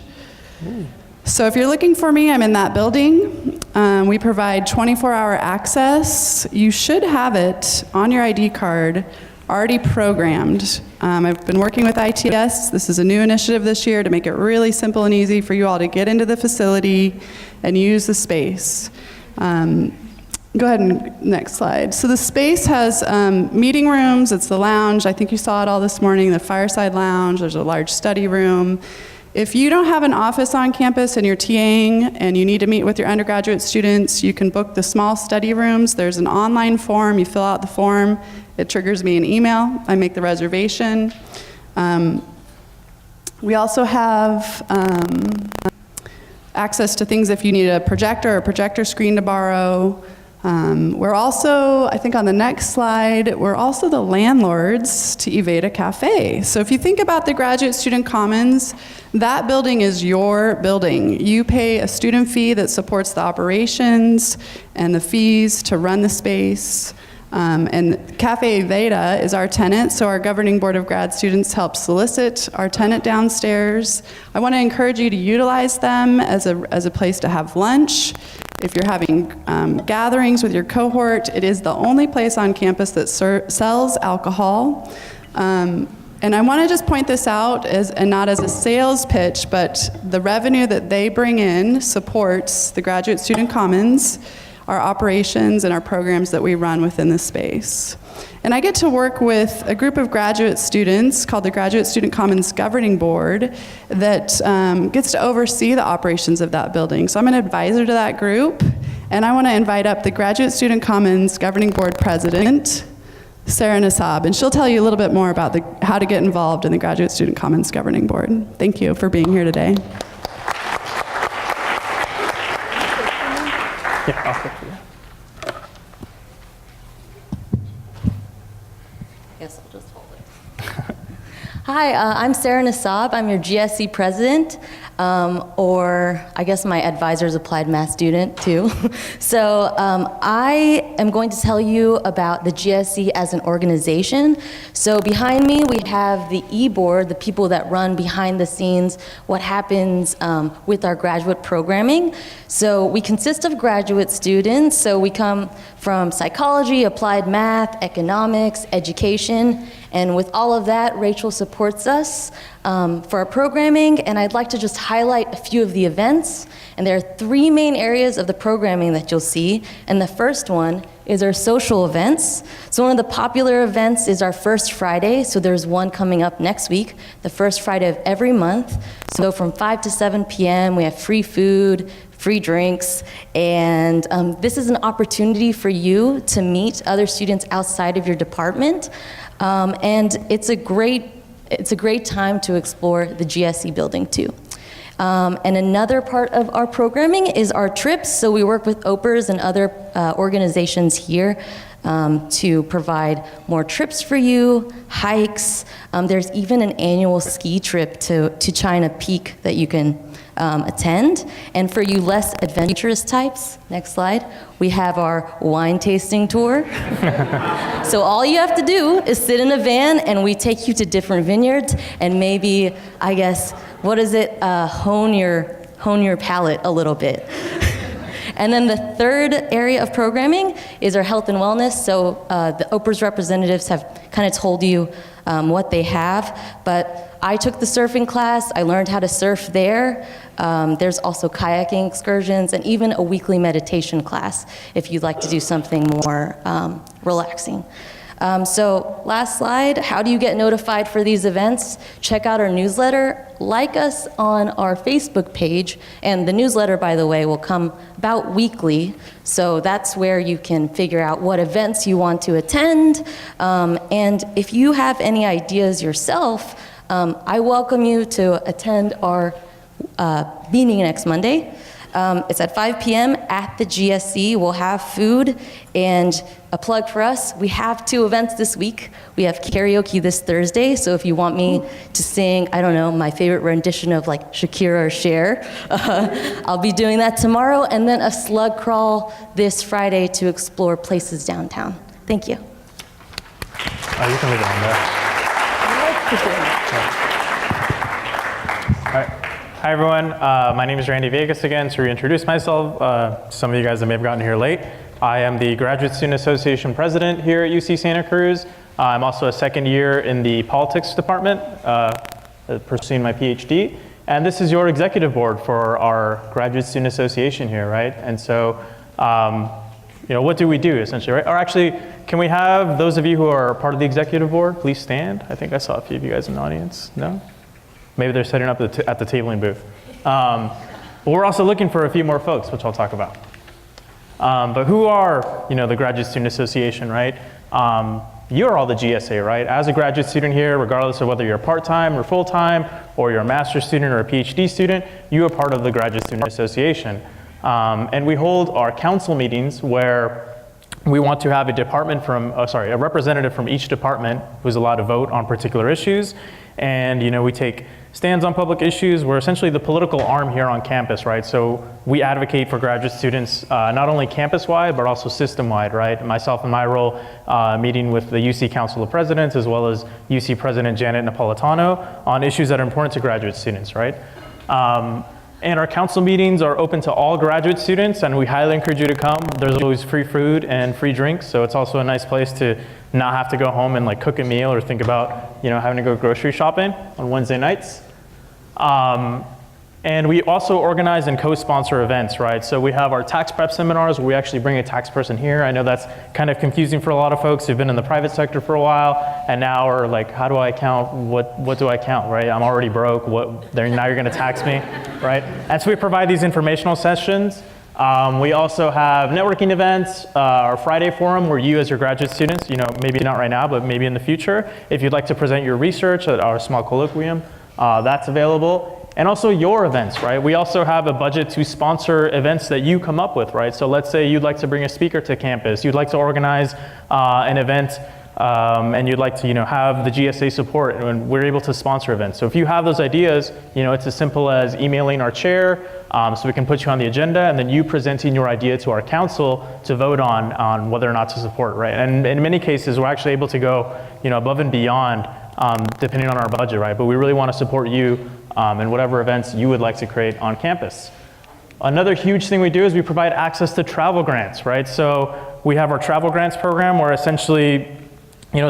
Ooh. So if you're looking for me, I'm in that building. We provide 24-hour access. You should have it on your ID card, already programmed. I've been working with ITS. This is a new initiative this year to make it really simple and easy for you all to get into the facility and use the space. Go ahead and next slide. So the space has meeting rooms. It's the lounge. I think you saw it all this morning, the fireside lounge. There's a large study room. If you don't have an office on campus and you're TAing and you need to meet with your undergraduate students, you can book the small study rooms. There's an online form. You fill out the form. It triggers me an email. I make the reservation. We also have access to things if you need a projector or a projector screen to borrow. We're also, I think on the next slide, we're also the landlords to Evada Cafe. So if you think about the Graduate Student Commons, that building is your building. You pay a student fee that supports the operations and the fees to run the space. And Cafe Evada is our tenant, so our governing board of grad students help solicit our tenant downstairs. I want to encourage you to utilize them as a place to have lunch. If you're having gatherings with your cohort, it is the only place on campus that sells alcohol. And I want to just point this out and not as a sales pitch, but the revenue that they bring in supports the Graduate Student Commons, our operations, and our programs that we run within the space. And I get to work with a group of graduate students called the Graduate Student Commons Governing Board that gets to oversee the operations of that building. So I'm an advisor to that group, and I want to invite up the Graduate Student Commons Governing Board President, Sarah Nassab, and she'll tell you a little bit more about how to get involved in the Graduate Student Commons Governing Board. Thank you for being here today. Yeah, I'll flip for you. Guess I'll just hold it. Hi, I'm Sarah Nassab. I'm your GSC president. or I guess my advisor's applied math student too. So I am going to tell you about the GSE as an organization. So behind me we have the e-board, the people that run behind the scenes, what happens with our graduate programming. So we consist of graduate students, so we come from psychology, applied math, economics, education, and with all of that, Rachel supports us for our programming, and I'd like to just highlight a few of the events. And there are 3 main areas of the programming that you'll see, and the first one is our social events. So one of the popular events is our First Friday, so there's one coming up next week, the first Friday of every month. So from 5 to 7 p.m., we have free food, free drinks, and this is an opportunity for you to meet other students outside of your department, and it's a great time to explore the GSE building too. And another part of our programming is our trips. So we work with OPERS and other organizations here to provide more trips for you, hikes. There's even an annual ski trip to China Peak that you can attend. And for you less adventurous types, next slide, we have our wine tasting tour. So all you have to do is sit in a van and we take you to different vineyards and maybe, I guess, what is it, hone your palate a little bit. And then the third area of programming is our health and wellness. So the OPERS representatives have kind of told you what they have, but I took the surfing class. I learned how to surf there. There's also kayaking excursions and even a weekly meditation class if you'd like to do something more relaxing. So last slide, how do you get notified for these events? Check out our newsletter, like us on our Facebook page, and the newsletter, by the way, will come about weekly, so that's where you can figure out what events you want to attend, and if you have any ideas yourself, I welcome you to attend our meeting next Monday. It's at 5 p.m. at the GSE. We'll have food, and a plug for us, we have 2 events this week. We have karaoke this Thursday, so if you want me to sing, I don't know, my favorite rendition of like Shakira or Cher, I'll be doing that tomorrow, and then a slug crawl this Friday to explore places downtown. Thank you. Oh, you can leave it on there. All right. Hi, everyone. My name is Randy Vegas again. To reintroduce myself, some of you guys that may have gotten here late. I am the Graduate Student Association president here at UC Santa Cruz. I'm also a second year in the politics department, pursuing my PhD. And this is your executive board for our Graduate Student Association here, right? And so, you know, what do we do essentially, right? Or actually, can we have those of you who are part of the executive board, please stand? I think I saw a few of you guys in the audience. No? Maybe they're setting up at the tabling booth. But we're also looking for a few more folks, which I'll talk about. But who are, you know, the Graduate Student Association, right? You're all the GSA, right? As a graduate student here, regardless of whether you're part-time or full-time, or you're a master's student or a PhD student, you are part of the Graduate Student Association. And we hold our council meetings where we want to have a representative from each department who's allowed to vote on particular issues. And, you know, we take stands on public issues. We're essentially the political arm here on campus, right? So we advocate for graduate students, not only campus-wide, but also system-wide, right? Myself in my role, meeting with the UC Council of Presidents, as well as UC President Janet Napolitano on issues that are important to graduate students, right? And our council meetings are open to all graduate students, and we highly encourage you to come. There's always free food and free drinks, so it's also a nice place to not have to go home and like cook a meal or think about, you know, having to go grocery shopping on Wednesday nights. And we also organize and co-sponsor events, right? So we have our tax prep seminars where we actually bring a tax person here. I know that's kind of confusing for a lot of folks who've been in the private sector for a while and now are like, how do I count? What do I count, right? I'm already broke. Now you're gonna tax me, right? And so we provide these informational sessions. We also have networking events, our Friday forum where you as your graduate students, you know, maybe not right now, but maybe in the future, if you'd like to present your research at our small colloquium, that's available. And also your events, right? We also have a budget to sponsor events that you come up with, right? So let's say you'd like to bring a speaker to campus. You'd like to organize an event and you'd like to, have the GSA support, and we're able to sponsor events. So if you have those ideas, it's as simple as emailing our chair, so we can put you on the agenda, and then you presenting your idea to our council to vote on whether or not to support, right? And in many cases, we're actually able to go, above and beyond, depending on our budget, right? But we really want to support you in whatever events you would like to create on campus. Another huge thing we do is we provide access to travel grants, right? So we have our travel grants program where essentially,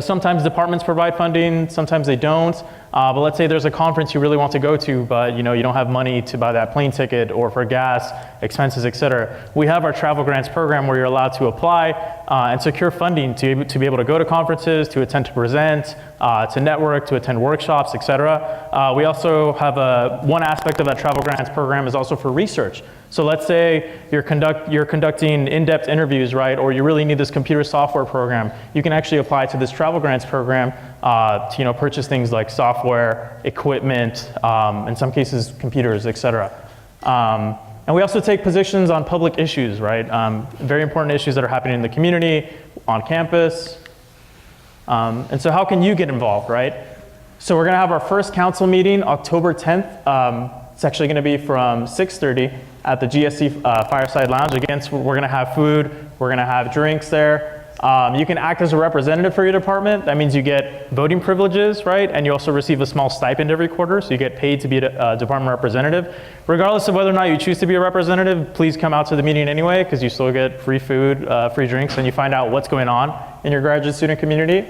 sometimes departments provide funding, sometimes they don't. But let's say there's a conference you really want to go to, but you don't have money to buy that plane ticket or for gas, expenses, et cetera. We have our travel grants program where you're allowed to apply and secure funding to be able to go to conferences, to attend to present, to network, to attend workshops, et cetera. We also have one aspect of that travel grants program is also for research. So let's say you're conducting in-depth interviews, right? Or you really need this computer software program. You can actually apply to this travel grants program to purchase things like software, equipment, in some cases computers, et cetera. And we also take positions on public issues, right? Very important issues that are happening in the community, on campus. And so how can you get involved, right? So we're gonna have our first council meeting October 10th. It's actually gonna be from 6:30 at the GSC Fireside Lounge. Again, so we're gonna have food, we're gonna have drinks there. You can act as a representative for your department. That means you get voting privileges, right? And you also receive a small stipend every quarter, so you get paid to be a department representative. Regardless of whether or not you choose to be a representative, please come out to the meeting anyway, because you still get free food, free drinks, and you find out what's going on in your graduate student community.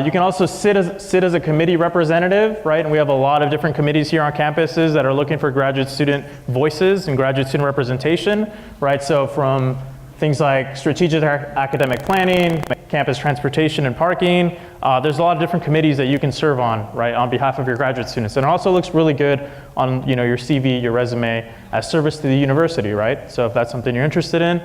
You can also sit as a committee representative, right? And we have a lot of different committees here on campuses that are looking for graduate student voices and graduate student representation, right? So from things like strategic academic planning, campus transportation and parking, there's a lot of different committees that you can serve on, right, on behalf of your graduate students. And it also looks really good on, your CV, your resume, as service to the university, right? So if that's something you're interested in,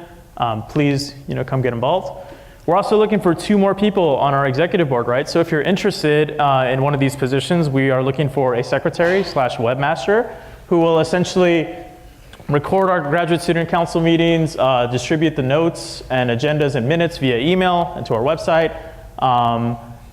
please, come get involved. We're also looking for 2 more people on our executive board, right? So if you're interested in one of these positions, we are looking for a secretary/webmaster who will essentially record our graduate student council meetings, distribute the notes and agendas and minutes via email and to our website.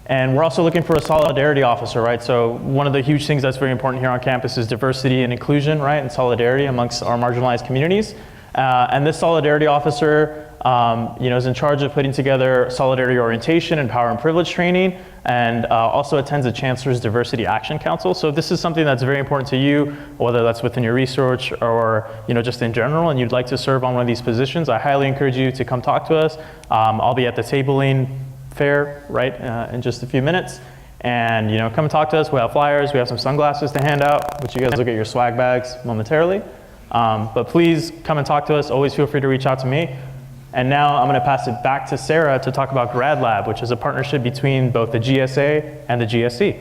And we're also looking for a solidarity officer, right? So one of the huge things that's very important here on campus is diversity and inclusion, right? And solidarity amongst our marginalized communities. And this solidarity officer, is in charge of putting together solidarity orientation and power and privilege training, and also attends the Chancellor's Diversity Action Council. So if this is something that's very important to you, whether that's within your research or just in general, and you'd like to serve on one of these positions, I highly encourage you to come talk to us. I'll be at the tabling fair, right, in just a few minutes. And come and talk to us. We have flyers, we have some sunglasses to hand out, which you guys will get your swag bags momentarily. But please come and talk to us. Always feel free to reach out to me. And now I'm going to pass it back to Sarah to talk about Grad Lab, which is a partnership between both the GSA and the GSC.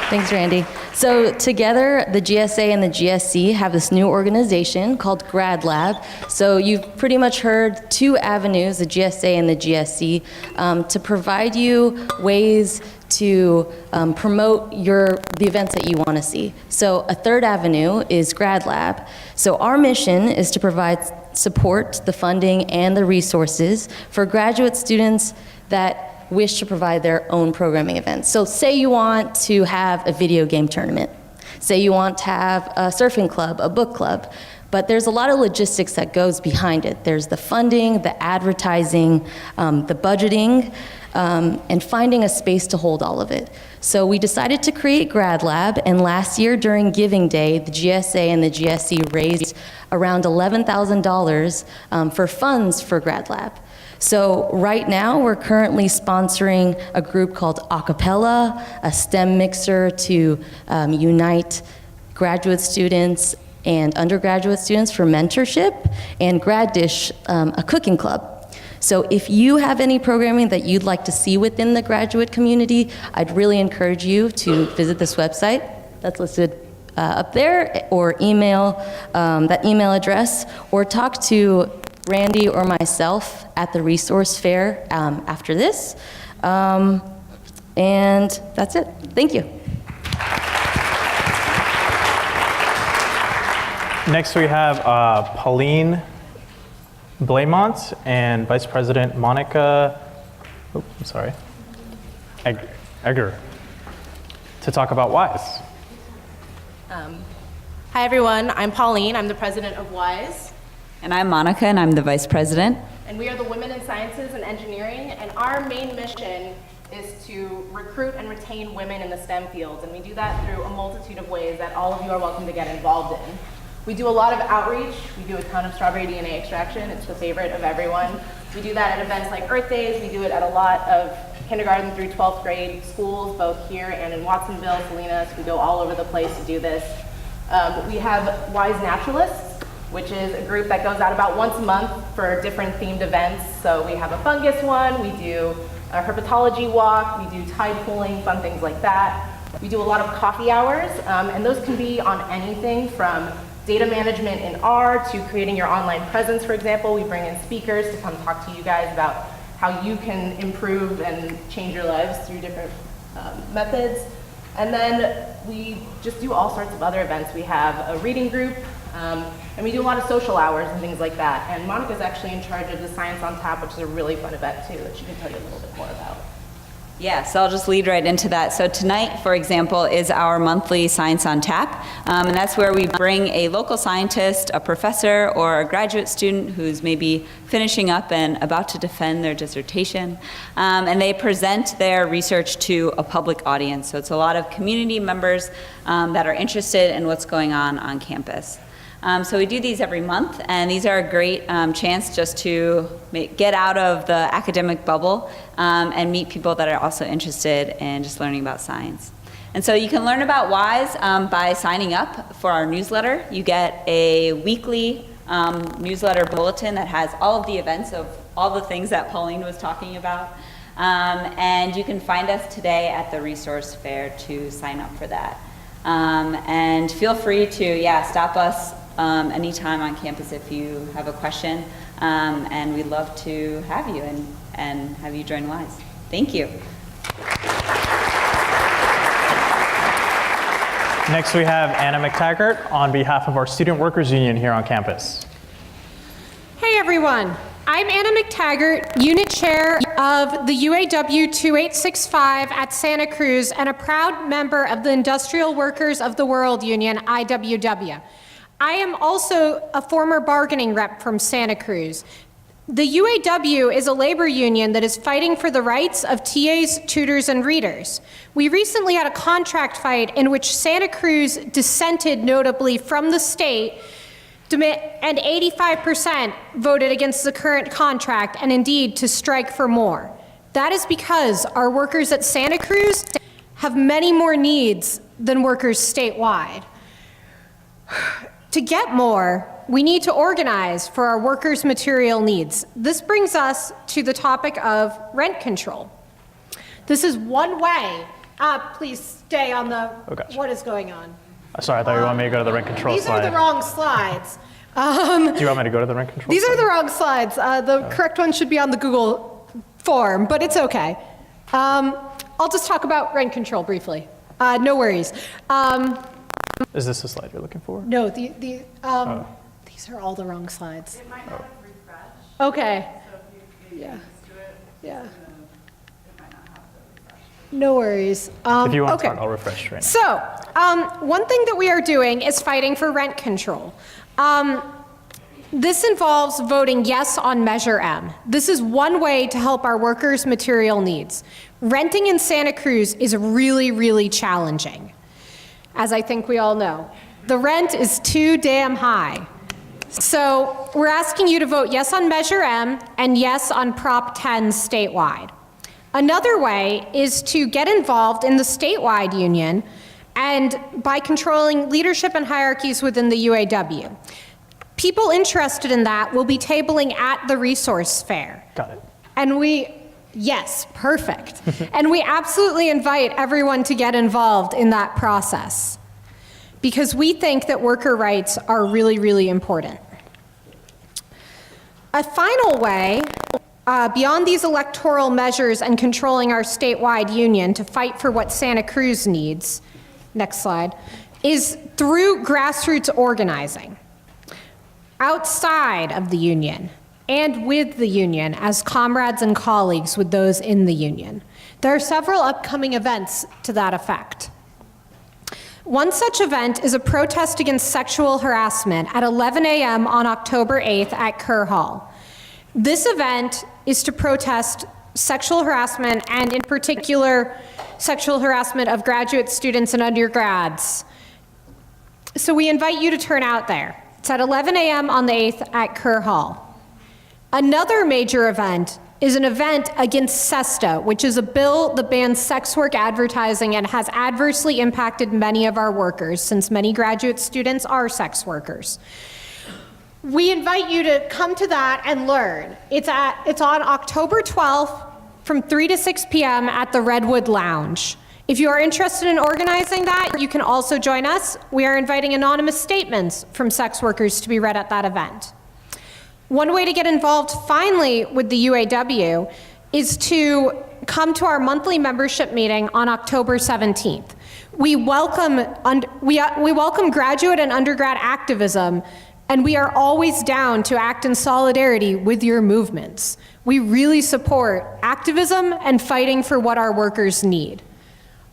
Thanks, Randy. So together, the GSA and the GSC have this new organization called Grad Lab. So you've pretty much heard 2 avenues, the GSA and the GSC, to provide you ways to promote the events that you want to see. So a 3rd avenue is Grad Lab. So our mission is to provide support, the funding, and the resources for graduate students that wish to provide their own programming events. So say you want to have a video game tournament. Say you want to have a surfing club, a book club. But there's a lot of logistics that goes behind it. There's the funding, the advertising, the budgeting, and finding a space to hold all of it. So we decided to create Grad Lab, and last year during Giving Day, the GSA and the GSC raised around $11,000 for funds for Grad Lab. So right now, we're currently sponsoring a group called Acapella, a STEM mixer to unite graduate students and undergraduate students for mentorship, and Grad Dish, a cooking club. So if you have any programming that you'd like to see within the graduate community, I'd really encourage you to visit this website that's listed up there, or email that email address, or talk to Randy or myself at the resource fair after this. And that's it. Thank you. Next we have Pauline Blamont and Vice President Monica, Egger, to talk about WISE. Hi everyone, I'm Pauline, I'm the president of WISE. And I'm Monica, and I'm the vice president. And we are the Women in Sciences and Engineering, and our main mission is to recruit and retain women in the STEM fields, and we do that through a multitude of ways that all of you are welcome to get involved in. We do a lot of outreach. We do a ton of strawberry DNA extraction. It's the favorite of everyone. We do that at events like Earth Days. We do it at a lot of kindergarten through 12th grade schools, both here and in Watsonville, Salinas. We go all over the place to do this. We have WISE Naturalists, which is a group that goes out about once a month for different themed events. So we have a fungus one, we do a herpetology walk, we do tide pooling, fun things like that. We do a lot of coffee hours, and those can be on anything from data management in R to creating your online presence, for example. We bring in speakers to come talk to you guys about how you can improve and change your lives through different methods. And then we just do all sorts of other events. We have a reading group, and we do a lot of social hours and things like that. And Monica's actually in charge of the Science on Tap, which is a really fun event too, that she can tell you a little bit more about. Yeah, so I'll just lead right into that. So tonight, for example, is our monthly Science on Tap, and that's where we bring a local scientist, a professor, or a graduate student who's maybe finishing up and about to defend their dissertation, and they present their research to a public audience. So it's a lot of community members that are interested in what's going on campus. So we do these every month, and these are a great chance just to get out of the academic bubble and meet people that are also interested in just learning about science. And so you can learn about WISE by signing up for our newsletter. You get a weekly newsletter bulletin that has all of the events of all the things that Pauline was talking about. And you can find us today at the resource fair to sign up for that. And feel free to, stop us anytime on campus if you have a question, and we'd love to have you and have you join WISE. Thank you. Next we have Anna McTaggart on behalf of our Student Workers Union here on campus. Hey everyone, I'm Anna McTaggart, Unit Chair of the UAW 2865 at Santa Cruz and a proud member of the Industrial Workers of the World Union, IWW. I am also a former bargaining rep from Santa Cruz. The UAW is a labor union that is fighting for the rights of TAs, tutors, and readers. We recently had a contract fight in which Santa Cruz dissented notably from the state, and 85% voted against the current contract and indeed to strike for more. That is because our workers at Santa Cruz have many more needs than workers statewide. To get more, we need to organize for our workers' material needs. This brings us to the topic of rent control. This is one way. Please stay on the, what is going on? Sorry, I thought you wanted me to go to the rent control These slide. are the wrong slides. Do you want me to go to the rent control These slide? are the wrong slides. The correct one should be on the Google form, but it's okay. I'll just talk about rent control briefly. No worries. Is this the slide you're looking for? No, these are all the wrong slides. It might not have refreshed. Okay. Yeah. No worries. If you want okay. to talk, I'll refresh right now. So, one thing that we are doing is fighting for rent control. This involves voting yes on Measure M. This is one way to help our workers' material needs. Renting in Santa Cruz is really, really challenging, as I think we all know. The rent is too damn high. So we're asking you to vote yes on Measure M and yes on Prop 10 statewide. Another way is to get involved in the statewide union and by controlling leadership and hierarchies within the UAW. People interested in that will be tabling at the resource fair. Got it. And yes, perfect. And we absolutely invite everyone to get involved in that process because we think that worker rights are really, really important. A final way, beyond these electoral measures and controlling our statewide union to fight for what Santa Cruz needs, next slide, is through grassroots organizing. Outside of the union, and with the union as comrades and colleagues with those in the union. There are several upcoming events to that effect. One such event is a protest against sexual harassment at 11 a.m. on October 8th at Kerr Hall. This event is to protest sexual harassment, and in particular, sexual harassment of graduate students and undergrads. So we invite you to turn out there. It's at 11 a.m. on the 8th at Kerr Hall. Another major event is an event against SESTA, which is a bill that bans sex work advertising and has adversely impacted many of our workers, since many graduate students are sex workers. We invite you to come to that and learn. It's on October 12th from 3 to 6 p.m. at the Redwood Lounge. If you are interested in organizing that, you can also join us. We are inviting anonymous statements from sex workers to be read at that event. One way to get involved finally with the UAW is to come to our monthly membership meeting on October 17th. We welcome graduate and undergrad activism, and we are always down to act in solidarity with your movements. We really support activism and fighting for what our workers need.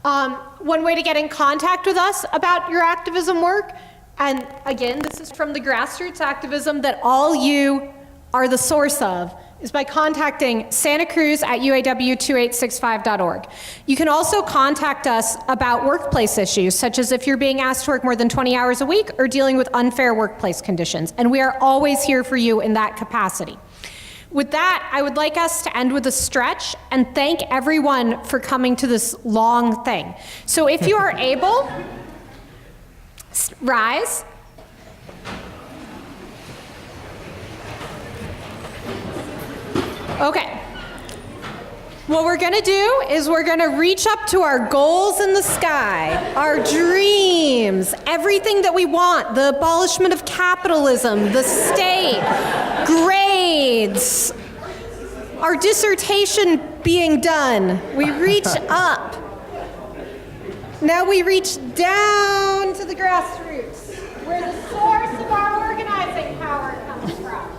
One way to get in contact with us about your activism work, and again, this is from the grassroots activism that all you are the source of, is by contacting Santa Cruz at uaw2865.org. You can also contact us about workplace issues, such as if you're being asked to work more than 20 hours a week or dealing with unfair workplace conditions, and we are always here for you in that capacity. With that, I would like us to end with a stretch and thank everyone for coming to this long thing. So if you are able, rise. Okay. What we're gonna do is we're gonna reach up to our goals in the sky, our dreams, everything that we want, the abolishment of capitalism, the state, grades, our dissertation being done. We reach up. Now we reach down to the grassroots, where the source of our organizing power comes from.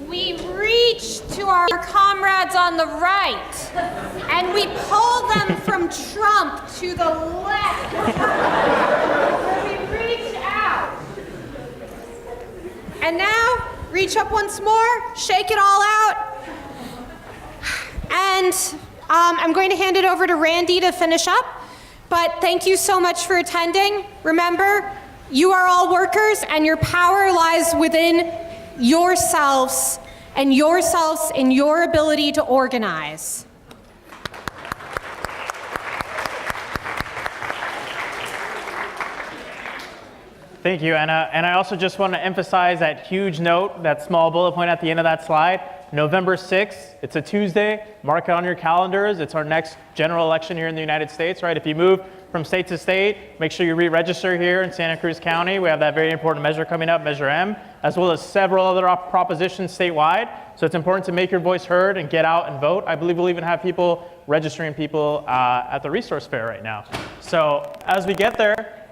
We reach to our comrades on the right, and we pull them from Trump to the left. Where we reach out. And now, reach up once more, shake it all out. And I'm going to hand it over to Randy to finish up. But thank you so much for attending. Remember, you are all workers, and your power lies within yourselves and yourselves in your ability to organize. Thank you, Anna. And I also just want to emphasize that huge note, that small bullet point at the end of that slide. November 6th, it's a Tuesday. Mark it on your calendars. It's our next general election here in the United States, right? If you move from state to state, make sure you re-register here in Santa Cruz County. We have that very important measure coming up, Measure M, as well as several other propositions statewide. So it's important to make your voice heard and get out and vote. I believe we'll even have people registering people at the resource fair right now. So as we get there,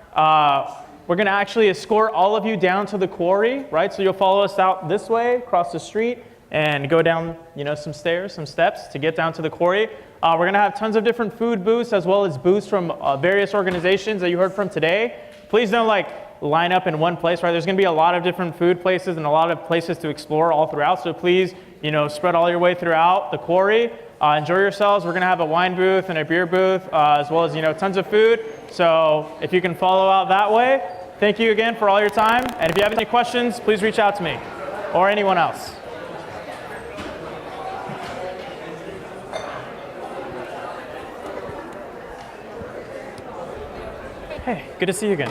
we're going to actually escort all of you down to the quarry, right? So you'll follow us out this way, across the street, and go down, some stairs, some steps to get down to the quarry. We're going to have tons of different food booths, as well as booths from various organizations that you heard from today. Please don't line up in one place, right? There's going to be a lot of different food places and a lot of places to explore all throughout. So please, spread all your way throughout the quarry. Enjoy yourselves. We're going to have a wine booth and a beer booth, as well as, tons of food. So if you can follow out that way, thank you again for all your time. And if you have any questions, please reach out to me or anyone else. Hey, good to see you again.